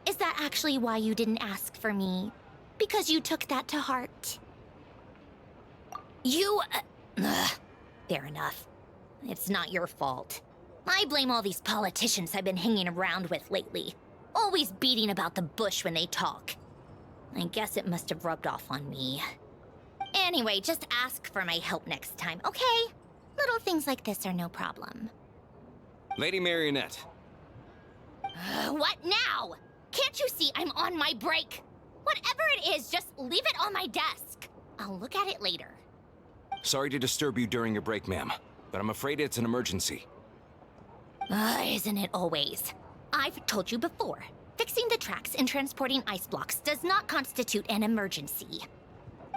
Is that actually why you didn't ask for me? Because you took that to heart? Fair enough. It's not your fault. I blame all these politicians I've been hanging around with lately. Always beating about the bush when they talk. I guess it must have rubbed off on me. Anyway, just ask for my help next time, okay? Little things like this are no problem. Lady Marionette. What now? Can't you see I'm on my break? Whatever it is, just leave it on my desk. I'll look at it later. Sorry to disturb you during your break, ma'am, but I'm afraid it's an emergency. Isn't it always? I've told you before, fixing the tracks and transporting ice blocks does not constitute an emergency.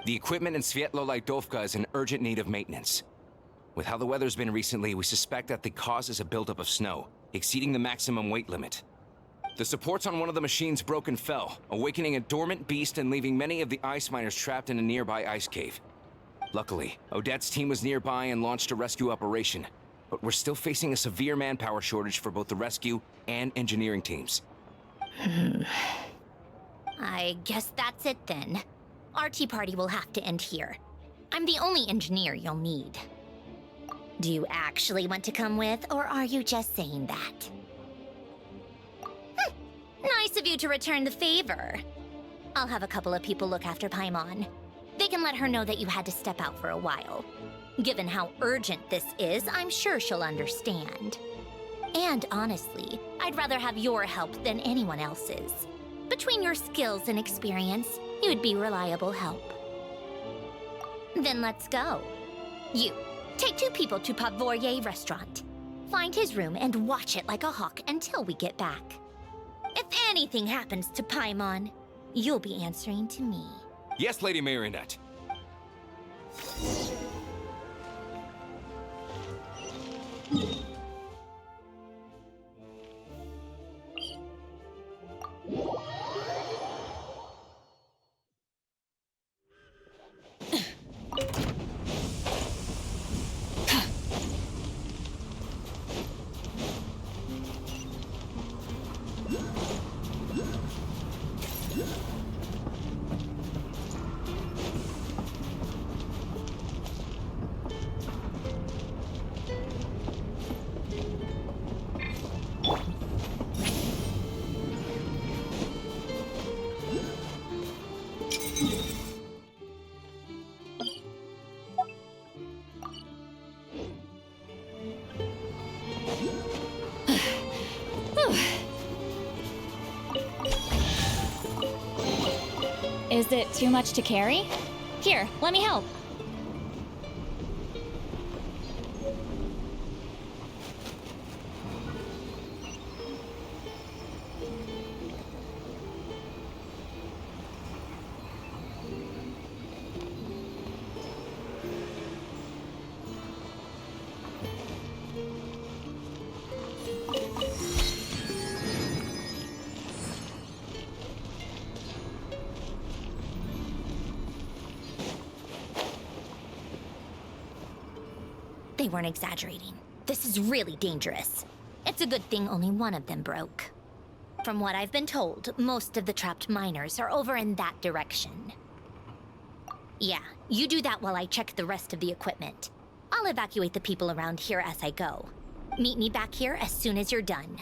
The equipment in Svietlolaidovka is in urgent need of maintenance. With how the weather's been recently, we suspect that the cause is a buildup of snow, exceeding the maximum weight limit. The supports on one of the machines broke and fell, awakening a dormant beast and leaving many of the ice miners trapped in a nearby ice cave. Luckily, Odette's team was nearby and launched a rescue operation, but we're still facing a severe manpower shortage for both the rescue and engineering teams. I guess that's it then. Our tea party will have to end here. I'm the only engineer you'll need. Do you actually want to come with, or are you just saying that? Nice of you to return the favor. I'll have a couple of people look after Paimon. They can let her know that you had to step out for a while. Given how urgent this is, I'm sure she'll understand. And honestly, I'd rather have your help than anyone else's. Between your skills and experience, you'd be reliable help. Then let's go. You, take 2 people to Pavoye restaurant. Find his room and watch it like a hawk until we get back. If anything happens to Paimon, you'll be answering to me. Yes, Lady Marionette. Is it too much to carry? Here, let me help. They weren't exaggerating. This is really dangerous. It's a good thing only one of them broke. From what I've been told, most of the trapped miners are over in that direction. Yeah, you do that while I check the rest of the equipment. I'll evacuate the people around here as I go. Meet me back here as soon as you're done.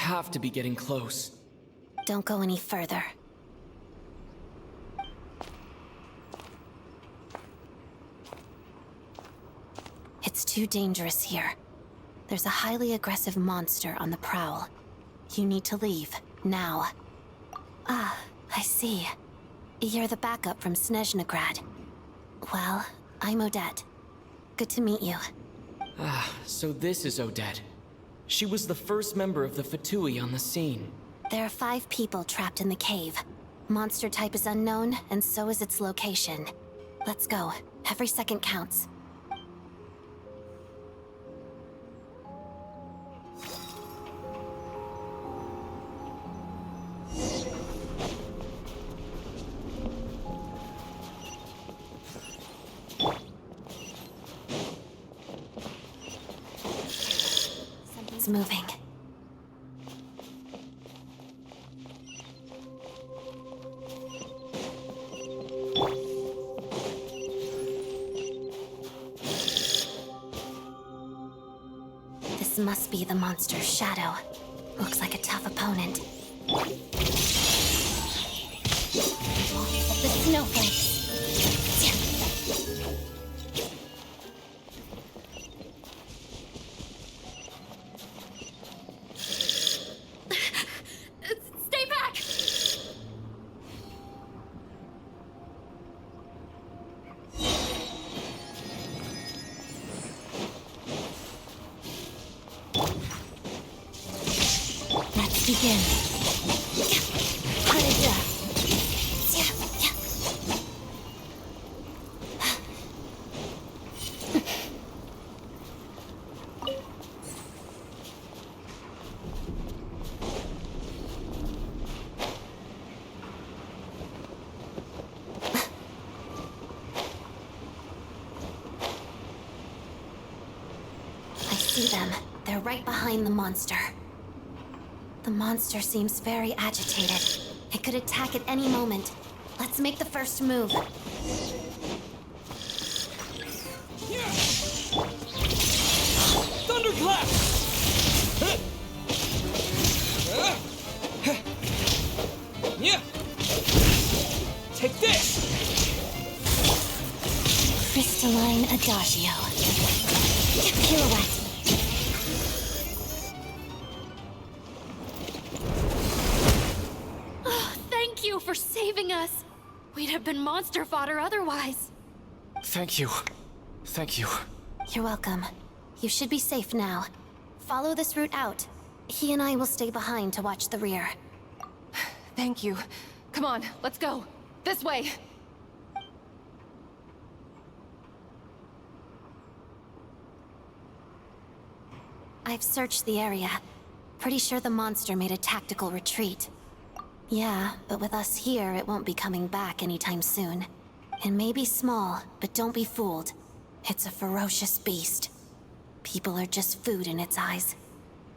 have to be getting close. Don't go any further. It's too dangerous here. There's a highly aggressive monster on the prowl. You need to leave, now. Ah, I see. You're the backup from Snezhnegrad. Well, I'm Odette. Good to meet you. Ah, so this is Odette. She was the first member of the Fatui on the scene. There are 5 people trapped in the cave. Monster type is unknown, and so is its location. Let's go. Every second counts. Something's moving. This must be the monster's shadow. Looks like a tough opponent. The snowflakes. Stay back! Let's begin. I see them. They're right behind the monster. The monster seems very agitated. It could attack at any moment. Let's make the first move. Thunderclap! Take this! Crystalline Adagio. Pirouette. Thank you for saving us. We'd have been monster fodder otherwise. Thank you. Thank you. You're welcome. You should be safe now. Follow this route out. He and I will stay behind to watch the rear. Thank you. Come on, let's go. This way. I've searched the area. Pretty sure the monster made a tactical retreat. Yeah, but with us here, it won't be coming back anytime soon. It may be small, but don't be fooled. It's a ferocious beast. People are just food in its eyes.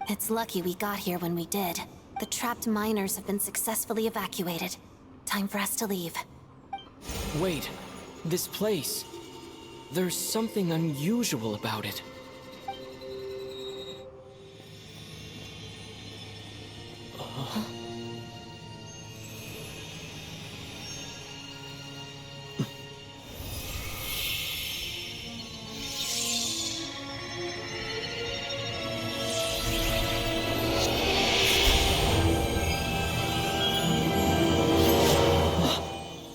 It's lucky we got here when we did. The trapped miners have been successfully evacuated. Time for us to leave. Wait, this place. There's something unusual about it.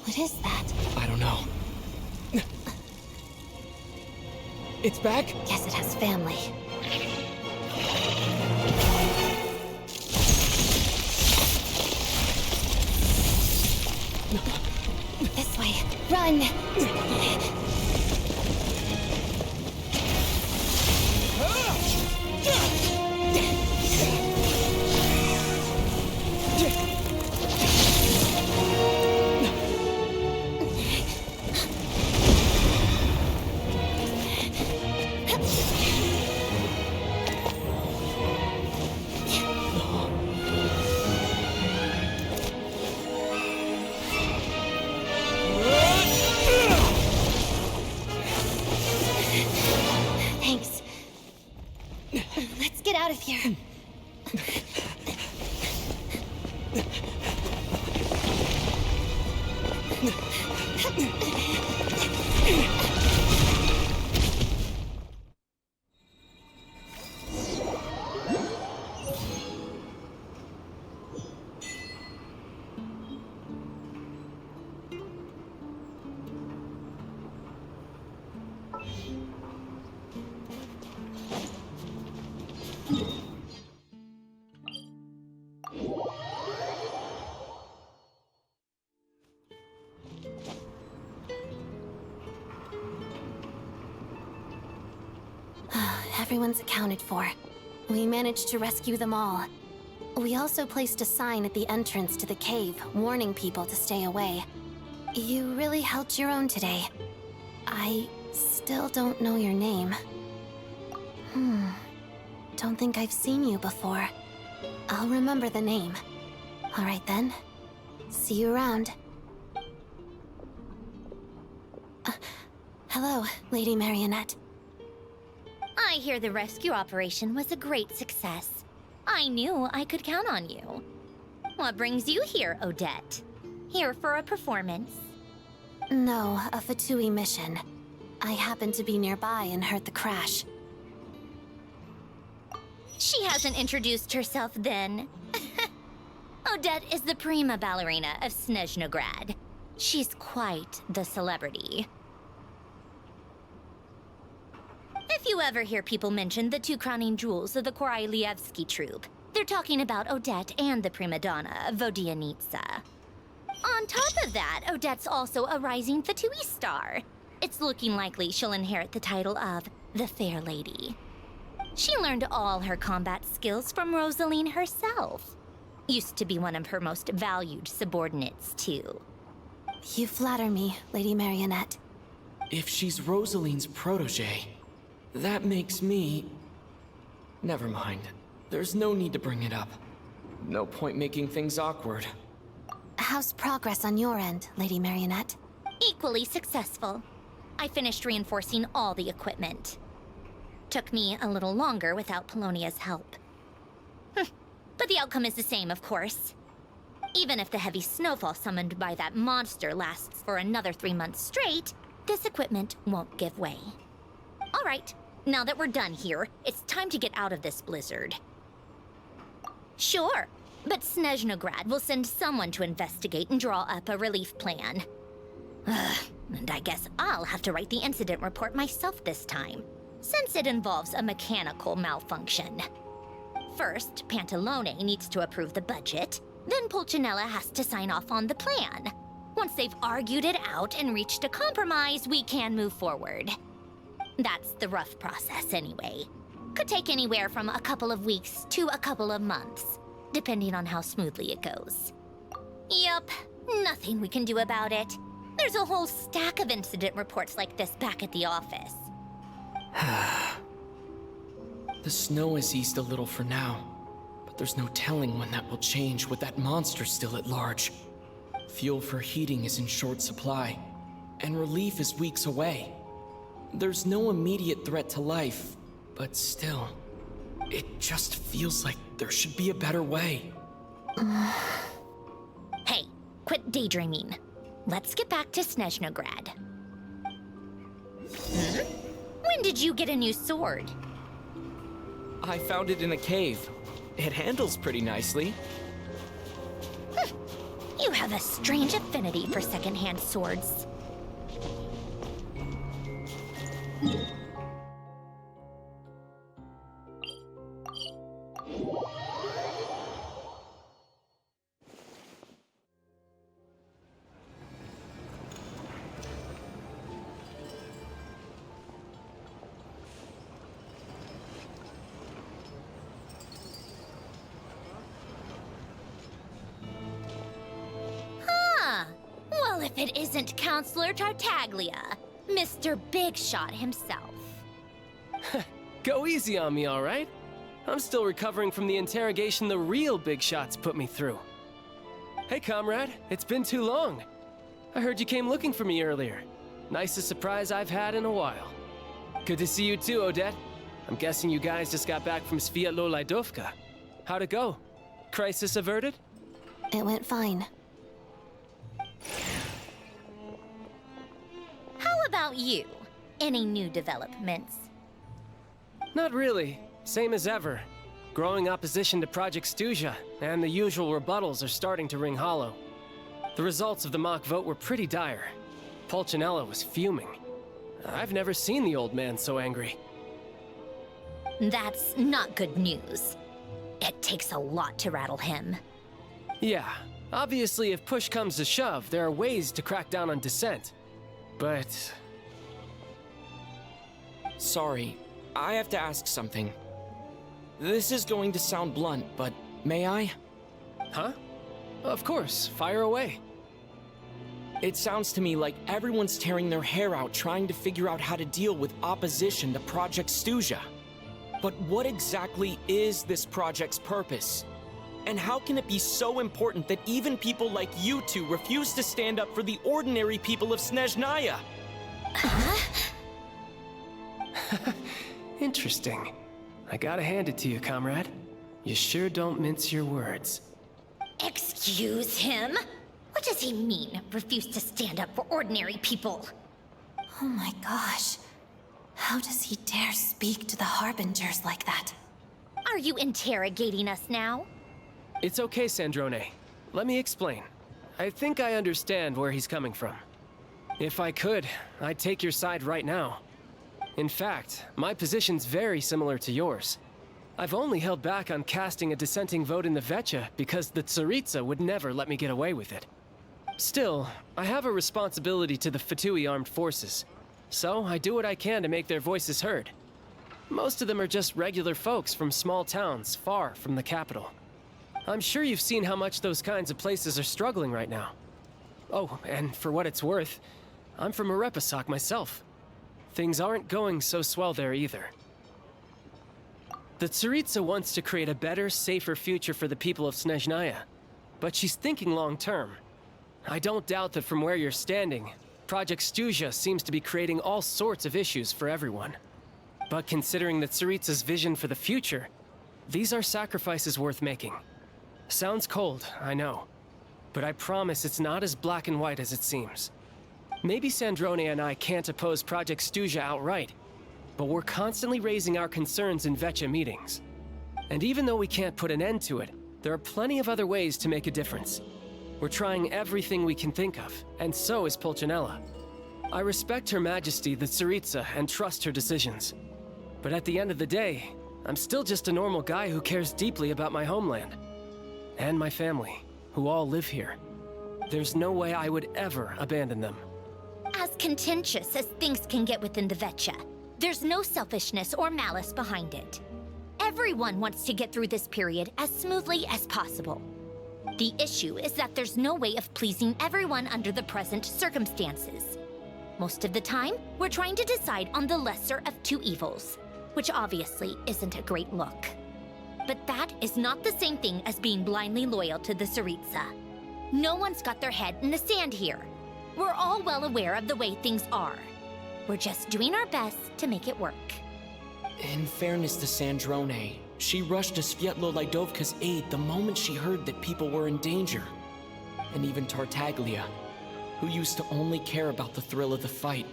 What is that? I don't know. It's back? Guess it has family. This way. Run! Everyone's accounted for. We managed to rescue them all. We also placed a sign at the entrance to the cave, warning people to stay away. You really held your own today. I still don't know your name. Don't think I've seen you before. I'll remember the name. All right then. See you around. Hello, Lady Marionette. I hear the rescue operation was a great success. I knew I could count on you. What brings you here, Odette? Here for a performance? No, a Fatui mission. I happened to be nearby and heard the crash. She hasn't introduced herself then. Odette is the prima ballerina of Snezhnograd. She's quite the celebrity. If you ever hear people mention the two crowning jewels of the Korailievsky troupe, they're talking about Odette and the prima donna, Vodianitsa. On top of that, Odette's also a rising Fatui star. It's looking likely she'll inherit the title of the Fair Lady. She learned all her combat skills from Rosaline herself. Used to be one of her most valued subordinates, too. You flatter me, Lady Marionette. If she's Rosaline's protege, that makes me... Never mind. There's no need to bring it up. No point making things awkward. How's progress on your end, Lady Marionette? Equally successful. I finished reinforcing all the equipment. Took me a little longer without Polonia's help. But the outcome is the same, of course. Even if the heavy snowfall summoned by that monster lasts for another 3 months straight, this equipment won't give way. All right, now that we're done here, it's time to get out of this blizzard. Sure, but Snezhnograd will send someone to investigate and draw up a relief plan. And I guess I'll have to write the incident report myself this time, since it involves a mechanical malfunction. First, Pantalone needs to approve the budget, then Pulcinella has to sign off on the plan. Once they've argued it out and reached a compromise, we can move forward. That's the rough process anyway. Could take anywhere from a couple of weeks to a couple of months, depending on how smoothly it goes. Yup, nothing we can do about it. There's a whole stack of incident reports like this back at the office. The snow has eased a little for now, but there's no telling when that will change with that monster still at large. Fuel for heating is in short supply, and relief is weeks away. There's no immediate threat to life, but still, it just feels like there should be a better way. Hey, quit daydreaming. Let's get back to Snezhnograd. When did you get a new sword? I found it in a cave. It handles pretty nicely. You have a strange affinity for secondhand swords. Well, if it isn't Counselor Tartaglia, Mr. Big Shot himself. Go easy on me, all right? I'm still recovering from the interrogation the real Big Shots put me through. Hey, comrade, it's been too long. I heard you came looking for me earlier. Nicest surprise I've had in a while. Good to see you too, Odette. I'm guessing you guys just got back from Sviatlo Laidovka. How'd it go? Crisis averted? It went fine. How about you? Any new developments? Not really. Same as ever. Growing opposition to Project Stuja, and the usual rebuttals are starting to ring hollow. The results of the mock vote were pretty dire. Pulcinella was fuming. I've never seen the old man so angry. That's not good news. It takes a lot to rattle him. Yeah, obviously if push comes to shove, there are ways to crack down on dissent. But... Sorry, I have to ask something. This is going to sound blunt, but may I? Huh? Of course, fire away. It sounds to me like everyone's tearing their hair out trying to figure out how to deal with opposition to Project Stuja. But what exactly is this project's purpose? And how can it be so important that even people like you two refuse to stand up for the ordinary people of Snezhnaya? Interesting. I gotta hand it to you, comrade. You sure don't mince your words. Excuse him? What does he mean, refuse to stand up for ordinary people? Oh my gosh. How does he dare speak to the Harbingers like that? Are you interrogating us now? It's okay, Sandrone. Let me explain. I think I understand where he's coming from. If I could, I'd take your side right now. In fact, my position's very similar to yours. I've only held back on casting a dissenting vote in the Vecha because the Tsaritsa would never let me get away with it. Still, I have a responsibility to the Fatui armed forces, so I do what I can to make their voices heard. Most of them are just regular folks from small towns far from the capital. I'm sure you've seen how much those kinds of places are struggling right now. Oh, and for what it's worth, I'm from Arepasak myself. Things aren't going so swell there either. The Tsaritsa wants to create a better, safer future for the people of Snezhnaya, but she's thinking long-term. I don't doubt that from where you're standing, Project Stuja seems to be creating all sorts of issues for everyone. But considering the Tsaritsa's vision for the future, these are sacrifices worth making. Sounds cold, I know, but I promise it's not as black and white as it seems. Maybe Sandrone and I can't oppose Project Stuja outright, but we're constantly raising our concerns in Vecha meetings. And even though we can't put an end to it, there are plenty of other ways to make a difference. We're trying everything we can think of, and so is Pulcinella. I respect Her Majesty, the Tsaritsa, and trust her decisions. But at the end of the day, I'm still just a normal guy who cares deeply about my homeland. And my family, who all live here. There's no way I would ever abandon them. As contentious as things can get within the Vecha, there's no selfishness or malice behind it. Everyone wants to get through this period as smoothly as possible. The issue is that there's no way of pleasing everyone under the present circumstances. Most of the time, we're trying to decide on the lesser of two evils, which obviously isn't a great look. But that is not the same thing as being blindly loyal to the Tsaritsa. No one's got their head in the sand here. We're all well aware of the way things are. We're just doing our best to make it work. In fairness to Sandrone, she rushed to Svietlo Lidovka's aid the moment she heard that people were in danger. And even Tartaglia, who used to only care about the thrill of the fight,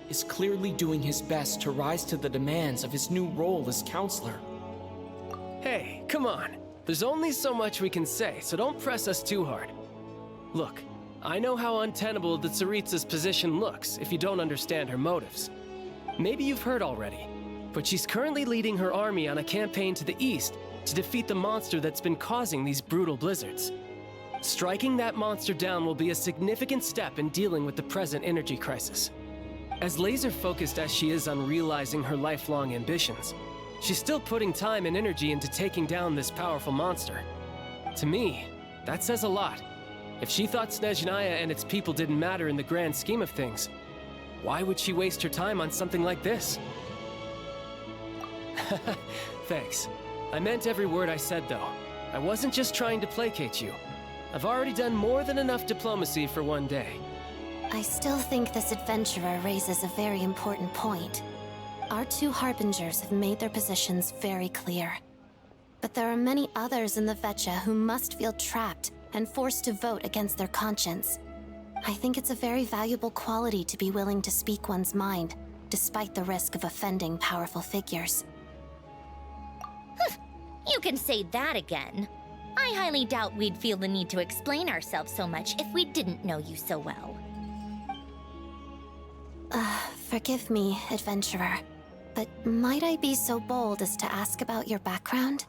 is clearly doing his best to rise to the demands of his new role as counselor. Hey, come on. There's only so much we can say, so don't press us too hard. Look, I know how untenable the Tsaritsa's position looks if you don't understand her motives. Maybe you've heard already, but she's currently leading her army on a campaign to the east to defeat the monster that's been causing these brutal blizzards. Striking that monster down will be a significant step in dealing with the present energy crisis. As laser-focused as she is on realizing her lifelong ambitions, she's still putting time and energy into taking down this powerful monster. To me, that says a lot. If she thought Snezhnaya and its people didn't matter in the grand scheme of things, why would she waste her time on something like this? Thanks. I meant every word I said, though. I wasn't just trying to placate you. I've already done more than enough diplomacy for one day. I still think this adventurer raises a very important point. Our two Harbingers have made their positions very clear. But there are many others in the Vecha who must feel trapped and forced to vote against their conscience. I think it's a very valuable quality to be willing to speak one's mind, despite the risk of offending powerful figures. You can say that again. I highly doubt we'd feel the need to explain ourselves so much if we didn't know you so well. Forgive me, adventurer, but might I be so bold as to ask about your background?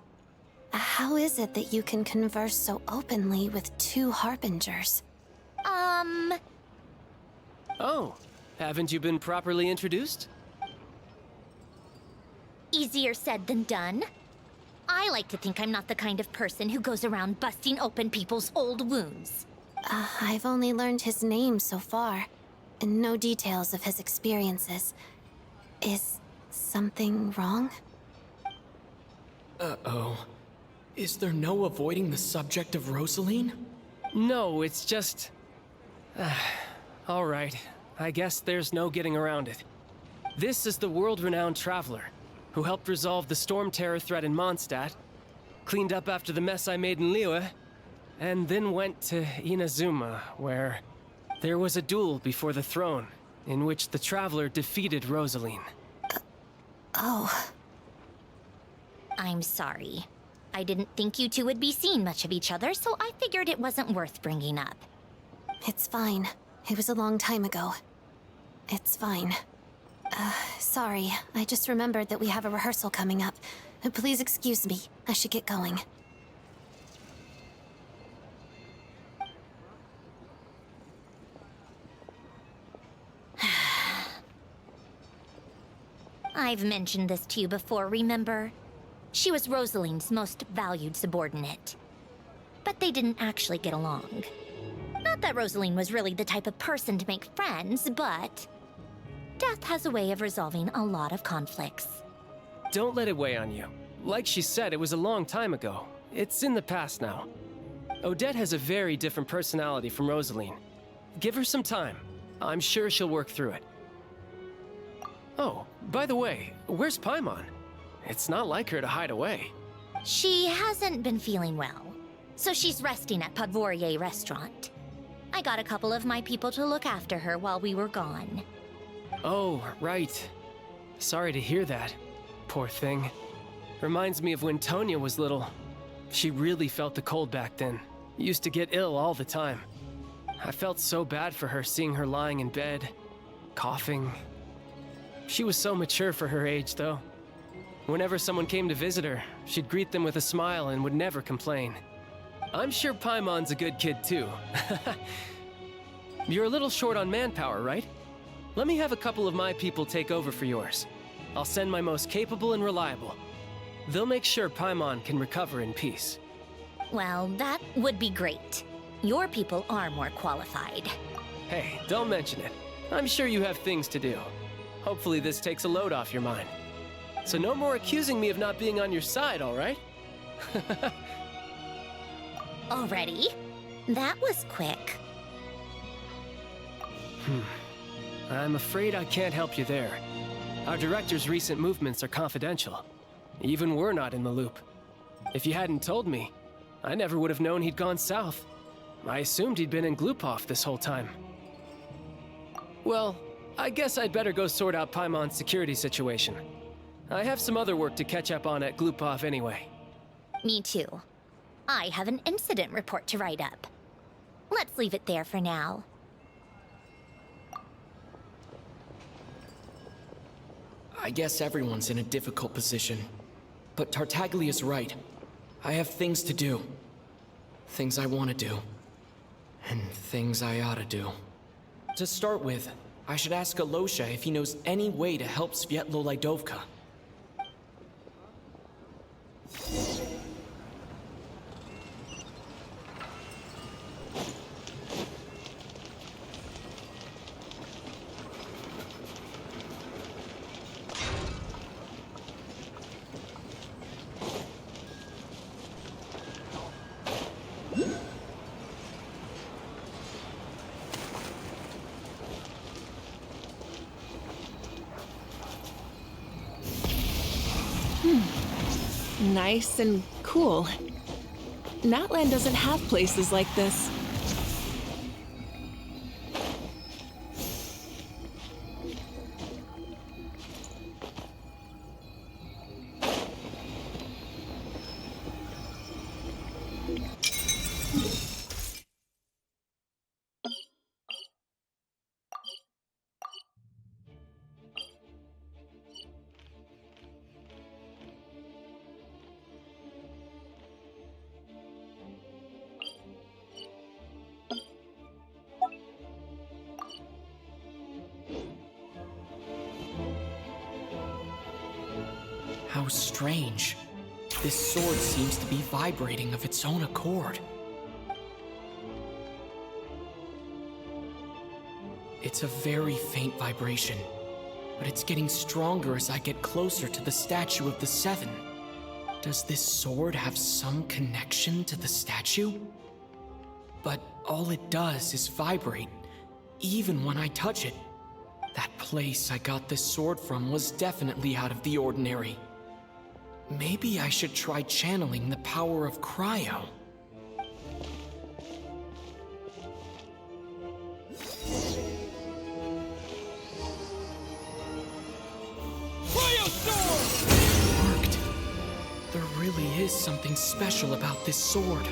How is it that you can converse so openly with two harbingers? Oh, haven't you been properly introduced? Easier said than done. I like to think I'm not the kind of person who goes around busting open people's old wounds. I've only learned his name so far, and no details of his experiences. Is something wrong? Uh-oh. Is there no avoiding the subject of Rosaline? No, it's just... all right. I guess there's no getting around it. This is the world-renowned traveler, who helped resolve the storm terror threat in Mondstadt, cleaned up after the mess I made in Liyue, and then went to Inazuma, where there was a duel before the throne, in which the traveler defeated Rosaline. Oh. I'm sorry. I didn't think you two would be seeing much of each other, so I figured it wasn't worth bringing up. It's fine. It was a long time ago. It's fine. Sorry. I just remembered that we have a rehearsal coming up. Please excuse me. I should get going. I've mentioned this to you before, remember? She was Rosaline's most valued subordinate. But they didn't actually get along. Not that Rosaline was really the type of person to make friends, but death has a way of resolving a lot of conflicts. Don't let it weigh on you. Like she said, it was a long time ago. It's in the past now. Odette has a very different personality from Rosaline. Give her some time. I'm sure she'll work through it. Oh, by the way, where's Paimon? It's not like her to hide away. She hasn't been feeling well, so she's resting at Podvorier Restaurant. I got a couple of my people to look after her while we were gone. Oh, right. Sorry to hear that. Poor thing. Reminds me of when Tonya was little. She really felt the cold back then. Used to get ill all the time. I felt so bad for her seeing her lying in bed, coughing. She was so mature for her age, though. Whenever someone came to visit her, she'd greet them with a smile and would never complain. I'm sure Paimon's a good kid, too. You're a little short on manpower, right? Let me have a couple of my people take over for yours. I'll send my most capable and reliable. They'll make sure Paimon can recover in peace. Well, that would be great. Your people are more qualified. Hey, don't mention it. I'm sure you have things to do. Hopefully this takes a load off your mind. So no more accusing me of not being on your side, all right? Already? That was quick. I'm afraid I can't help you there. Our director's recent movements are confidential. Even we're not in the loop. If you hadn't told me, I never would have known he'd gone south. I assumed he'd been in Glupov this whole time. Well, I guess I'd better go sort out Paimon's security situation. I have some other work to catch up on at Glupov anyway. Me too. I have an incident report to write up. Let's leave it there for now. I guess everyone's in a difficult position. But Tartaglia's right. I have things to do. Things I want to do. And things I ought to do. To start with, I should ask Alosha if he knows any way to help Svietlo Lydovka. Nice and cool. Natlan doesn't have places like this. How strange. This sword seems to be vibrating of its own accord. It's a very faint vibration, but it's getting stronger as I get closer to the statue of the Seven. Does this sword have some connection to the statue? But all it does is vibrate, even when I touch it. That place I got this sword from was definitely out of the ordinary. Maybe I should try channeling the power of cryo. Cryo sword! It worked. There really is something special about this sword.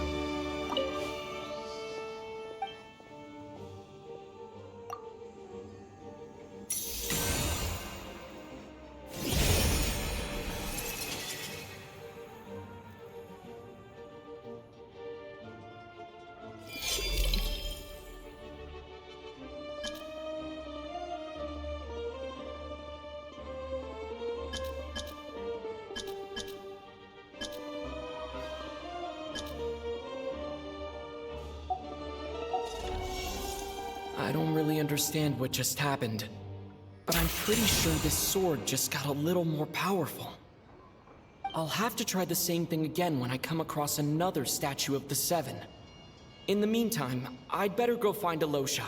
I don't really understand what just happened, but I'm pretty sure this sword just got a little more powerful. I'll have to try the same thing again when I come across another statue of the Seven. In the meantime, I'd better go find Alosha.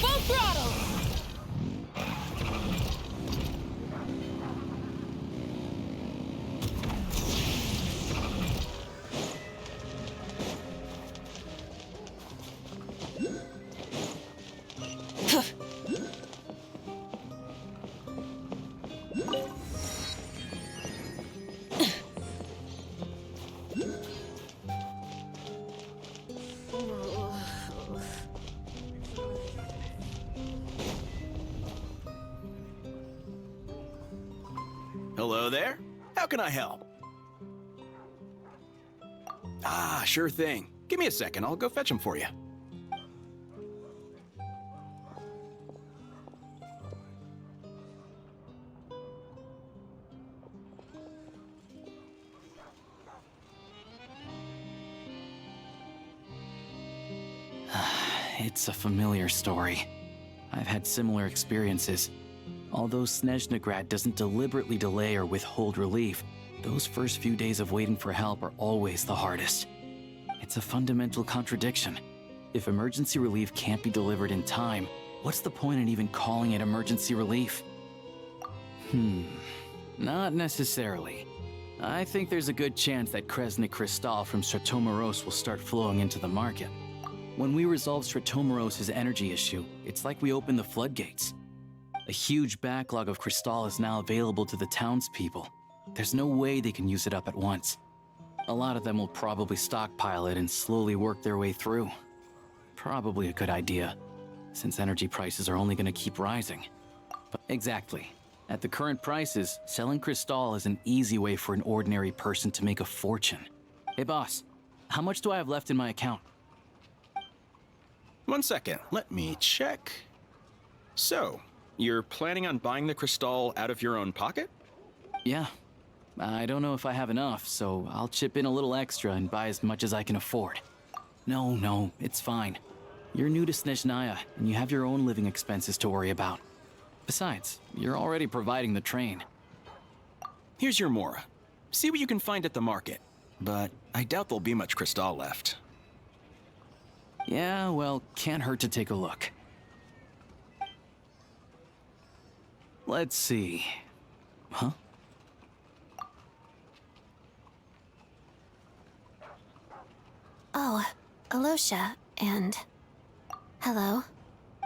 Full throttle! Hello there. How can I help? Ah, sure thing. Give me a second. I'll go fetch them for you. It's a familiar story. I've had similar experiences. Although Snezhnegrad doesn't deliberately delay or withhold relief, those first few days of waiting for help are always the hardest. It's a fundamental contradiction. If emergency relief can't be delivered in time, what's the point in even calling it emergency relief? Not necessarily. I think there's a good chance that Kresnik Crystal from Stratomeros will start flowing into the market. When we resolve Stratomeros' energy issue, it's like we open the floodgates. A huge backlog of Crystal is now available to the townspeople. There's no way they can use it up at once. A lot of them will probably stockpile it and slowly work their way through. Probably a good idea, since energy prices are only going to keep rising. But exactly. At the current prices, selling Crystal is an easy way for an ordinary person to make a fortune. Hey boss, how much do I have left in my account? 1 second, let me check. So, you're planning on buying the Crystal out of your own pocket? Yeah. I don't know if I have enough, so I'll chip in a little extra and buy as much as I can afford. No, it's fine. You're new to Snezhnaya, and you have your own living expenses to worry about. Besides, you're already providing the train. Here's your Mora. See what you can find at the market, but I doubt there'll be much Crystal left. Yeah, well, can't hurt to take a look. Let's see. Huh? Oh, Alosha, and... hello.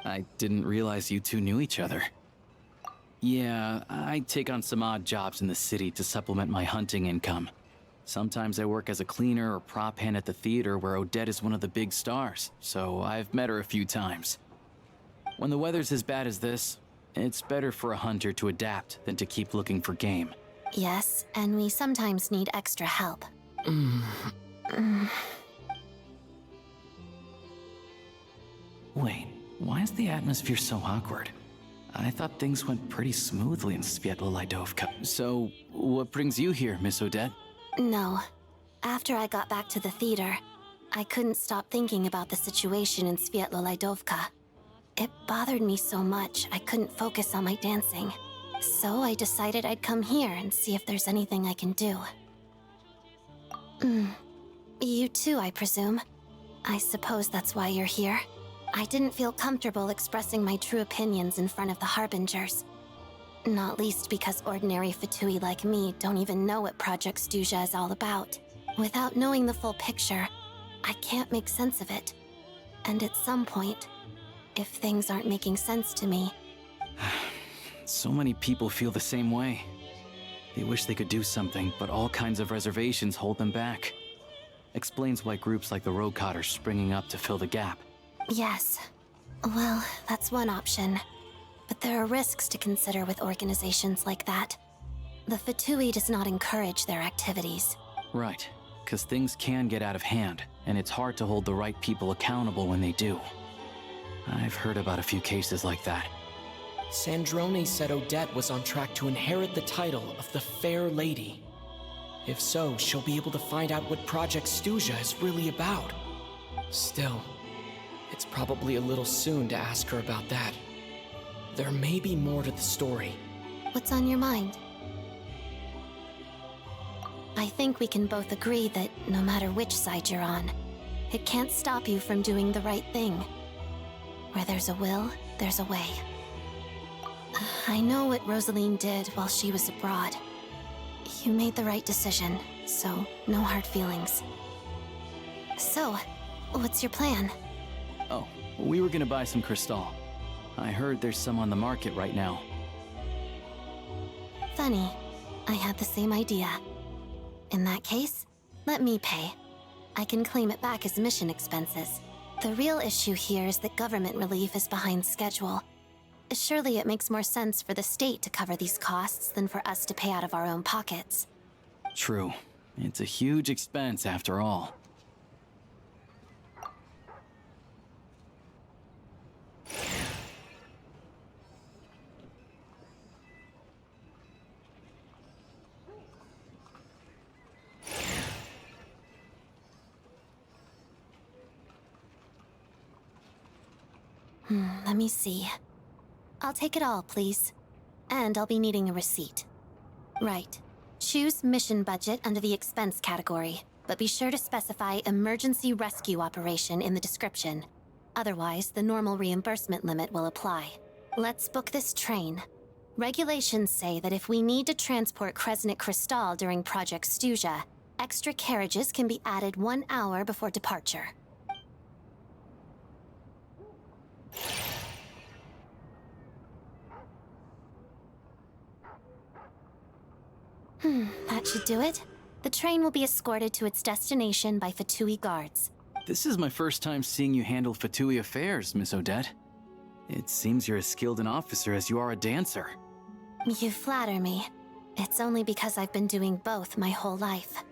I didn't realize you two knew each other. Yeah, I take on some odd jobs in the city to supplement my hunting income. Sometimes I work as a cleaner or prop hand at the theater where Odette is one of the big stars, so I've met her a few times. When the weather's as bad as this, it's better for a hunter to adapt than to keep looking for game. Yes, and we sometimes need extra help. Wait, why is the atmosphere so awkward? I thought things went pretty smoothly in Sviatlo-Lydovka. So, what brings you here, Miss Odette? No. After I got back to the theater, I couldn't stop thinking about the situation in Sviatlo-Lydovka. It bothered me so much, I couldn't focus on my dancing. So I decided I'd come here and see if there's anything I can do. You too, I presume. I suppose that's why you're here. I didn't feel comfortable expressing my true opinions in front of the Harbingers. Not least because ordinary Fatui like me don't even know what Project Stuja is all about. Without knowing the full picture, I can't make sense of it. And at some point, if things aren't making sense to me... So many people feel the same way. They wish they could do something, but all kinds of reservations hold them back. Explains why groups like the Rokot are springing up to fill the gap. Yes. Well, that's one option. But there are risks to consider with organizations like that. The Fatui does not encourage their activities. Right, because things can get out of hand, and it's hard to hold the right people accountable when they do. I've heard about a few cases like that. Sandrone said Odette was on track to inherit the title of the Fair Lady. If so, she'll be able to find out what Project Stuja is really about. Still, it's probably a little soon to ask her about that. There may be more to the story. What's on your mind? I think we can both agree that no matter which side you're on, it can't stop you from doing the right thing. Where there's a will, there's a way. I know what Rosaline did while she was abroad. You made the right decision, so no hard feelings. So, what's your plan? Oh, we were gonna buy some Crystal. I heard there's some on the market right now. Funny. I had the same idea. In that case, let me pay. I can claim it back as mission expenses. The real issue here is that government relief is behind schedule. Surely it makes more sense for the state to cover these costs than for us to pay out of our own pockets. True. It's a huge expense after all. Let me see. I'll take it all, please. And I'll be needing a receipt. Right. Choose mission budget under the expense category, but be sure to specify emergency rescue operation in the description. Otherwise, the normal reimbursement limit will apply. Let's book this train. Regulations say that if we need to transport Kresnik Crystal during Project Stuja, extra carriages can be added 1 hour before departure. That should do it. The train will be escorted to its destination by Fatui guards. This is my first time seeing you handle Fatui affairs, Miss Odette. It seems you're as skilled an officer as you are a dancer. You flatter me. It's only because I've been doing both my whole life.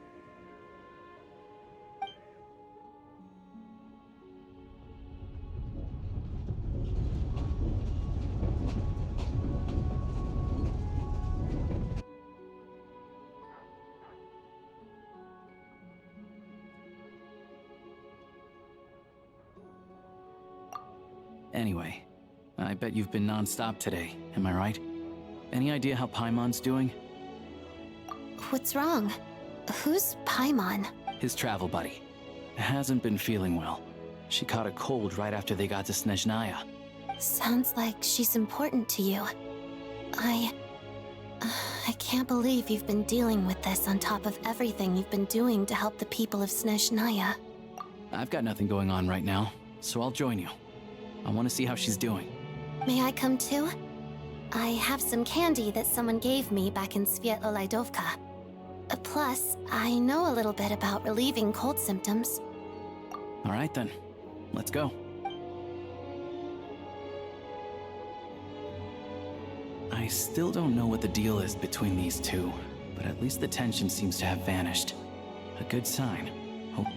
Anyway, I bet you've been non-stop today, am I right? Any idea how Paimon's doing? What's wrong? Who's Paimon? His travel buddy. Hasn't been feeling well. She caught a cold right after they got to Snezhnaya. Sounds like she's important to you. I can't believe you've been dealing with this on top of everything you've been doing to help the people of Snezhnaya. I've got nothing going on right now, so I'll join you. I want to see how she's doing. May I come too? I have some candy that someone gave me back in Svietlolaidovka. Plus, I know a little bit about relieving cold symptoms. All right then, let's go. I still don't know what the deal is between these two, but at least the tension seems to have vanished. A good sign. Hope.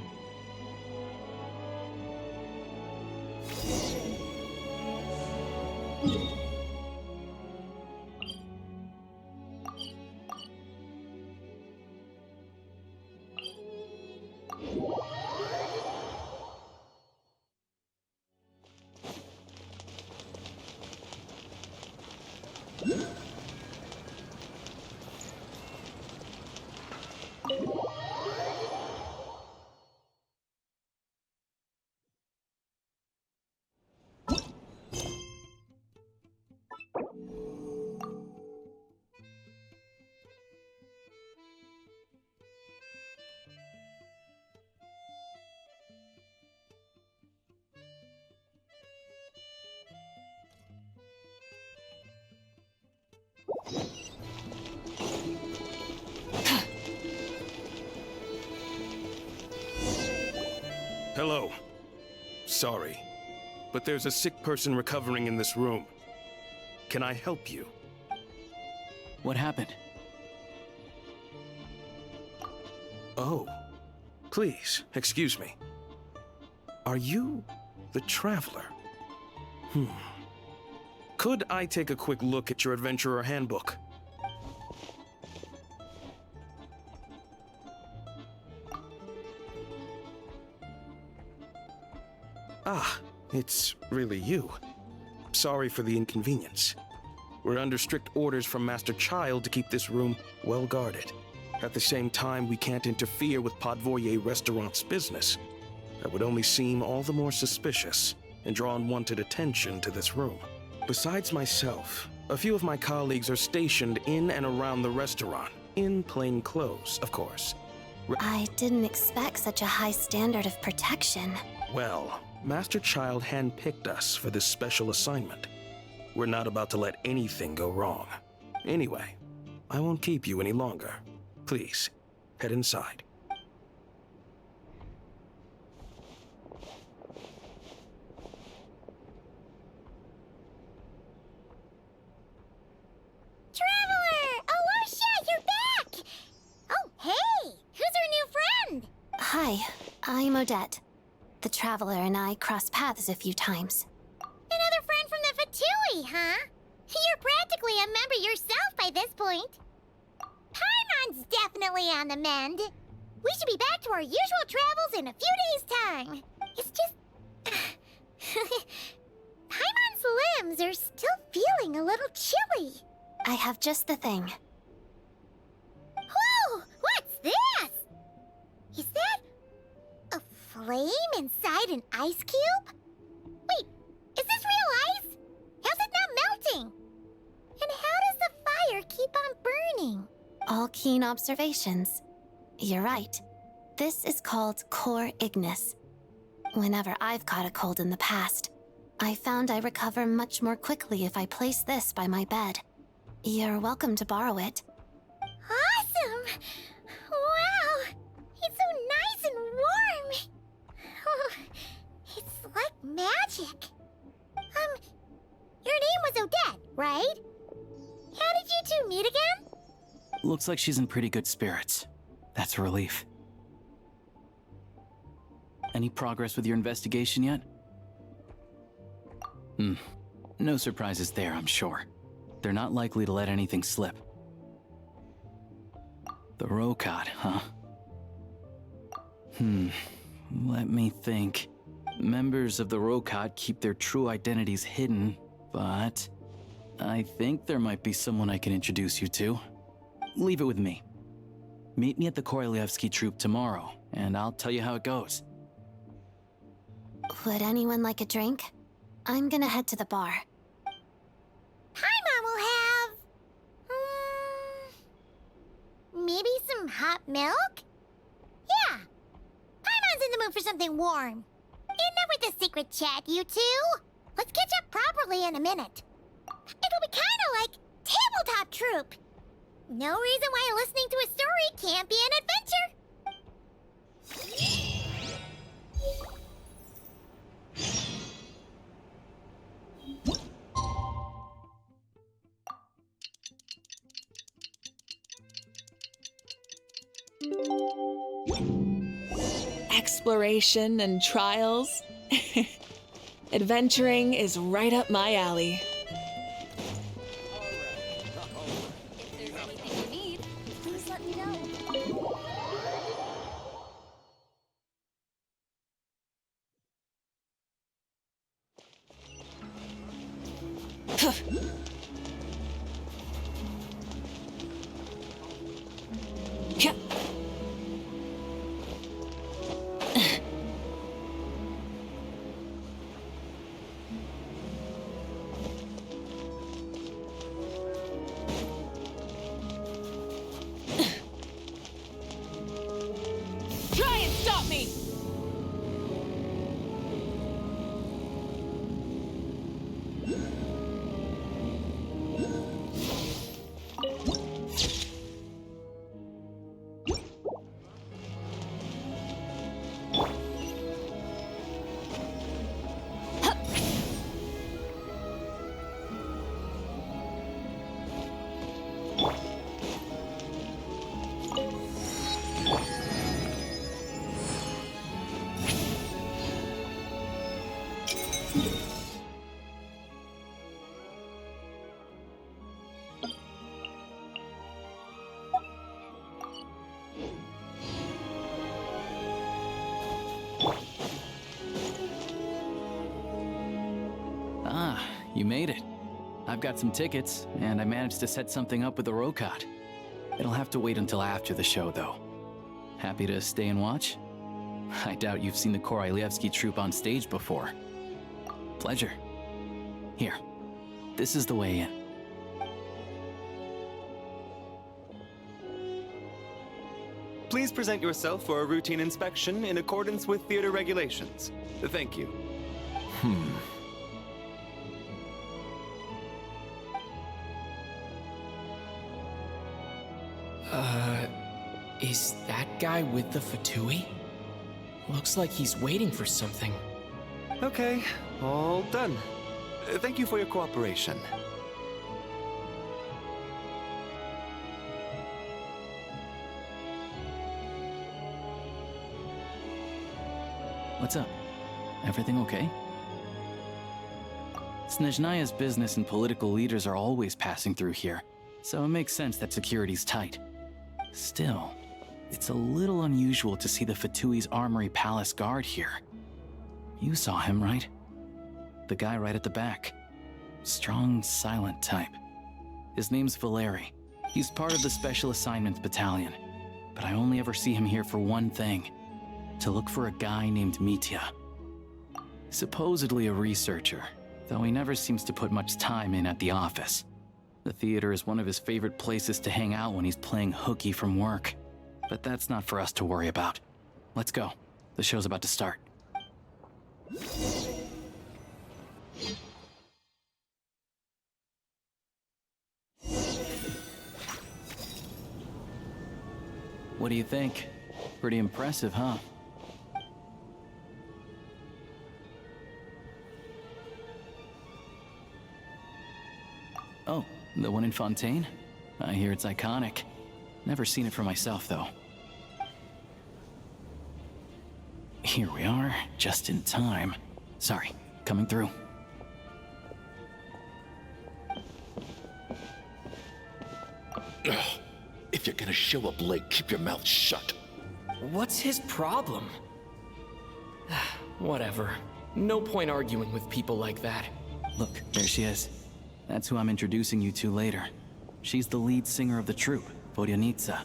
Hello. Sorry, but there's a sick person recovering in this room. Can I help you? What happened? Oh, please, excuse me. Are you the Traveler? Could I take a quick look at your Adventurer Handbook? Ah, it's really you. Sorry for the inconvenience. We're under strict orders from Master Child to keep this room well guarded. At the same time, we can't interfere with Podvoye Restaurant's business. That would only seem all the more suspicious and draw unwanted attention to this room. Besides myself, a few of my colleagues are stationed in and around the restaurant, in plain clothes, of course. I didn't expect such a high standard of protection. Well, Master Child handpicked us for this special assignment. We're not about to let anything go wrong. Anyway, I won't keep you any longer. Please, head inside. Traveler! Alasha, you're back! Oh, hey! Who's our new friend? Hi, I'm Odette. The Traveler and I crossed paths a few times. Another friend from the Fatui, huh? You're practically a member yourself by this point. Paimon's definitely on the mend. We should be back to our usual travels in a few days' time. It's just... Paimon's limbs are still feeling a little chilly. I have just the thing. Whoa! What's this? Is that... a flame inside an ice cube? Wait, is this real ice? How's it not melting? And how does the meaning? All keen observations. You're right. This is called core ignis. Whenever I've caught a cold in the past, I found I recover much more quickly if I place this by my bed. You're welcome to borrow it. Awesome! Wow! It's so nice and warm! Oh, it's like magic. Your name was Odette, right? How did you two meet again? Looks like she's in pretty good spirits. That's a relief. Any progress with your investigation yet? No surprises there, I'm sure. They're not likely to let anything slip. The Rokad, huh? Let me think. Members of the Rokad keep their true identities hidden, but I think there might be someone I can introduce you to. Leave it with me. Meet me at the Korolyevsky troupe tomorrow, and I'll tell you how it goes. Would anyone like a drink? I'm gonna head to the bar. Paimon will have... maybe some hot milk? Yeah. Paimon's in the mood for something warm. Enough with the secret chat, you two. Let's catch up properly in a minute. It'll be kinda like tabletop troupe. No reason why listening to a story can't be an adventure. Exploration and trials. Adventuring is right up my alley. If there's anything you need, please let me know. Try and stop me! Ah, you made it. I've got some tickets, and I managed to set something up with the Rokad. It'll have to wait until after the show, though. Happy to stay and watch? I doubt you've seen the Korolyevsky troupe on stage before. Pleasure. Here, this is the way in. Please present yourself for a routine inspection in accordance with theater regulations. Thank you. Is that guy with the Fatui? Looks like he's waiting for something. Okay, all done. Thank you for your cooperation. What's up? Everything okay? Snezhnaya's business and political leaders are always passing through here, so it makes sense that security's tight. Still, it's a little unusual to see the Fatui's Armory Palace guard here. You saw him, right? The guy right at the back. Strong, silent type. His name's Valeri. He's part of the Special Assignments Battalion, but I only ever see him here for one thing: to look for a guy named Mitya. Supposedly a researcher, though he never seems to put much time in at the office. The theater is one of his favorite places to hang out when he's playing hooky from work. But that's not for us to worry about. Let's go. The show's about to start. What do you think? Pretty impressive, huh? Oh, the one in Fontaine? I hear it's iconic. Never seen it for myself, though. Here we are, just in time. Sorry, coming through. If you're gonna show up late, keep your mouth shut. What's his problem? Whatever. No point arguing with people like that. Look, there she is. That's who I'm introducing you to later. She's the lead singer of the troupe, Vodyanitsa.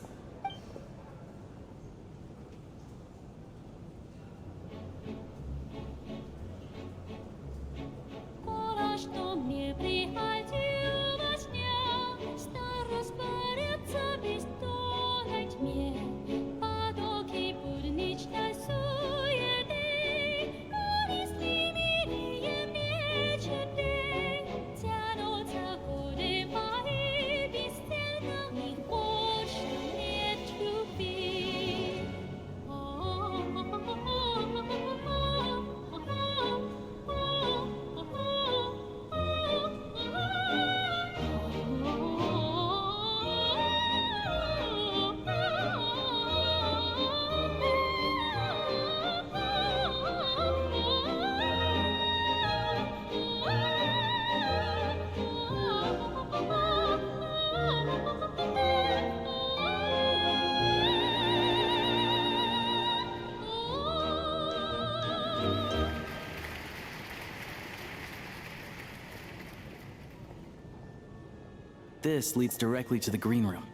This leads directly to the green room.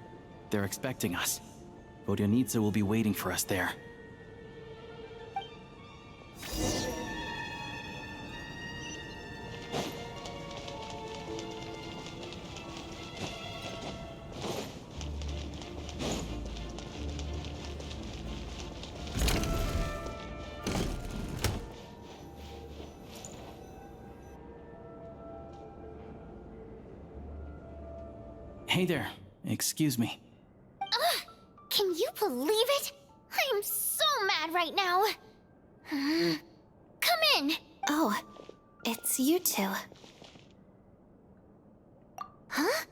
They're expecting us. Vodyanitsa will be waiting for us there. Hey there. Excuse me. Can you believe it? I am so mad right now. Come in. Oh, it's you two. Huh?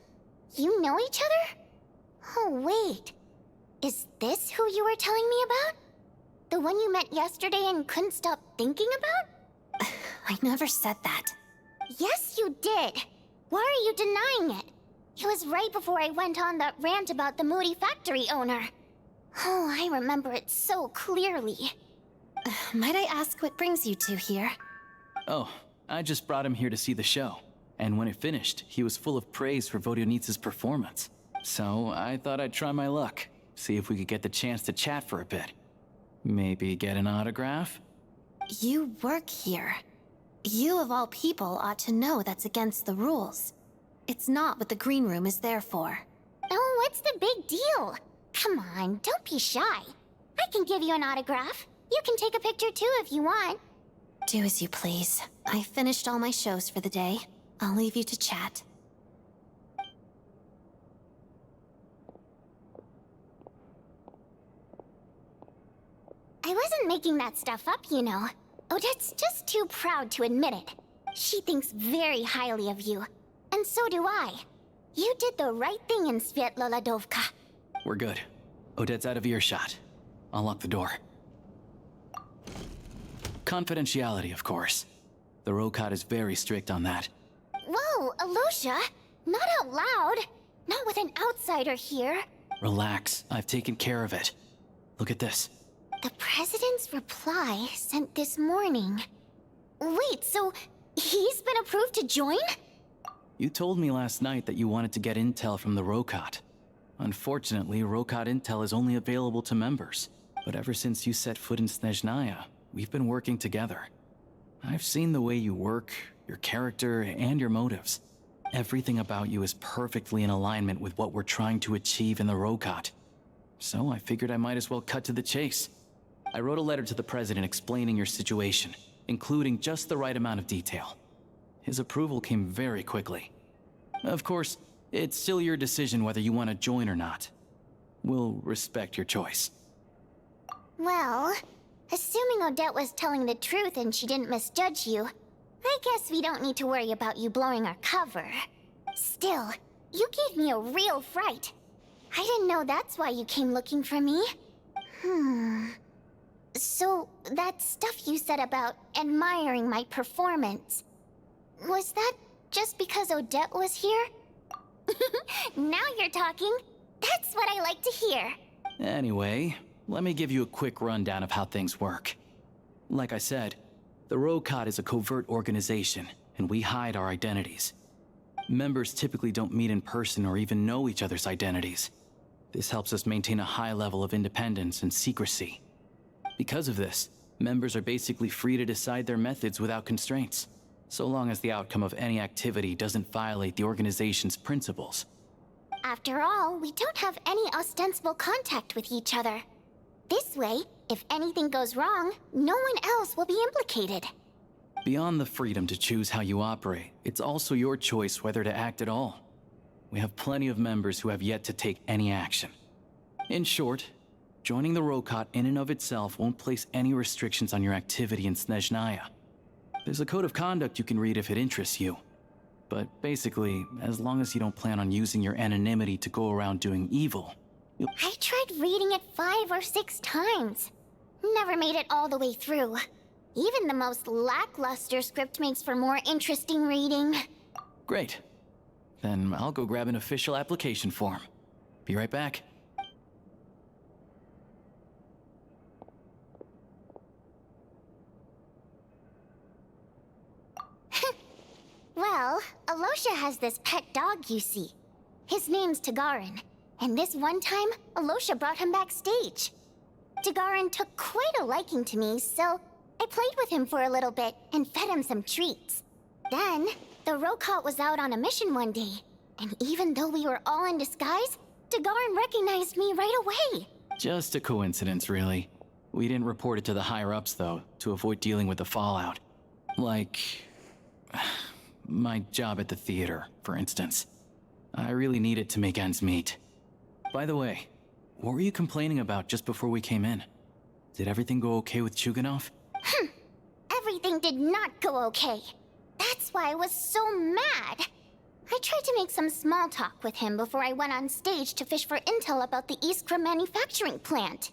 You know each other? Oh, wait. Is this who you were telling me about? The one you met yesterday and couldn't stop thinking about? I never said that. Yes, you did. Why are you denying it? It was right before I went on that rant about the moody factory owner. Oh, I remember it so clearly. Might I ask what brings you two here? Oh, I just brought him here to see the show. And when it finished, he was full of praise for Vodyanitsa's performance. So I thought I'd try my luck, see if we could get the chance to chat for a bit. Maybe get an autograph? You work here. You of all people ought to know that's against the rules. It's not what the green room is there for. Oh, what's the big deal? Come on, don't be shy. I can give you an autograph. You can take a picture too if you want. Do as you please. I finished all my shows for the day. I'll leave you to chat. I wasn't making that stuff up, you know. Odette's just too proud to admit it. She thinks very highly of you. And so do I. You did the right thing in Svietloladovka. We're good. Odette's out of earshot. I'll lock the door. Confidentiality, of course. The Rokot is very strict on that. Whoa, Alosha! Not out loud! Not with an outsider here. Relax, I've taken care of it. Look at this. The President's reply sent this morning. Wait, so he's been approved to join? You told me last night that you wanted to get intel from the Rokot. Unfortunately, Rokot intel is only available to members. But ever since you set foot in Snezhnaya, we've been working together. I've seen the way you work, your character, and your motives. Everything about you is perfectly in alignment with what we're trying to achieve in the Rokot. So I figured I might as well cut to the chase. I wrote a letter to the president explaining your situation, including just the right amount of detail. His approval came very quickly. Of course, it's still your decision whether you want to join or not. We'll respect your choice. Well, assuming Odette was telling the truth and she didn't misjudge you, I guess we don't need to worry about you blowing our cover. Still, you gave me a real fright. I didn't know that's why you came looking for me. So, that stuff you said about admiring my performance, was that just because Odette was here? Now you're talking. That's what I like to hear. Anyway, let me give you a quick rundown of how things work. Like I said, the Rokot is a covert organization, and we hide our identities. Members typically don't meet in person or even know each other's identities. This helps us maintain a high level of independence and secrecy. Because of this, members are basically free to decide their methods without constraints, so long as the outcome of any activity doesn't violate the organization's principles. After all, we don't have any ostensible contact with each other. This way, if anything goes wrong, no one else will be implicated. Beyond the freedom to choose how you operate, it's also your choice whether to act at all. We have plenty of members who have yet to take any action. In short, joining the Rokot in and of itself won't place any restrictions on your activity in Snezhnaya. There's a code of conduct you can read if it interests you. But basically, as long as you don't plan on using your anonymity to go around doing evil, I tried reading it 5 or 6 times. Never made it all the way through. Even the most lackluster script makes for more interesting reading. Great. Then I'll go grab an official application form. Be right back. Well, Alosha has this pet dog, you see. His name's Tagarin, and this one time, Alosha brought him backstage. Tagarin took quite a liking to me, so I played with him for a little bit and fed him some treats. Then, the Rokot was out on a mission one day, and even though we were all in disguise, Tagarin recognized me right away. Just a coincidence, really. We didn't report it to the higher-ups, though, to avoid dealing with the fallout. Like my job at the theater, for instance. I really needed to make ends meet. By the way, what were you complaining about just before we came in? Did everything go okay with Chuganov? Everything did not go okay. That's why I was so mad. I tried to make some small talk with him before I went on stage to fish for intel about the Iskra manufacturing plant.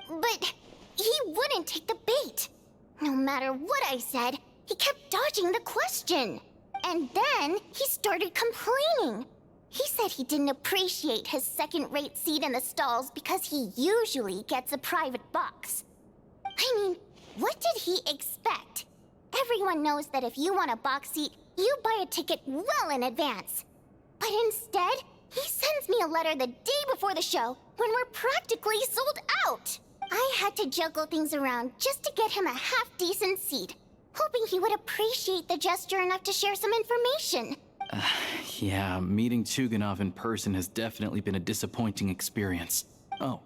But he wouldn't take the bait. No matter what I said, he kept dodging the question. And then he started complaining. He said he didn't appreciate his second-rate seat in the stalls because he usually gets a private box. I mean, what did he expect? Everyone knows that if you want a box seat, you buy a ticket well in advance. But instead, he sends me a letter the day before the show when we're practically sold out. I had to juggle things around just to get him a half-decent seat, hoping he would appreciate the gesture enough to share some information. Yeah, meeting Chuganov in person has definitely been a disappointing experience. Oh,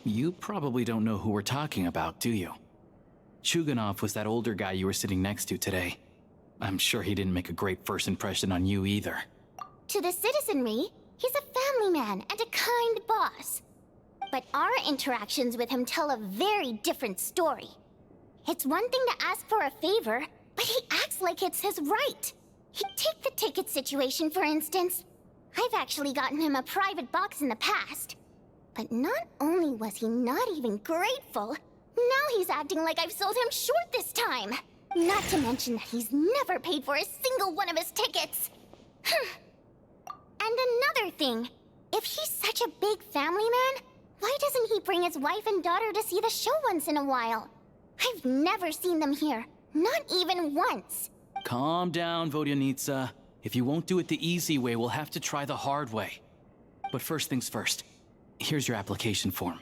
you probably don't know who we're talking about, do you? Chuganov was that older guy you were sitting next to today. I'm sure he didn't make a great first impression on you either. To the citizenry, he's a family man and a kind boss. But our interactions with him tell a very different story. It's one thing to ask for a favor, but he acts like it's his right. Take the ticket situation, for instance. I've actually gotten him a private box in the past. But not only was he not even grateful, now he's acting like I've sold him short this time. Not to mention that he's never paid for a single one of his tickets. And another thing, if he's such a big family man, why doesn't he bring his wife and daughter to see the show once in a while? I've never seen them here, not even once. Calm down, Vodyanitsa. If you won't do it the easy way, we'll have to try the hard way. But first things first. Here's your application form.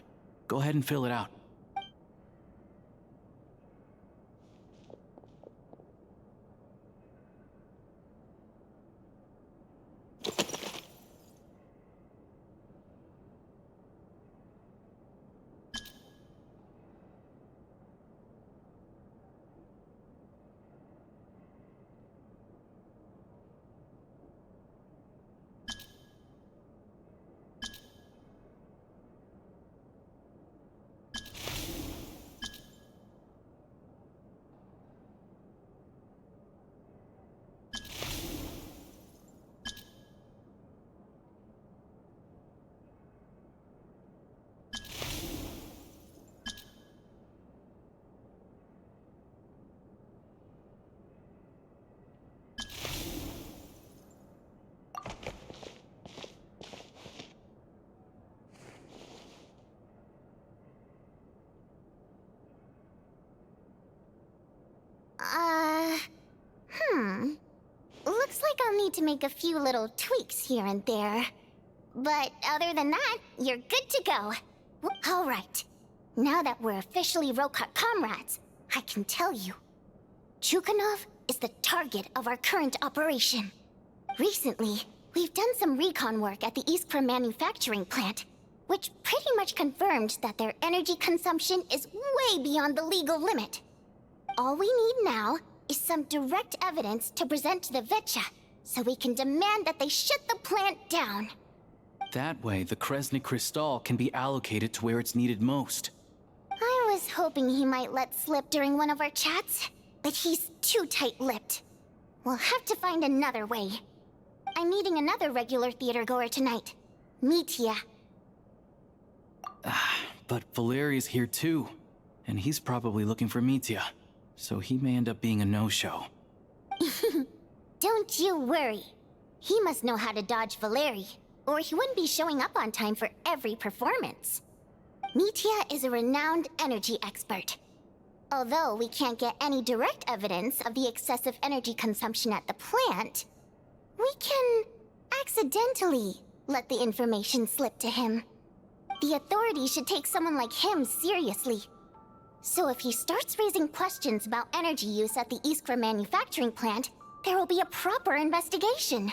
Go ahead and fill it out. need to make a few little tweaks here and there. But other than that, you're good to go. All right. Now that we're officially Rokat comrades, I can tell you. Chukhanov is the target of our current operation. Recently, we've done some recon work at the Iskra manufacturing plant, which pretty much confirmed that their energy consumption is way beyond the legal limit. All we need now is some direct evidence to present to the Vetcha, so we can demand that they shut the plant down. That way, the Kresnik Crystal can be allocated to where it's needed most. I was hoping he might let slip during one of our chats, but he's too tight-lipped. We'll have to find another way. I'm meeting another regular theater goer tonight, Mitya. But Valeri's here too, and he's probably looking for Mitya, so he may end up being a no-show. Don't you worry. He must know how to dodge Valeri, or he wouldn't be showing up on time for every performance. Mitya is a renowned energy expert. Although we can't get any direct evidence of the excessive energy consumption at the plant, we can accidentally let the information slip to him. The authorities should take someone like him seriously. So if he starts raising questions about energy use at the Iskra manufacturing plant, there will be a proper investigation.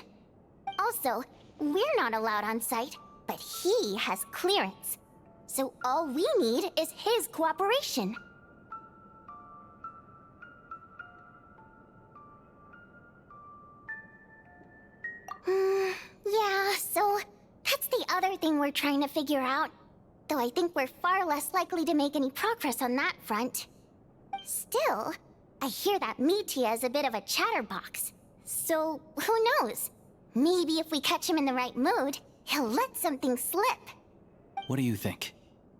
Also, we're not allowed on site, but he has clearance. So all we need is his cooperation. Yeah, so that's the other thing we're trying to figure out. Though I think we're far less likely to make any progress on that front. Still, I hear that Mitya is a bit of a chatterbox. So, who knows? Maybe if we catch him in the right mood, he'll let something slip. What do you think?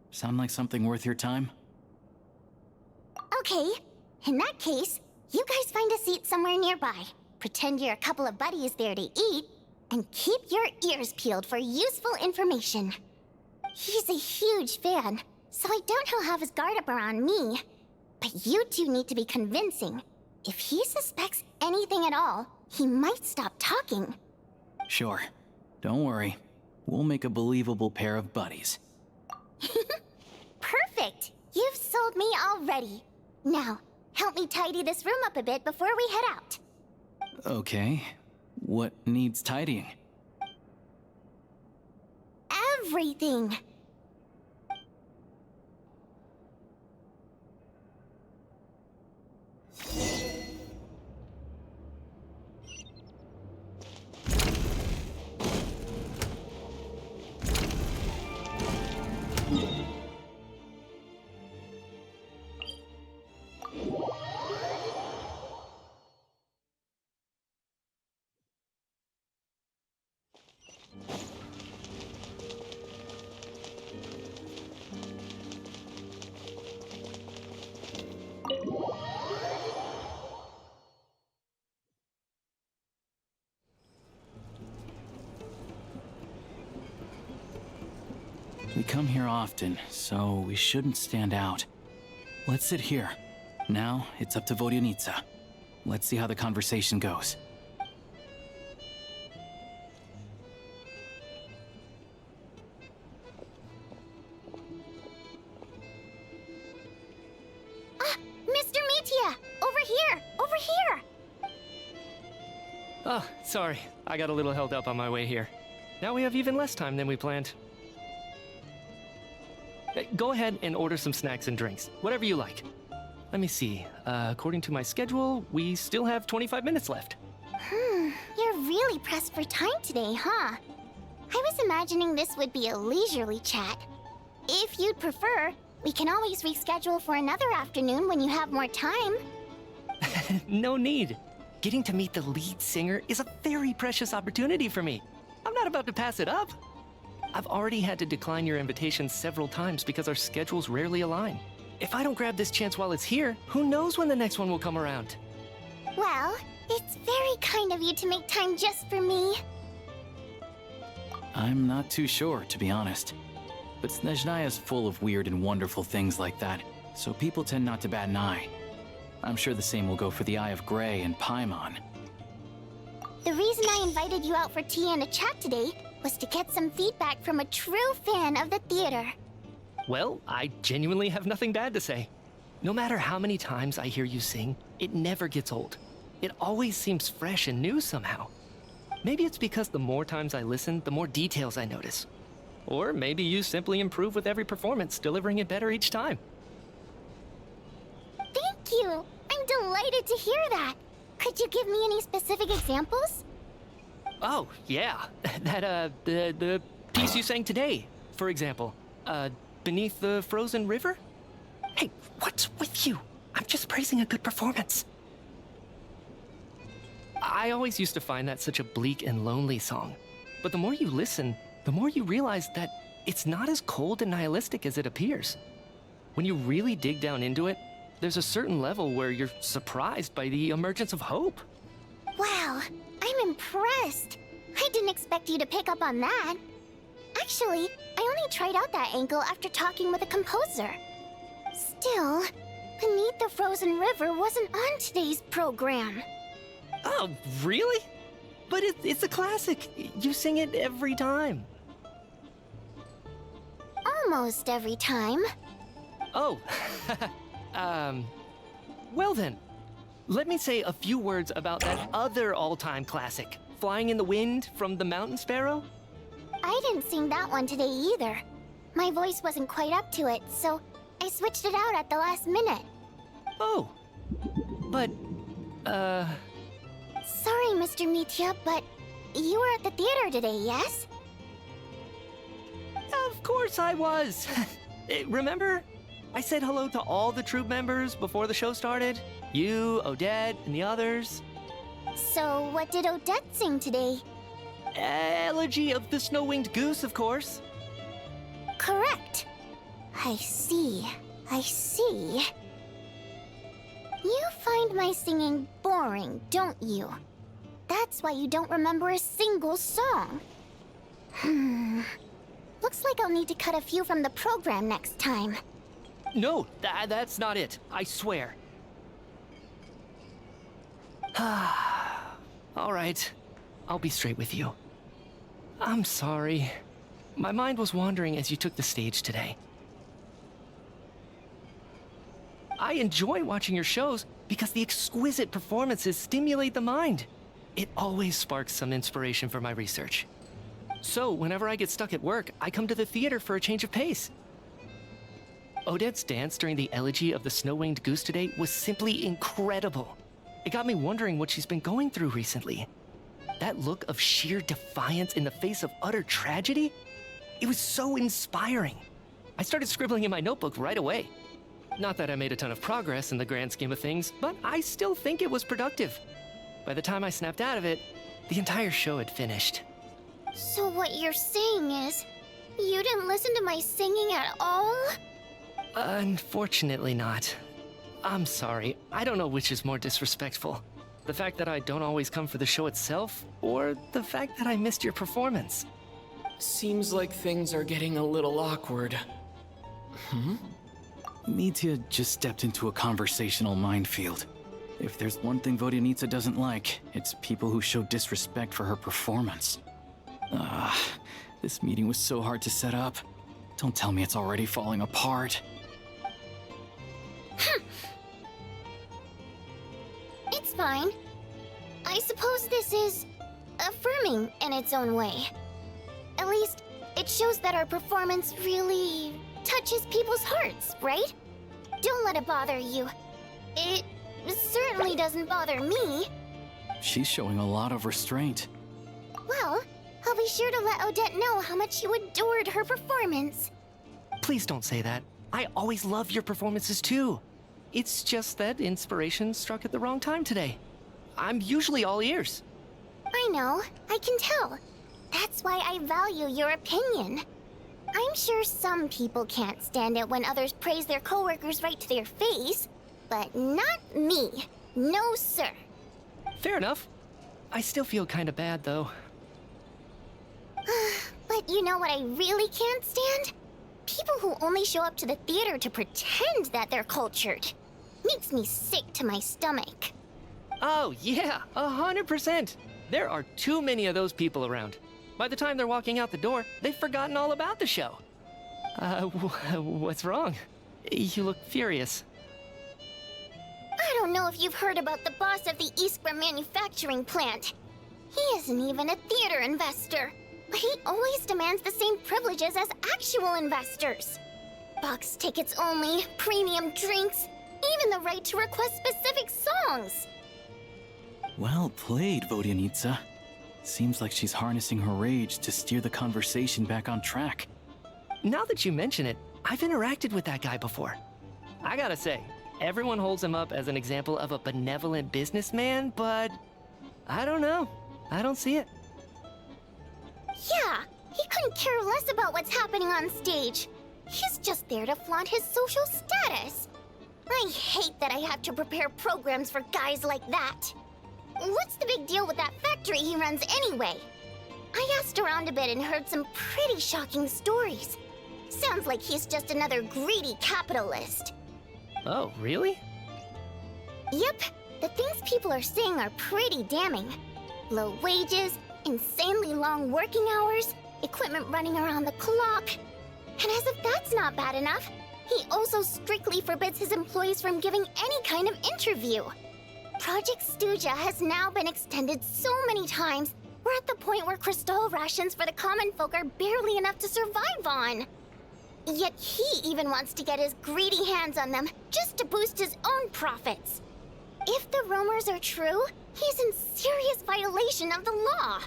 Sound like something worth your time? Okay, in that case, you guys find a seat somewhere nearby. Pretend you're a couple of buddies there to eat, and keep your ears peeled for useful information. He's a huge fan, so I doubt he'll have his guard up around me. But you two need to be convincing. If he suspects anything at all, he might stop talking. Sure. Don't worry. We'll make a believable pair of buddies. Perfect! You've sold me already. Now, help me tidy this room up a bit before we head out. Okay. What needs tidying? Everything! We come here often, so we shouldn't stand out. Let's sit here. Now, it's up to Vodyanitsa. Let's see how the conversation goes. Mr. Mitya! Over here! Over here! Oh, sorry. I got a little held up on my way here. Now we have even less time than we planned. Go ahead and order some snacks and drinks, whatever you like. Let me see. According to my schedule, we still have 25 minutes left. You're really pressed for time today, huh? I was imagining this would be a leisurely chat. If you'd prefer, we can always reschedule for another afternoon when you have more time. No need. Getting to meet the lead singer is a very precious opportunity for me. I'm not about to pass it up. I've already had to decline your invitation several times because our schedules rarely align. If I don't grab this chance while it's here, who knows when the next one will come around? Well, it's very kind of you to make time just for me. I'm not too sure, to be honest. But Snezhnaya's full of weird and wonderful things like that, so people tend not to bat an eye. I'm sure the same will go for the Eye of Grey and Paimon. The reason I invited you out for tea and a chat today was to get some feedback from a true fan of the theater. Well, I genuinely have nothing bad to say. No matter how many times I hear you sing, it never gets old. It always seems fresh and new somehow. Maybe it's because the more times I listen, the more details I notice. Or maybe you simply improve with every performance, delivering it better each time. Thank you! I'm delighted to hear that! Could you give me any specific examples? Oh, yeah. The piece you sang today, for example. Beneath the Frozen River? Hey, what's with you? I'm just praising a good performance. I always used to find that such a bleak and lonely song. But the more you listen, the more you realize that it's not as cold and nihilistic as it appears. When you really dig down into it, there's a certain level where you're surprised by the emergence of hope. Wow, I'm impressed. I didn't expect you to pick up on that. Actually, I only tried out that angle after talking with a composer. Still, Beneath the Frozen River wasn't on today's program. Oh, really? But it's a classic. You sing it every time. Almost every time. Oh, well then. Let me say a few words about that other all-time classic, Flying in the Wind from the Mountain Sparrow. I didn't sing that one today either. My voice wasn't quite up to it, so I switched it out at the last minute. Oh, but, Sorry, Mr. Mitya, but you were at the theater today, yes? Of course I was. Remember? I said hello to all the troupe members before the show started. You, Odette, and the others. So what did Odette sing today? Elegy of the Snow-Winged Goose, of course. Correct. I see. I see. You find my singing boring, don't you? That's why you don't remember a single song. Looks like I'll need to cut a few from the program next time. No, that's not it. I swear. All right. I'll be straight with you. I'm sorry. My mind was wandering as you took the stage today. I enjoy watching your shows because the exquisite performances stimulate the mind. It always sparks some inspiration for my research. So, whenever I get stuck at work, I come to the theater for a change of pace. Odette's dance during the Elegy of the Snow-Winged Goose today was simply incredible. It got me wondering what she's been going through recently. That look of sheer defiance in the face of utter tragedy? It was so inspiring. I started scribbling in my notebook right away. Not that I made a ton of progress in the grand scheme of things, but I still think it was productive. By the time I snapped out of it, the entire show had finished. So what you're saying is, you didn't listen to my singing at all? Unfortunately not. I'm sorry, I don't know which is more disrespectful. The fact that I don't always come for the show itself, or the fact that I missed your performance. Seems like things are getting a little awkward. Mitya just stepped into a conversational minefield. If there's one thing Vodyanitsa doesn't like, it's people who show disrespect for her performance. This meeting was so hard to set up. Don't tell me it's already falling apart. It's fine. I suppose this is affirming in its own way. At least, it shows that our performance really touches people's hearts, right? Don't let it bother you. It certainly doesn't bother me. She's showing a lot of restraint. Well, I'll be sure to let Odette know how much you adored her performance. Please don't say that. I always love your performances too. It's just that inspiration struck at the wrong time today. I'm usually all ears. I know, I can tell. That's why I value your opinion. I'm sure some people can't stand it when others praise their coworkers right to their face, but not me. No, sir. Fair enough. I still feel kind of bad, though. But you know what I really can't stand? People who only show up to the theater to pretend that they're cultured. Makes me sick to my stomach. Oh, yeah, 100%. There are too many of those people around. By the time they're walking out the door, they've forgotten all about the show. What's wrong? You look furious. I don't know if you've heard about the boss of the Iskra manufacturing plant. He isn't even a theater investor, but he always demands the same privileges as actual investors. Box tickets only, premium drinks, even the right to request specific songs. Well played, Vodyanitsa. Seems like she's harnessing her rage to steer the conversation back on track. Now that you mention it, I've interacted with that guy before. I gotta say, everyone holds him up as an example of a benevolent businessman, but I don't know. I don't see it. Yeah, he couldn't care less about what's happening on stage. He's just there to flaunt his social status. I hate that I have to prepare programs for guys like that. What's the big deal with that factory he runs anyway? I asked around a bit and heard some pretty shocking stories. Sounds like he's just another greedy capitalist. Oh, really? Yep, the things people are saying are pretty damning. Low wages, insanely long working hours, equipment running around the clock. And as if that's not bad enough, he also strictly forbids his employees from giving any kind of interview. Project Stuja has now been extended so many times, we're at the point where crystal rations for the common folk are barely enough to survive on. Yet he even wants to get his greedy hands on them just to boost his own profits. If the rumors are true, he's in serious violation of the law.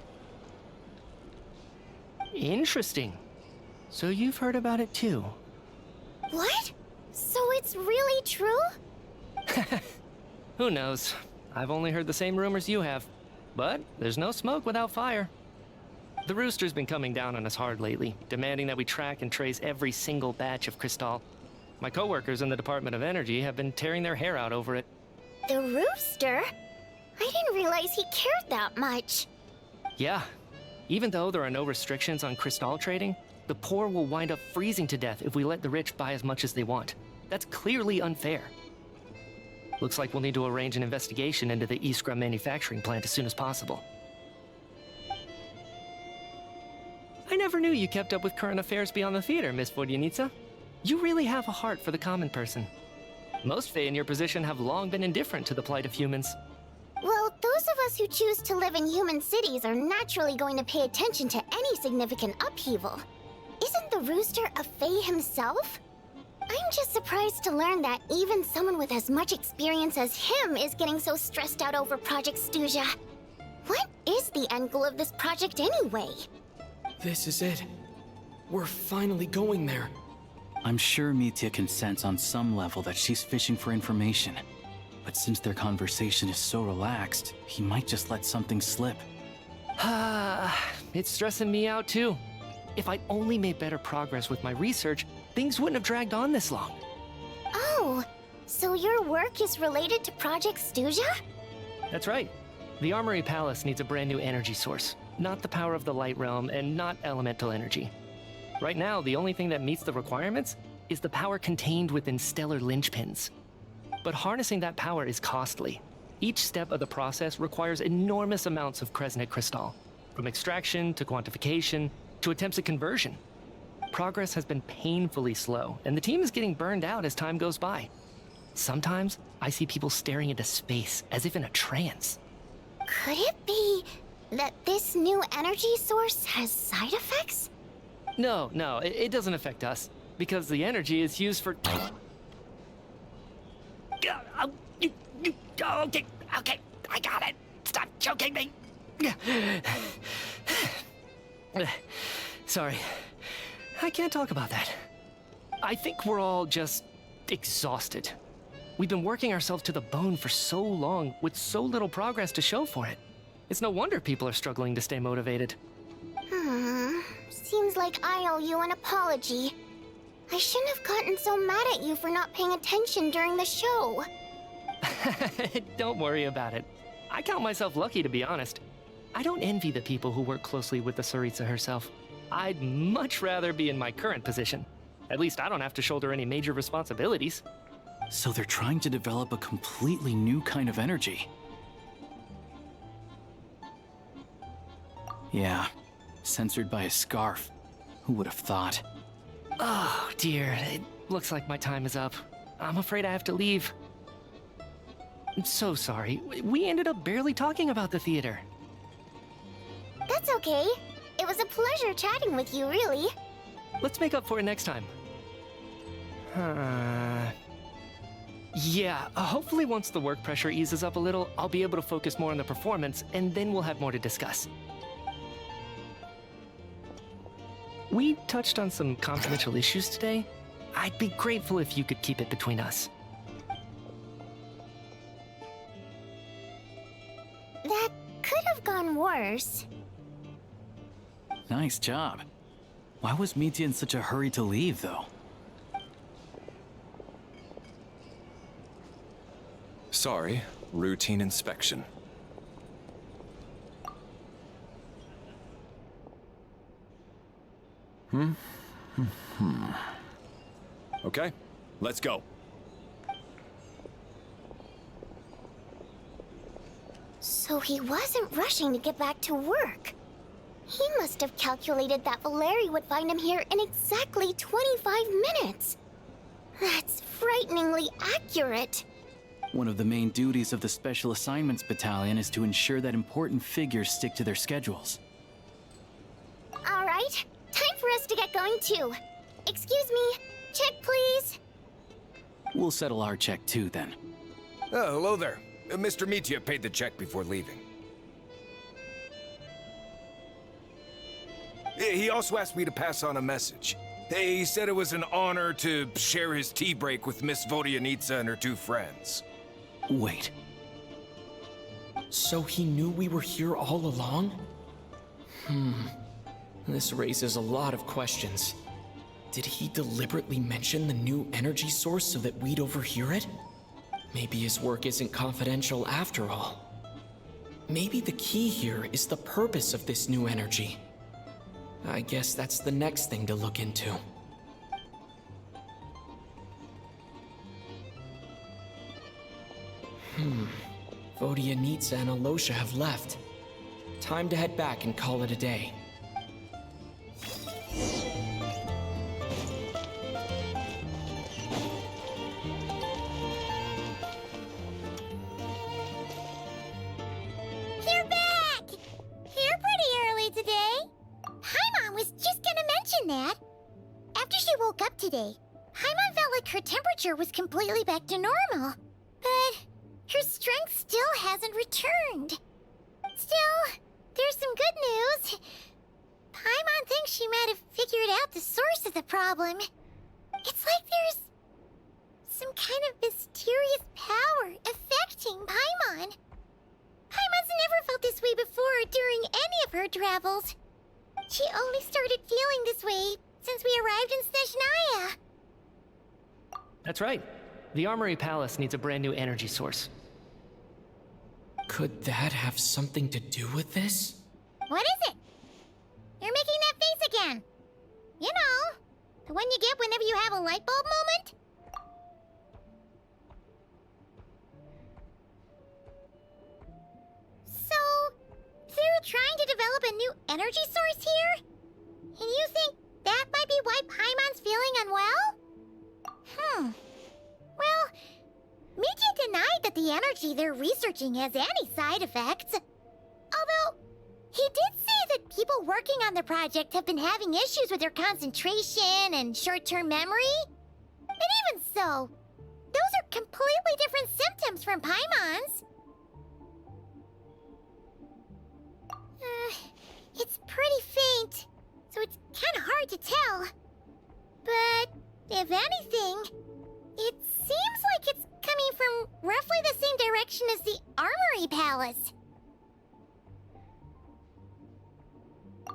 Interesting. So you've heard about it too? What? So it's really true? Who knows? I've only heard the same rumors you have. But there's no smoke without fire. The Rooster's been coming down on us hard lately, demanding that we track and trace every single batch of Crystal. My coworkers in the Department of Energy have been tearing their hair out over it. The Rooster? I didn't realize he cared that much. Yeah. Even though there are no restrictions on Crystal trading, the poor will wind up freezing to death if we let the rich buy as much as they want. That's clearly unfair. Looks like we'll need to arrange an investigation into the Iskra manufacturing plant as soon as possible. I never knew you kept up with current affairs beyond the theater, Miss Vodyanitsa. You really have a heart for the common person. Most Fae in your position have long been indifferent to the plight of humans. Well, those of us who choose to live in human cities are naturally going to pay attention to any significant upheaval. Isn't the Rooster a Fae himself? I'm just surprised to learn that even someone with as much experience as him is getting so stressed out over Project Stuja. What is the end goal of this project anyway? This is it. We're finally going there. I'm sure Mitya can sense on some level that she's fishing for information. But since their conversation is so relaxed, he might just let something slip. It's stressing me out too. If I'd only made better progress with my research, things wouldn't have dragged on this long. Oh, so your work is related to Project Stuja? That's right. The Armory Palace needs a brand new energy source. Not the power of the Light Realm, and not elemental energy. Right now, the only thing that meets the requirements is the power contained within stellar linchpins. But harnessing that power is costly. Each step of the process requires enormous amounts of Kresnik crystal, from extraction to quantification to attempts at conversion. Progress has been painfully slow, and the team is getting burned out as time goes by. Sometimes, I see people staring into space as if in a trance. Could it be that this new energy source has side effects? No, it doesn't affect us, because the energy is used for... Okay, I got it. Stop choking me. Sorry, I can't talk about that. I think we're all just exhausted. We've been working ourselves to the bone for so long with so little progress to show for it. It's no wonder people are struggling to stay motivated. Seems like I owe you an apology. I shouldn't have gotten so mad at you for not paying attention during the show. Don't worry about it. I count myself lucky, to be honest. I don't envy the people who work closely with the Tsaritsa herself. I'd much rather be in my current position. At least I don't have to shoulder any major responsibilities. So they're trying to develop a completely new kind of energy. Yeah, censored by a scarf. Who would have thought? Oh, dear. It looks like my time is up. I'm afraid I have to leave. I'm so sorry. We ended up barely talking about the theater. That's okay. It was a pleasure chatting with you, really. Let's make up for it next time. Yeah, hopefully once the work pressure eases up a little, I'll be able to focus more on the performance, and then we'll have more to discuss. We touched on some confidential issues today. I'd be grateful if you could keep it between us. That could have gone worse. Nice job. Why was Mitya in such a hurry to leave, though? Sorry, routine inspection. Okay, let's go. So he wasn't rushing to get back to work. He must have calculated that Valeri would find him here in exactly 25 minutes. That's frighteningly accurate. One of the main duties of the Special Assignments Battalion is to ensure that important figures stick to their schedules. All right, time for us to get going too. Excuse me, check please. We'll settle our check too, then. Oh, hello there. Mr. Mitya paid the check before leaving. He also asked me to pass on a message. He said it was an honor to share his tea break with Miss Vodyanitsa and her two friends. Wait. So he knew we were here all along? This raises a lot of questions. Did he deliberately mention the new energy source so that we'd overhear it? Maybe his work isn't confidential after all. Maybe the key here is the purpose of this new energy. I guess that's the next thing to look into. Vodyanitsa and Alosha have left. Time to head back and call it a day. You're back! You're pretty early today. Paimon was just gonna mention that. After she woke up today, Paimon felt like her temperature was completely back to normal. But her strength still hasn't returned. Still, there's some good news. Paimon thinks she might have figured out the source of the problem. It's like there's some kind of mysterious power affecting Paimon. Paimon's never felt this way before during any of her travels. She only started feeling this way since we arrived in Snezhnaya. That's right. The Armory Palace needs a brand new energy source. Could that have something to do with this? What is it? You're making that face again. You know, the one you get whenever you have a light bulb moment? So, they're trying to develop a new energy source here? And you think that might be why Paimon's feeling unwell? Well, Mitya denied that the energy they're researching has any side effects. Although, he did say that people working on the project have been having issues with their concentration and short-term memory. But even so, those are completely different symptoms from Paimon's. It's pretty faint, so it's kind of hard to tell. But if anything, it seems like it's coming from roughly the same direction as the Armory Palace.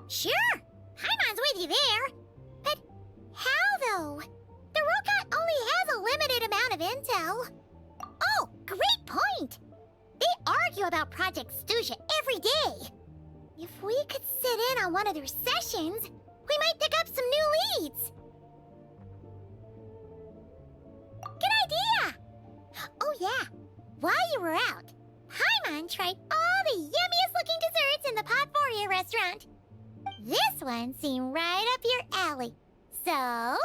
Sure, Paimon's with you there. But how, though? The Rokat only has a limited amount of intel. Oh, great point! They argue about Project Stuja every day. If we could sit in on one of their sessions, we might pick up some new leads. Good idea! Oh yeah, while you were out, Paimon tried all the yummiest looking desserts in the Potvoria restaurant. This one seemed right up your alley. So,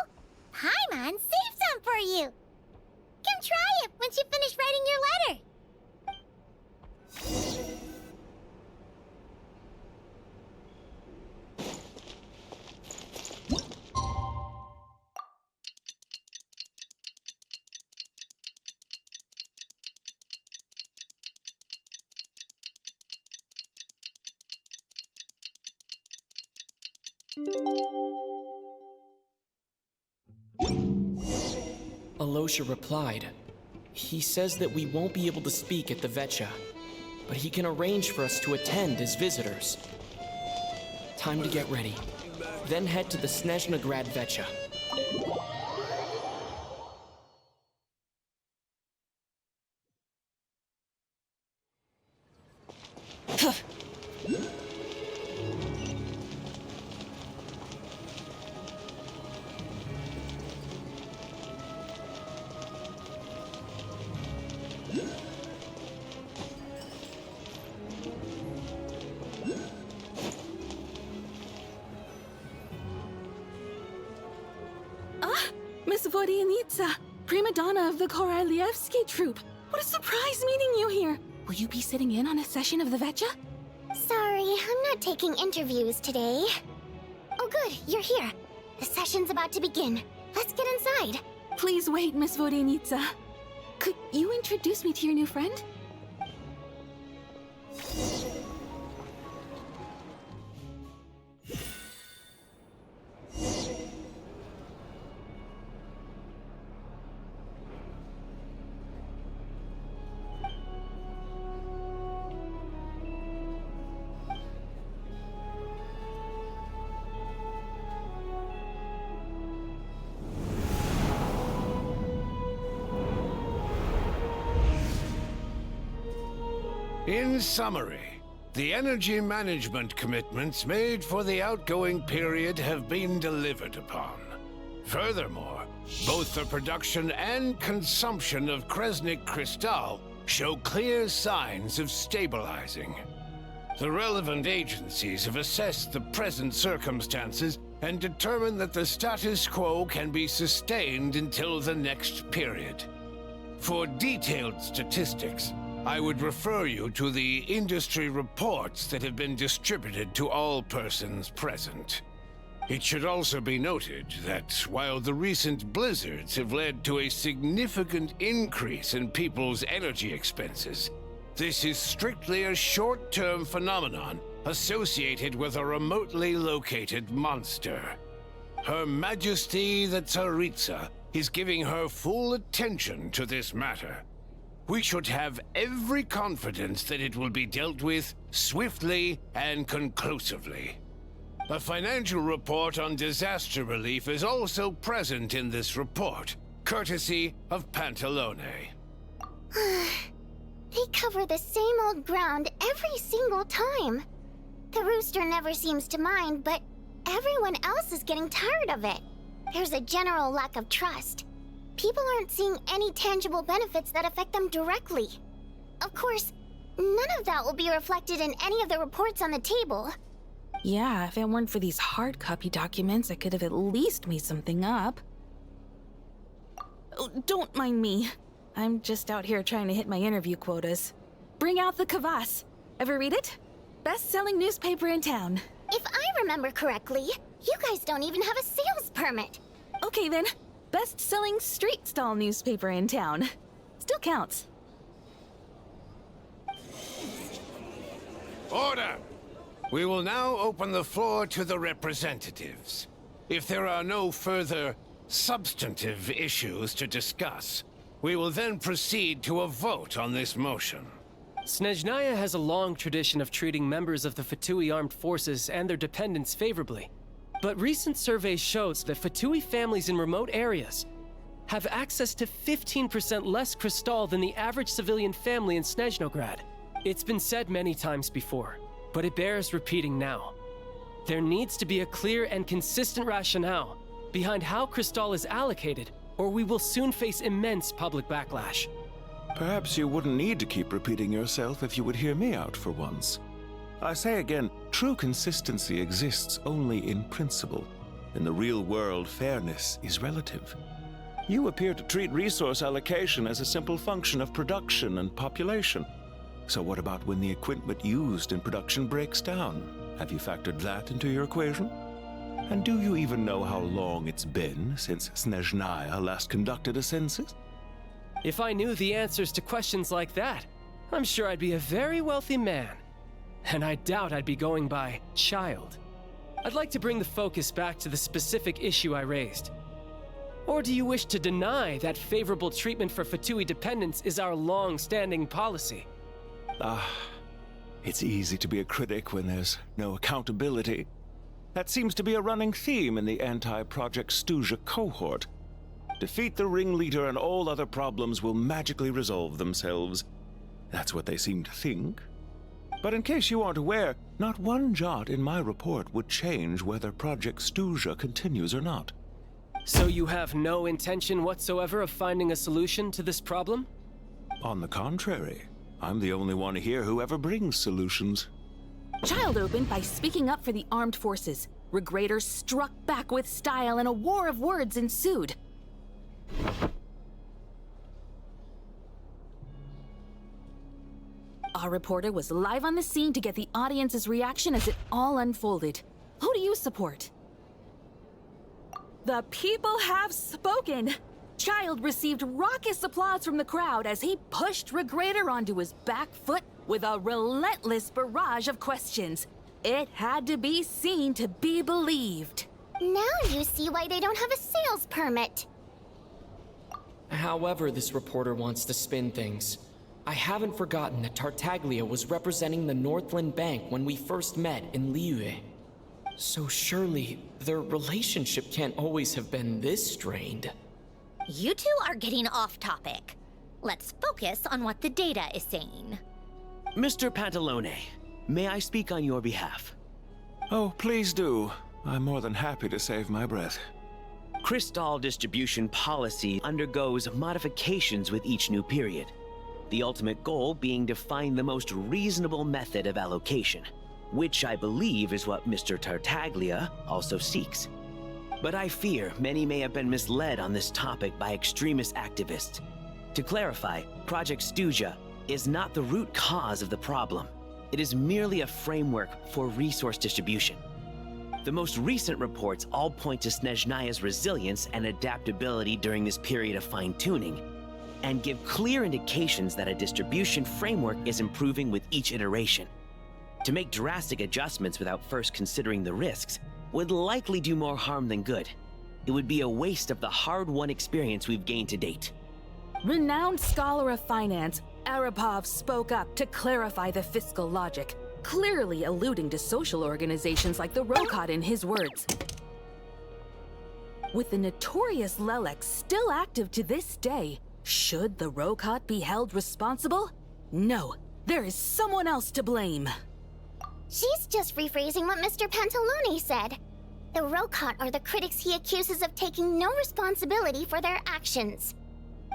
Paimon saved some for you. Come try it once you finish writing your letter. Alosha replied. He says that we won't be able to speak at the Vetcha, but he can arrange for us to attend as visitors. Time to get ready. Then head to the Snezhnegrad Vetcha. Miss Vodyanitsa, prima donna of the Korolievsky troupe. What a surprise meeting you here. Will you be sitting in on a session of the Vetcha? Sorry, I'm not taking interviews today. Oh good, you're here. The session's about to begin. Let's get inside. Please wait, Miss Vodyanitsa. Could you introduce me to your new friend? In summary, the energy management commitments made for the outgoing period have been delivered upon. Furthermore, both the production and consumption of Kresnik Crystal show clear signs of stabilizing. The relevant agencies have assessed the present circumstances and determined that the status quo can be sustained until the next period. For detailed statistics, I would refer you to the industry reports that have been distributed to all persons present. It should also be noted that while the recent blizzards have led to a significant increase in people's energy expenses, this is strictly a short-term phenomenon associated with a remotely located monster. Her Majesty the Tsaritsa is giving her full attention to this matter. We should have every confidence that it will be dealt with swiftly and conclusively. A financial report on disaster relief is also present in this report, courtesy of Pantalone. They cover the same old ground every single time. The rooster never seems to mind, but everyone else is getting tired of it. There's a general lack of trust. People aren't seeing any tangible benefits that affect them directly. Of course, none of that will be reflected in any of the reports on the table. Yeah, if it weren't for these hard copy documents, I could have at least made something up. Oh, don't mind me. I'm just out here trying to hit my interview quotas. Bring out the Kvass. Ever read it? Best-selling newspaper in town. If I remember correctly, you guys don't even have a sales permit. Okay then. Best-selling street stall newspaper in town. Still counts. Order! We will now open the floor to the representatives. If there are no further substantive issues to discuss, we will then proceed to a vote on this motion. Snezhnaya has a long tradition of treating members of the Fatui armed forces and their dependents favorably. But recent surveys shows that Fatui families in remote areas have access to 15% less crystal than the average civilian family in Snezhnograd. It's been said many times before, but it bears repeating now. There needs to be a clear and consistent rationale behind how crystal is allocated, or we will soon face immense public backlash. Perhaps you wouldn't need to keep repeating yourself if you would hear me out for once. I say again, true consistency exists only in principle. In the real world, fairness is relative. You appear to treat resource allocation as a simple function of production and population. So what about when the equipment used in production breaks down? Have you factored that into your equation? And do you even know how long it's been since Snezhnaya last conducted a census? If I knew the answers to questions like that, I'm sure I'd be a very wealthy man. And I doubt I'd be going by child. I'd like to bring the focus back to the specific issue I raised. Or do you wish to deny that favorable treatment for Fatui dependents is our long-standing policy? It's easy to be a critic when there's no accountability. That seems to be a running theme in the anti-Project Stuja cohort. Defeat the ringleader and all other problems will magically resolve themselves. That's what they seem to think. But in case you aren't aware, not one jot in my report would change whether Project Stuja continues or not. So you have no intention whatsoever of finding a solution to this problem? On the contrary, I'm the only one here who ever brings solutions. Child opened by speaking up for the armed forces. Regraders struck back with style and a war of words ensued. Our reporter was live on the scene to get the audience's reaction as it all unfolded. Who do you support? The people have spoken! Child received raucous applause from the crowd as he pushed Regrader onto his back foot with a relentless barrage of questions. It had to be seen to be believed. Now you see why they don't have a sales permit. However this reporter wants to spin things, I haven't forgotten that Tartaglia was representing the Northland Bank when we first met in Liyue. So surely their relationship can't always have been this strained. You two are getting off topic. Let's focus on what the data is saying. Mr. Pantalone, may I speak on your behalf? Oh, please do. I'm more than happy to save my breath. Crystal distribution policy undergoes modifications with each new period. The ultimate goal being to find the most reasonable method of allocation, which I believe is what Mr. Tartaglia also seeks. But I fear many may have been misled on this topic by extremist activists. To clarify, Project Stuja is not the root cause of the problem. It is merely a framework for resource distribution. The most recent reports all point to Snezhnaya's resilience and adaptability during this period of fine-tuning, and give clear indications that a distribution framework is improving with each iteration. To make drastic adjustments without first considering the risks would likely do more harm than good. It would be a waste of the hard-won experience we've gained to date. Renowned scholar of finance, Arapov spoke up to clarify the fiscal logic, clearly alluding to social organizations like the Rokot in his words. With the notorious Lelek still active to this day, should the Rokot be held responsible? No, there is someone else to blame. She's just rephrasing what Mr. Pantalone said. The Rokot are the critics he accuses of taking no responsibility for their actions.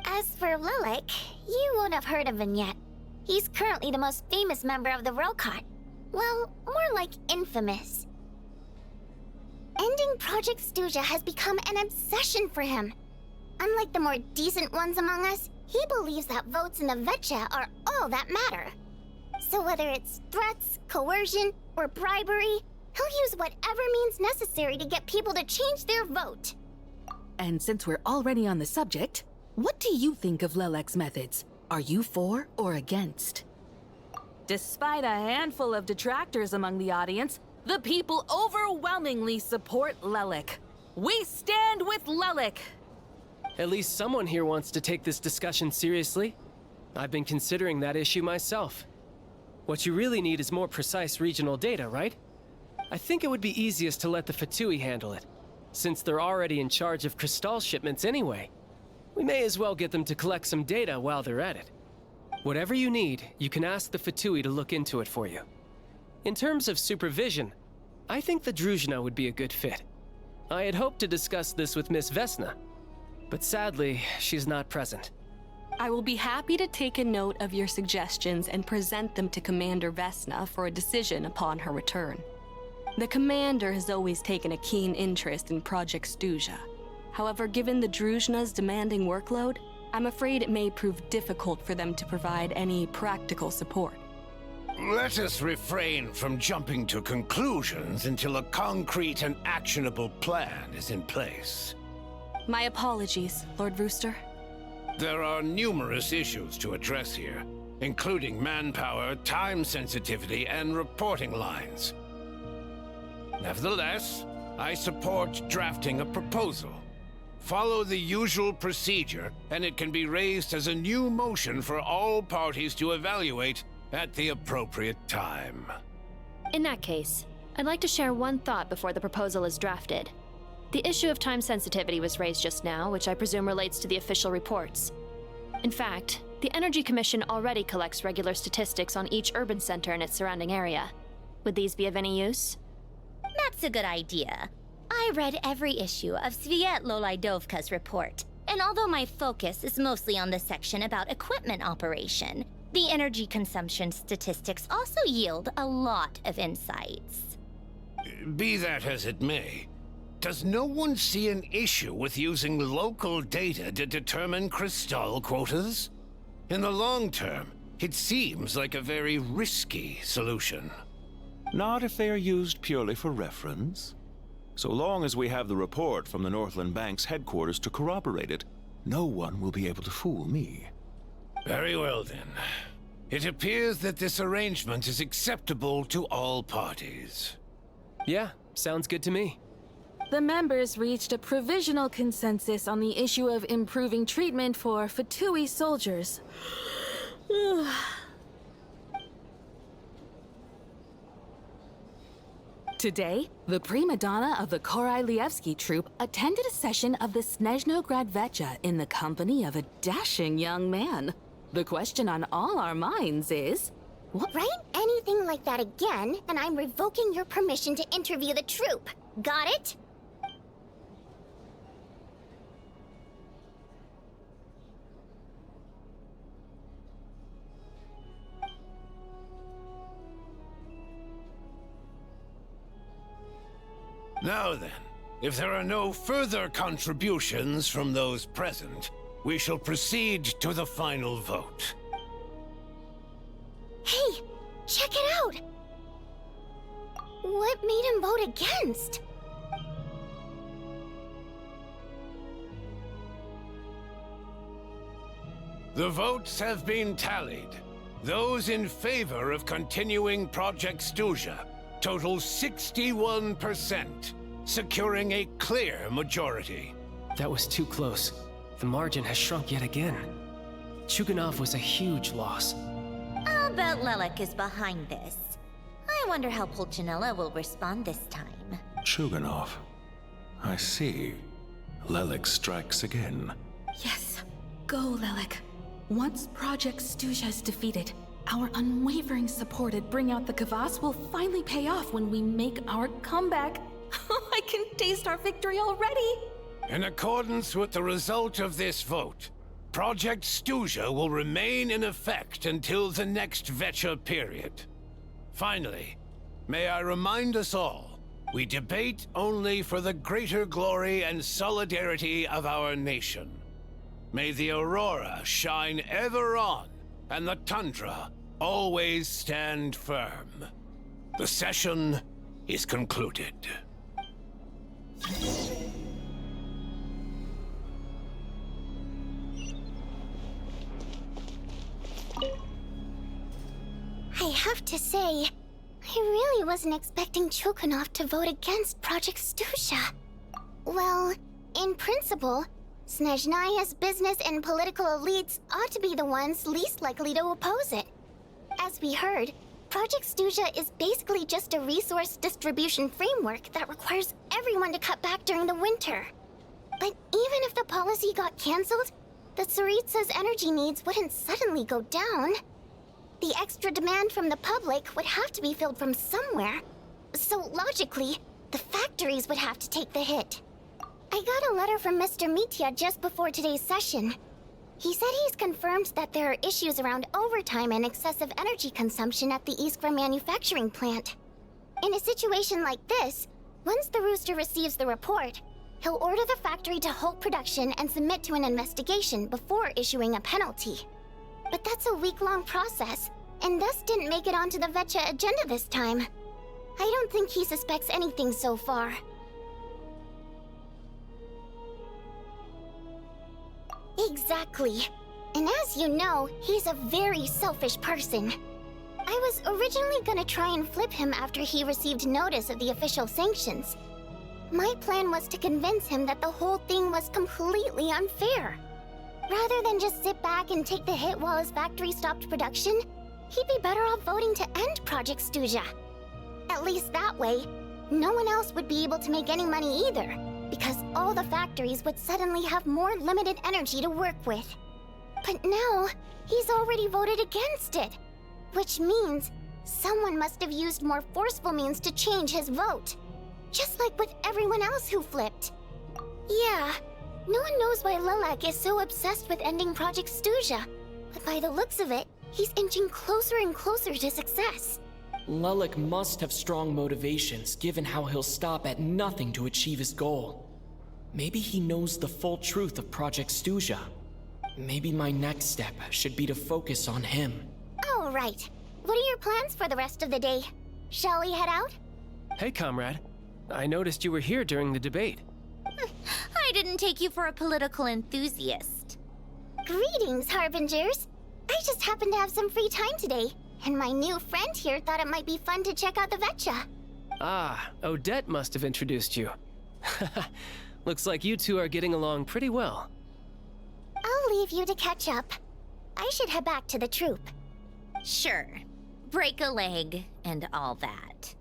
As for Lilik, you won't have heard of him yet. He's currently the most famous member of the Rokot. Well, more like infamous. Ending Project Stuja has become an obsession for him. Unlike the more decent ones among us, he believes that votes in the Vetcha are all that matter. So whether it's threats, coercion, or bribery, he'll use whatever means necessary to get people to change their vote. And since we're already on the subject, what do you think of Lelek's methods? Are you for or against? Despite a handful of detractors among the audience, the people overwhelmingly support Lelek. We stand with Lelek! At least someone here wants to take this discussion seriously. I've been considering that issue myself. What you really need is more precise regional data, right? I think it would be easiest to let the Fatui handle it, since they're already in charge of Crystal shipments anyway. We may as well get them to collect some data while they're at it. Whatever you need, you can ask the Fatui to look into it for you. In terms of supervision, I think the Druzhna would be a good fit. I had hoped to discuss this with Miss Vesna, but sadly, she's not present. I will be happy to take a note of your suggestions and present them to Commander Vesna for a decision upon her return. The Commander has always taken a keen interest in Project Stuja. However, given the Druzhna's demanding workload, I'm afraid it may prove difficult for them to provide any practical support. Let us refrain from jumping to conclusions until a concrete and actionable plan is in place. My apologies, Lord Rooster. There are numerous issues to address here, including manpower, time sensitivity, and reporting lines. Nevertheless, I support drafting a proposal. Follow the usual procedure, and it can be raised as a new motion for all parties to evaluate at the appropriate time. In that case, I'd like to share one thought before the proposal is drafted. The issue of time sensitivity was raised just now, which I presume relates to the official reports. In fact, the Energy Commission already collects regular statistics on each urban center and its surrounding area. Would these be of any use? That's a good idea. I read every issue of Svietlolaidovka's report, and although my focus is mostly on the section about equipment operation, the energy consumption statistics also yield a lot of insights. Be that as it may, does no one see an issue with using local data to determine crystal quotas? In the long term, it seems like a very risky solution. Not if they are used purely for reference. So long as we have the report from the Northland Bank's headquarters to corroborate it, no one will be able to fool me. Very well then. It appears that this arrangement is acceptable to all parties. Yeah, sounds good to me. The members reached a provisional consensus on the issue of improving treatment for Fatui soldiers. Today, the prima donna of the Korailievsky troupe attended a session of the Snezhnograd Vecha in the company of a dashing young man. The question on all our minds is... Write anything like that again, and I'm revoking your permission to interview the troupe. Got it? Now then, if there are no further contributions from those present, we shall proceed to the final vote. Hey, check it out! What made him vote against? The votes have been tallied. Those in favor of continuing Project Stuja total 61%, securing a clear majority. That was too close. The margin has shrunk yet again. Chuganov was a huge loss. I'll bet Lelik is behind this. I wonder how Pulcinella will respond this time. Chuganov. I see. Lelik strikes again. Yes, go, Lelik. Once Project Stuja is defeated, our unwavering support at Bring Out the Kvass will finally pay off when we make our comeback. I can taste our victory already! In accordance with the result of this vote, Project Stuja will remain in effect until the next Vecha period. Finally, may I remind us all, we debate only for the greater glory and solidarity of our nation. May the aurora shine ever on, and the tundra always stand firm. The session is concluded. I have to say, I really wasn't expecting Chuganov to vote against Project Stuja. Well, in principle, Snezhnaya's business and political elites ought to be the ones least likely to oppose it. As we heard, Project Stuja is basically just a resource distribution framework that requires everyone to cut back during the winter. But even if the policy got cancelled, the Tsaritsa's energy needs wouldn't suddenly go down. The extra demand from the public would have to be filled from somewhere. So logically, the factories would have to take the hit. I got a letter from Mr. Mitya just before today's session. He said he's confirmed that there are issues around overtime and excessive energy consumption at the Iskra manufacturing plant. In a situation like this, once the Rooster receives the report, he'll order the factory to halt production and submit to an investigation before issuing a penalty. But that's a week-long process, and thus didn't make it onto the Vetcha agenda this time. I don't think he suspects anything so far. Exactly. And as you know, he's a very selfish person. I was originally gonna try and flip him after he received notice of the official sanctions. My plan was to convince him that the whole thing was completely unfair. Rather than just sit back and take the hit while his factory stopped production, he'd be better off voting to end Project Stuja. At least that way, no one else would be able to make any money either, because all the factories would suddenly have more limited energy to work with. But now, he's already voted against it, which means someone must have used more forceful means to change his vote. Just like with everyone else who flipped. Yeah, no one knows why Lilac is so obsessed with ending Project Stuja, but by the looks of it, he's inching closer and closer to success. Lilac must have strong motivations, given how he'll stop at nothing to achieve his goal. Maybe he knows the full truth of Project Stuja. Maybe my next step should be to focus on him. All right. What are your plans for the rest of the day? Shall we head out? Hey, comrade. I noticed you were here during the debate. I didn't take you for a political enthusiast. Greetings, Harbingers. I just happened to have some free time today, and my new friend here thought it might be fun to check out the Vetcha. Ah, Odette must have introduced you. Looks like you two are getting along pretty well. I'll leave you to catch up. I should head back to the troop. Sure. Break a leg and all that.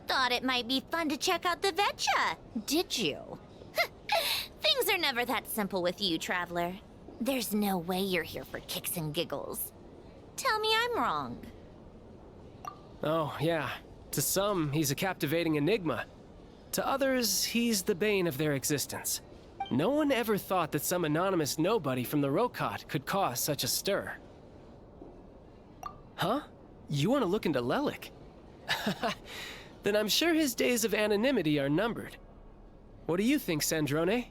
Thought it might be fun to check out the Vetcha, did you? Things are never that simple with you, Traveler. There's no way you're here for kicks and giggles. Tell me I'm wrong. Oh, yeah. To some, he's a captivating enigma. To others, he's the bane of their existence. No one ever thought that some anonymous nobody from the Rokot could cause such a stir. Huh? You want to look into Lelik? Then I'm sure his days of anonymity are numbered. What do you think, Sandrone?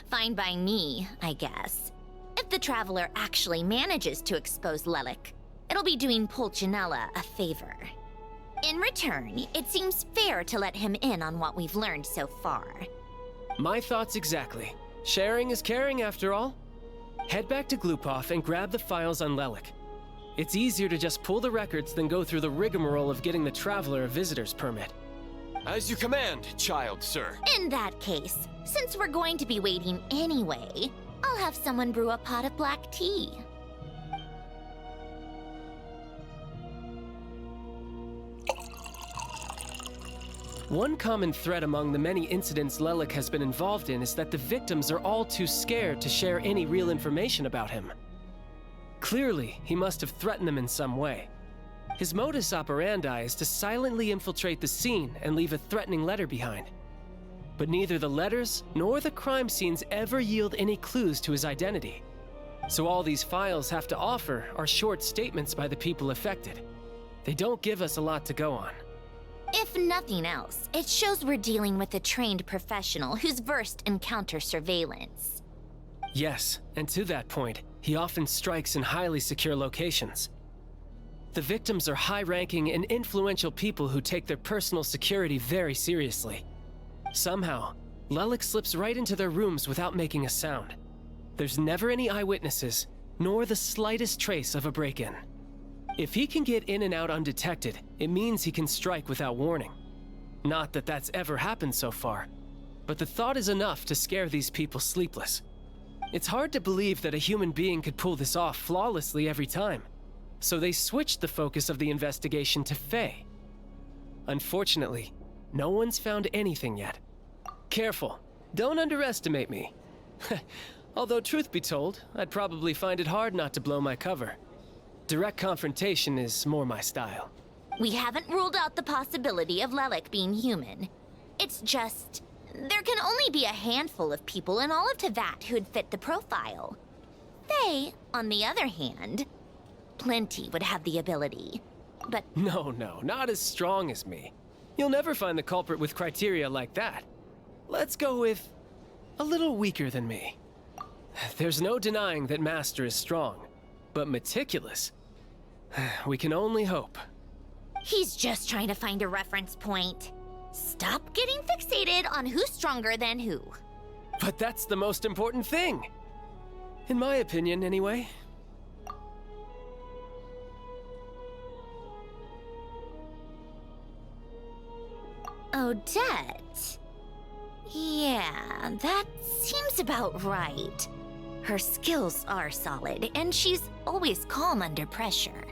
Fine by me, I guess. If the Traveler actually manages to expose Lelik, it'll be doing Pulcinella a favor. In return, it seems fair to let him in on what we've learned so far. My thoughts exactly. Sharing is caring, after all. Head back to Glupov and grab the files on Lelik. It's easier to just pull the records than go through the rigmarole of getting the Traveler a visitor's permit. As you command, child sir. In that case, since we're going to be waiting anyway, I'll have someone brew a pot of black tea. One common thread among the many incidents Lelik has been involved in is that the victims are all too scared to share any real information about him. Clearly, he must have threatened them in some way. His modus operandi is to silently infiltrate the scene and leave a threatening letter behind. But neither the letters nor the crime scenes ever yield any clues to his identity. So all these files have to offer are short statements by the people affected. They don't give us a lot to go on. If nothing else, it shows we're dealing with a trained professional who's versed in counter-surveillance. Yes, and to that point, he often strikes in highly secure locations. The victims are high-ranking and influential people who take their personal security very seriously. Somehow, Lelik slips right into their rooms without making a sound. There's never any eyewitnesses, nor the slightest trace of a break-in. If he can get in and out undetected, it means he can strike without warning. Not that that's ever happened so far, but the thought is enough to scare these people sleepless. It's hard to believe that a human being could pull this off flawlessly every time, so they switched the focus of the investigation to Faye. Unfortunately, no one's found anything yet. Careful, don't underestimate me. Although truth be told, I'd probably find it hard not to blow my cover. Direct confrontation is more my style. We haven't ruled out the possibility of Lelik being human. It's just, There can only be a handful of people in all of Teyvat who'd fit the profile. They, on the other hand, plenty would have the ability. But No, not as strong as me. You'll never find the culprit with criteria like that. Let's go with a little weaker than me. There's no denying that Master is strong, but meticulous. We can only hope. he's just trying to find a reference point. Stop getting fixated on who's stronger than who. But that's the most important thing. In my opinion, anyway. Odette. Yeah, that seems about right. Her skills are solid, and she's always calm under pressure.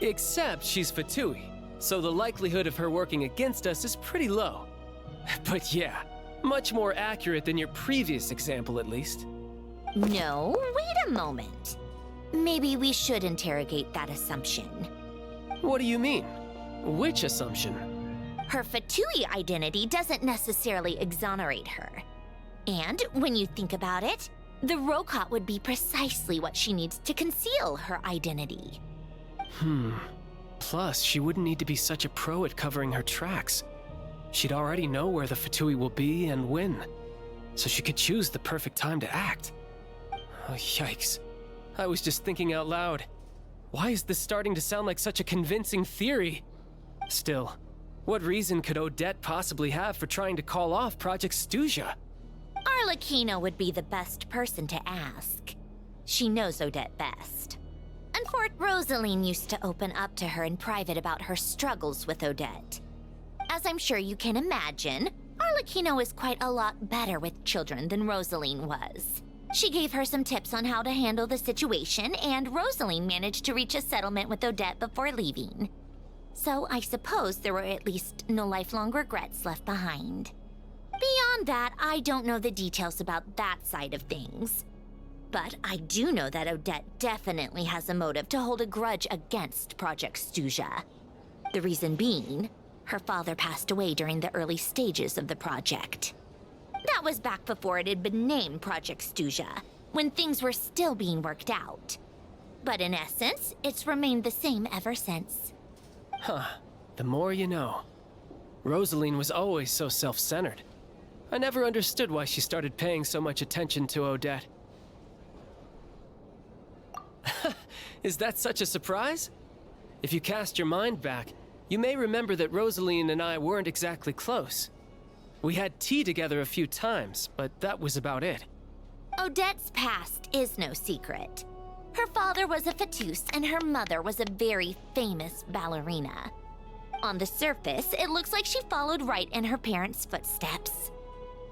Except she's Fatui, so the likelihood of her working against us is pretty low. But yeah, much more accurate than your previous example, at least. No, wait a moment. Maybe we should interrogate that assumption. What do you mean? Which assumption? Her Fatui identity doesn't necessarily exonerate her. And when you think about it, the Rokot would be precisely what she needs to conceal her identity. Plus, she wouldn't need to be such a pro at covering her tracks. She'd already know where the Fatui will be and when, so she could choose the perfect time to act. Oh, yikes. I was just thinking out loud. Why is this starting to sound like such a convincing theory? Still, what reason could Odette possibly have for trying to call off Project Stuja? Arlecchino would be the best person to ask. She knows Odette best. And Fort Rosaline used to open up to her in private about her struggles with Odette. As I'm sure you can imagine, Arlecchino is quite a lot better with children than Rosaline was. She gave her some tips on how to handle the situation, and Rosaline managed to reach a settlement with Odette before leaving. So I suppose there were at least no lifelong regrets left behind. Beyond that, I don't know the details about that side of things. But I do know that Odette definitely has a motive to hold a grudge against Project Stuja. The reason being, her father passed away during the early stages of the project. That was back before it had been named Project Stuja, when things were still being worked out. But in essence, it's remained the same ever since. Huh. The more you know. Rosaline was always so self-centered. I never understood why she started paying so much attention to Odette. Is that such a surprise? If you cast your mind back, you may remember that Rosaline and I weren't exactly close. We had tea together a few times, but that was about it. Odette's past is no secret. Her father was a Fatus and her mother was a very famous ballerina. On the surface, it looks like she followed right in her parents' footsteps.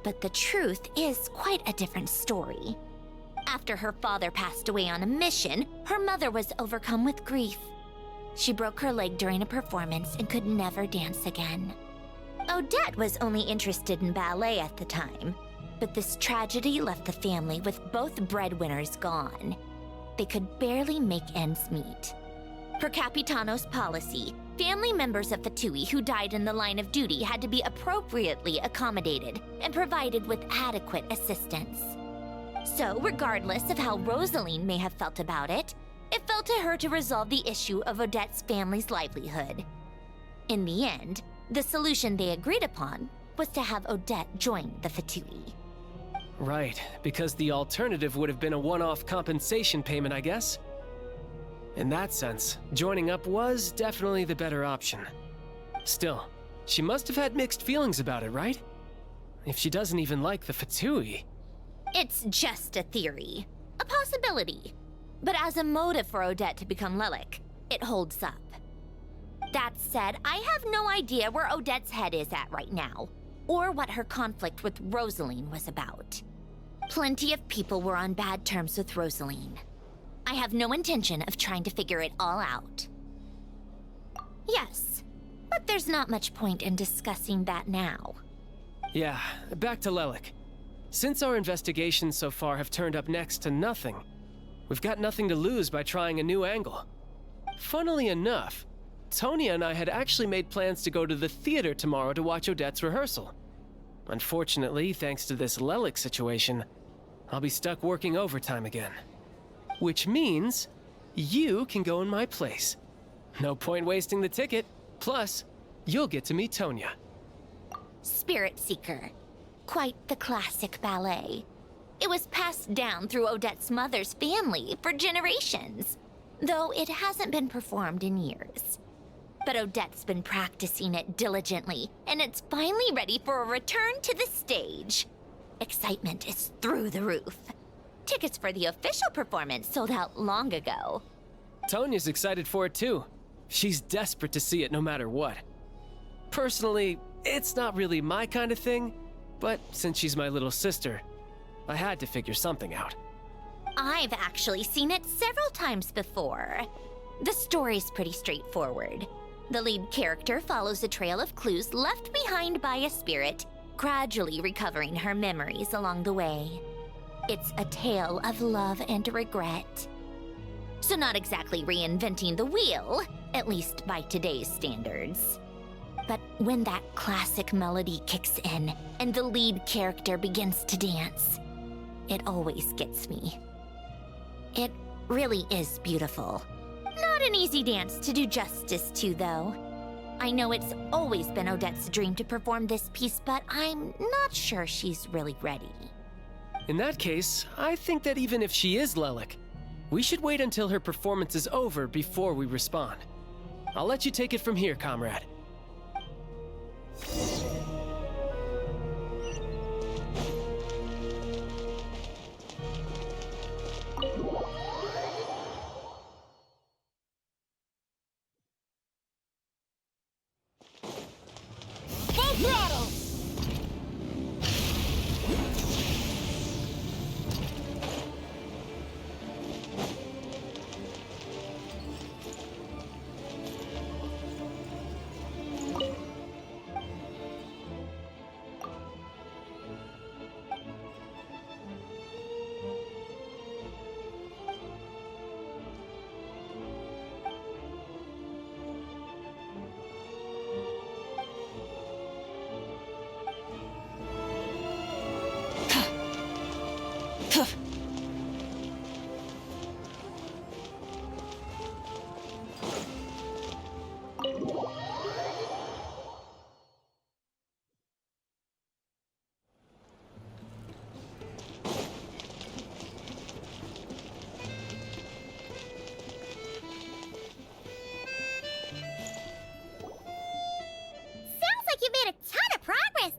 But the truth is quite a different story. After her father passed away on a mission, her mother was overcome with grief. She broke her leg during a performance and could never dance again. Odette was only interested in ballet at the time, but this tragedy left the family with both breadwinners gone. They could barely make ends meet. Per Capitano's policy, family members of Fatui who died in the line of duty had to be appropriately accommodated and provided with adequate assistance. So, regardless of how Rosaline may have felt about it, it fell to her to resolve the issue of Odette's family's livelihood. In the end, the solution they agreed upon was to have Odette join the Fatui. Right, because the alternative would have been a one-off compensation payment, I guess. In that sense, joining up was definitely the better option. Still, she must have had mixed feelings about it, right? If she doesn't even like the Fatui. It's just a theory, a possibility. But as a motive for Odette to become Lelik, it holds up. That said, I have no idea where Odette's head is at right now, or what her conflict with Rosaline was about. Plenty of people were on bad terms with Rosaline. I have no intention of trying to figure it all out. Yes, but there's not much point in discussing that now. Yeah, back to Lelik. Since our investigations so far have turned up next to nothing, we've got nothing to lose by trying a new angle. Funnily enough, Tonya and I had actually made plans to go to the theater tomorrow to watch Odette's rehearsal. Unfortunately, thanks to this Lelik situation, I'll be stuck working overtime again. Which means you can go in my place. No point wasting the ticket. Plus, you'll get to meet Tonya. Spirit Seeker. Quite the classic ballet. It was passed down through Odette's mother's family for generations, though it hasn't been performed in years. But Odette's been practicing it diligently, and it's finally ready for a return to the stage. Excitement is through the roof. Tickets for the official performance sold out long ago. Tonya's excited for it too. She's desperate to see it no matter what. Personally, it's not really my kind of thing, but since she's my little sister, I had to figure something out. I've actually seen it several times before. The story's pretty straightforward. The lead character follows a trail of clues left behind by a spirit, gradually recovering her memories along the way. It's a tale of love and regret. So not exactly reinventing the wheel, at least by today's standards. But when that classic melody kicks in and the lead character begins to dance, it always gets me. It really is beautiful. Not an easy dance to do justice to, though. I know it's always been Odette's dream to perform this piece, but I'm not sure she's really ready. In that case, I think that even if she is Lelik, we should wait until her performance is over before we respond. I'll let you take it from here, comrade. Full throttle!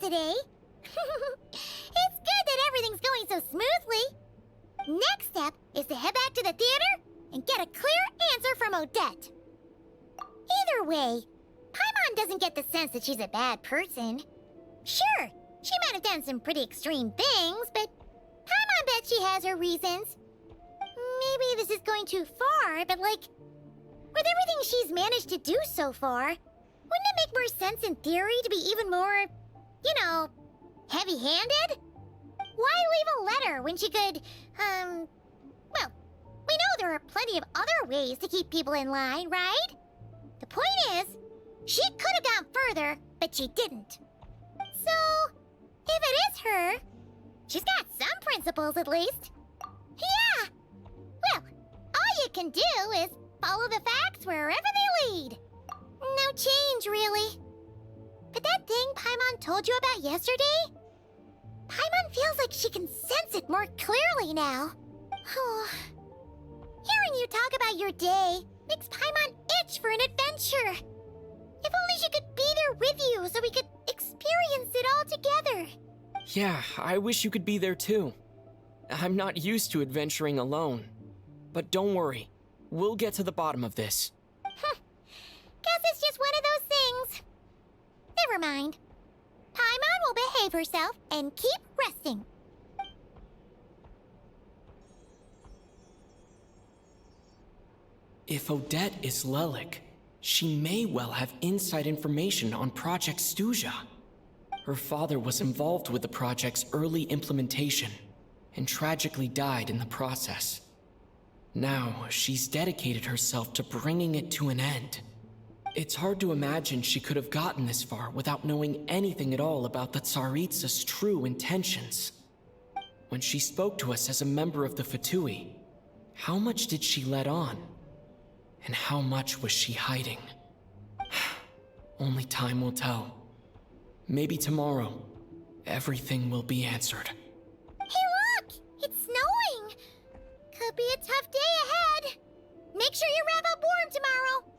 Today. It's good that everything's going so smoothly. Next step is to head back to the theater and get a clear answer from Odette. Either way, Paimon doesn't get the sense that she's a bad person. Sure, she might have done some pretty extreme things, but Paimon bet she has her reasons. Maybe this is going too far, but like, with everything she's managed to do so far, wouldn't it make more sense in theory to be even more, you know, heavy-handed? Why leave a letter when she could, well, we know there are plenty of other ways to keep people in line, right? The point is, she could have gone further, but she didn't. So, if it is her, she's got some principles at least. Yeah! Well, all you can do is follow the facts wherever they lead. No change, really. But that thing Paimon told you about yesterday? Paimon feels like she can sense it more clearly now. Hearing you talk about your day makes Paimon itch for an adventure. If only she could be there with you so we could experience it all together. Yeah, I wish you could be there too. I'm not used to adventuring alone. But don't worry, we'll get to the bottom of this. Guess it's just one of those things. Never mind. Paimon will behave herself and keep resting. If Odette is Lelik, she may well have inside information on Project Stuja. Her father was involved with the project's early implementation and tragically died in the process. Now, she's dedicated herself to bringing it to an end. It's hard to imagine she could have gotten this far without knowing anything at all about the Tsaritsa's true intentions. When she spoke to us as a member of the Fatui, how much did she let on? And how much was she hiding? Only time will tell. Maybe tomorrow, everything will be answered. Hey look! It's snowing! Could be a tough day ahead. Make sure you wrap up warm tomorrow.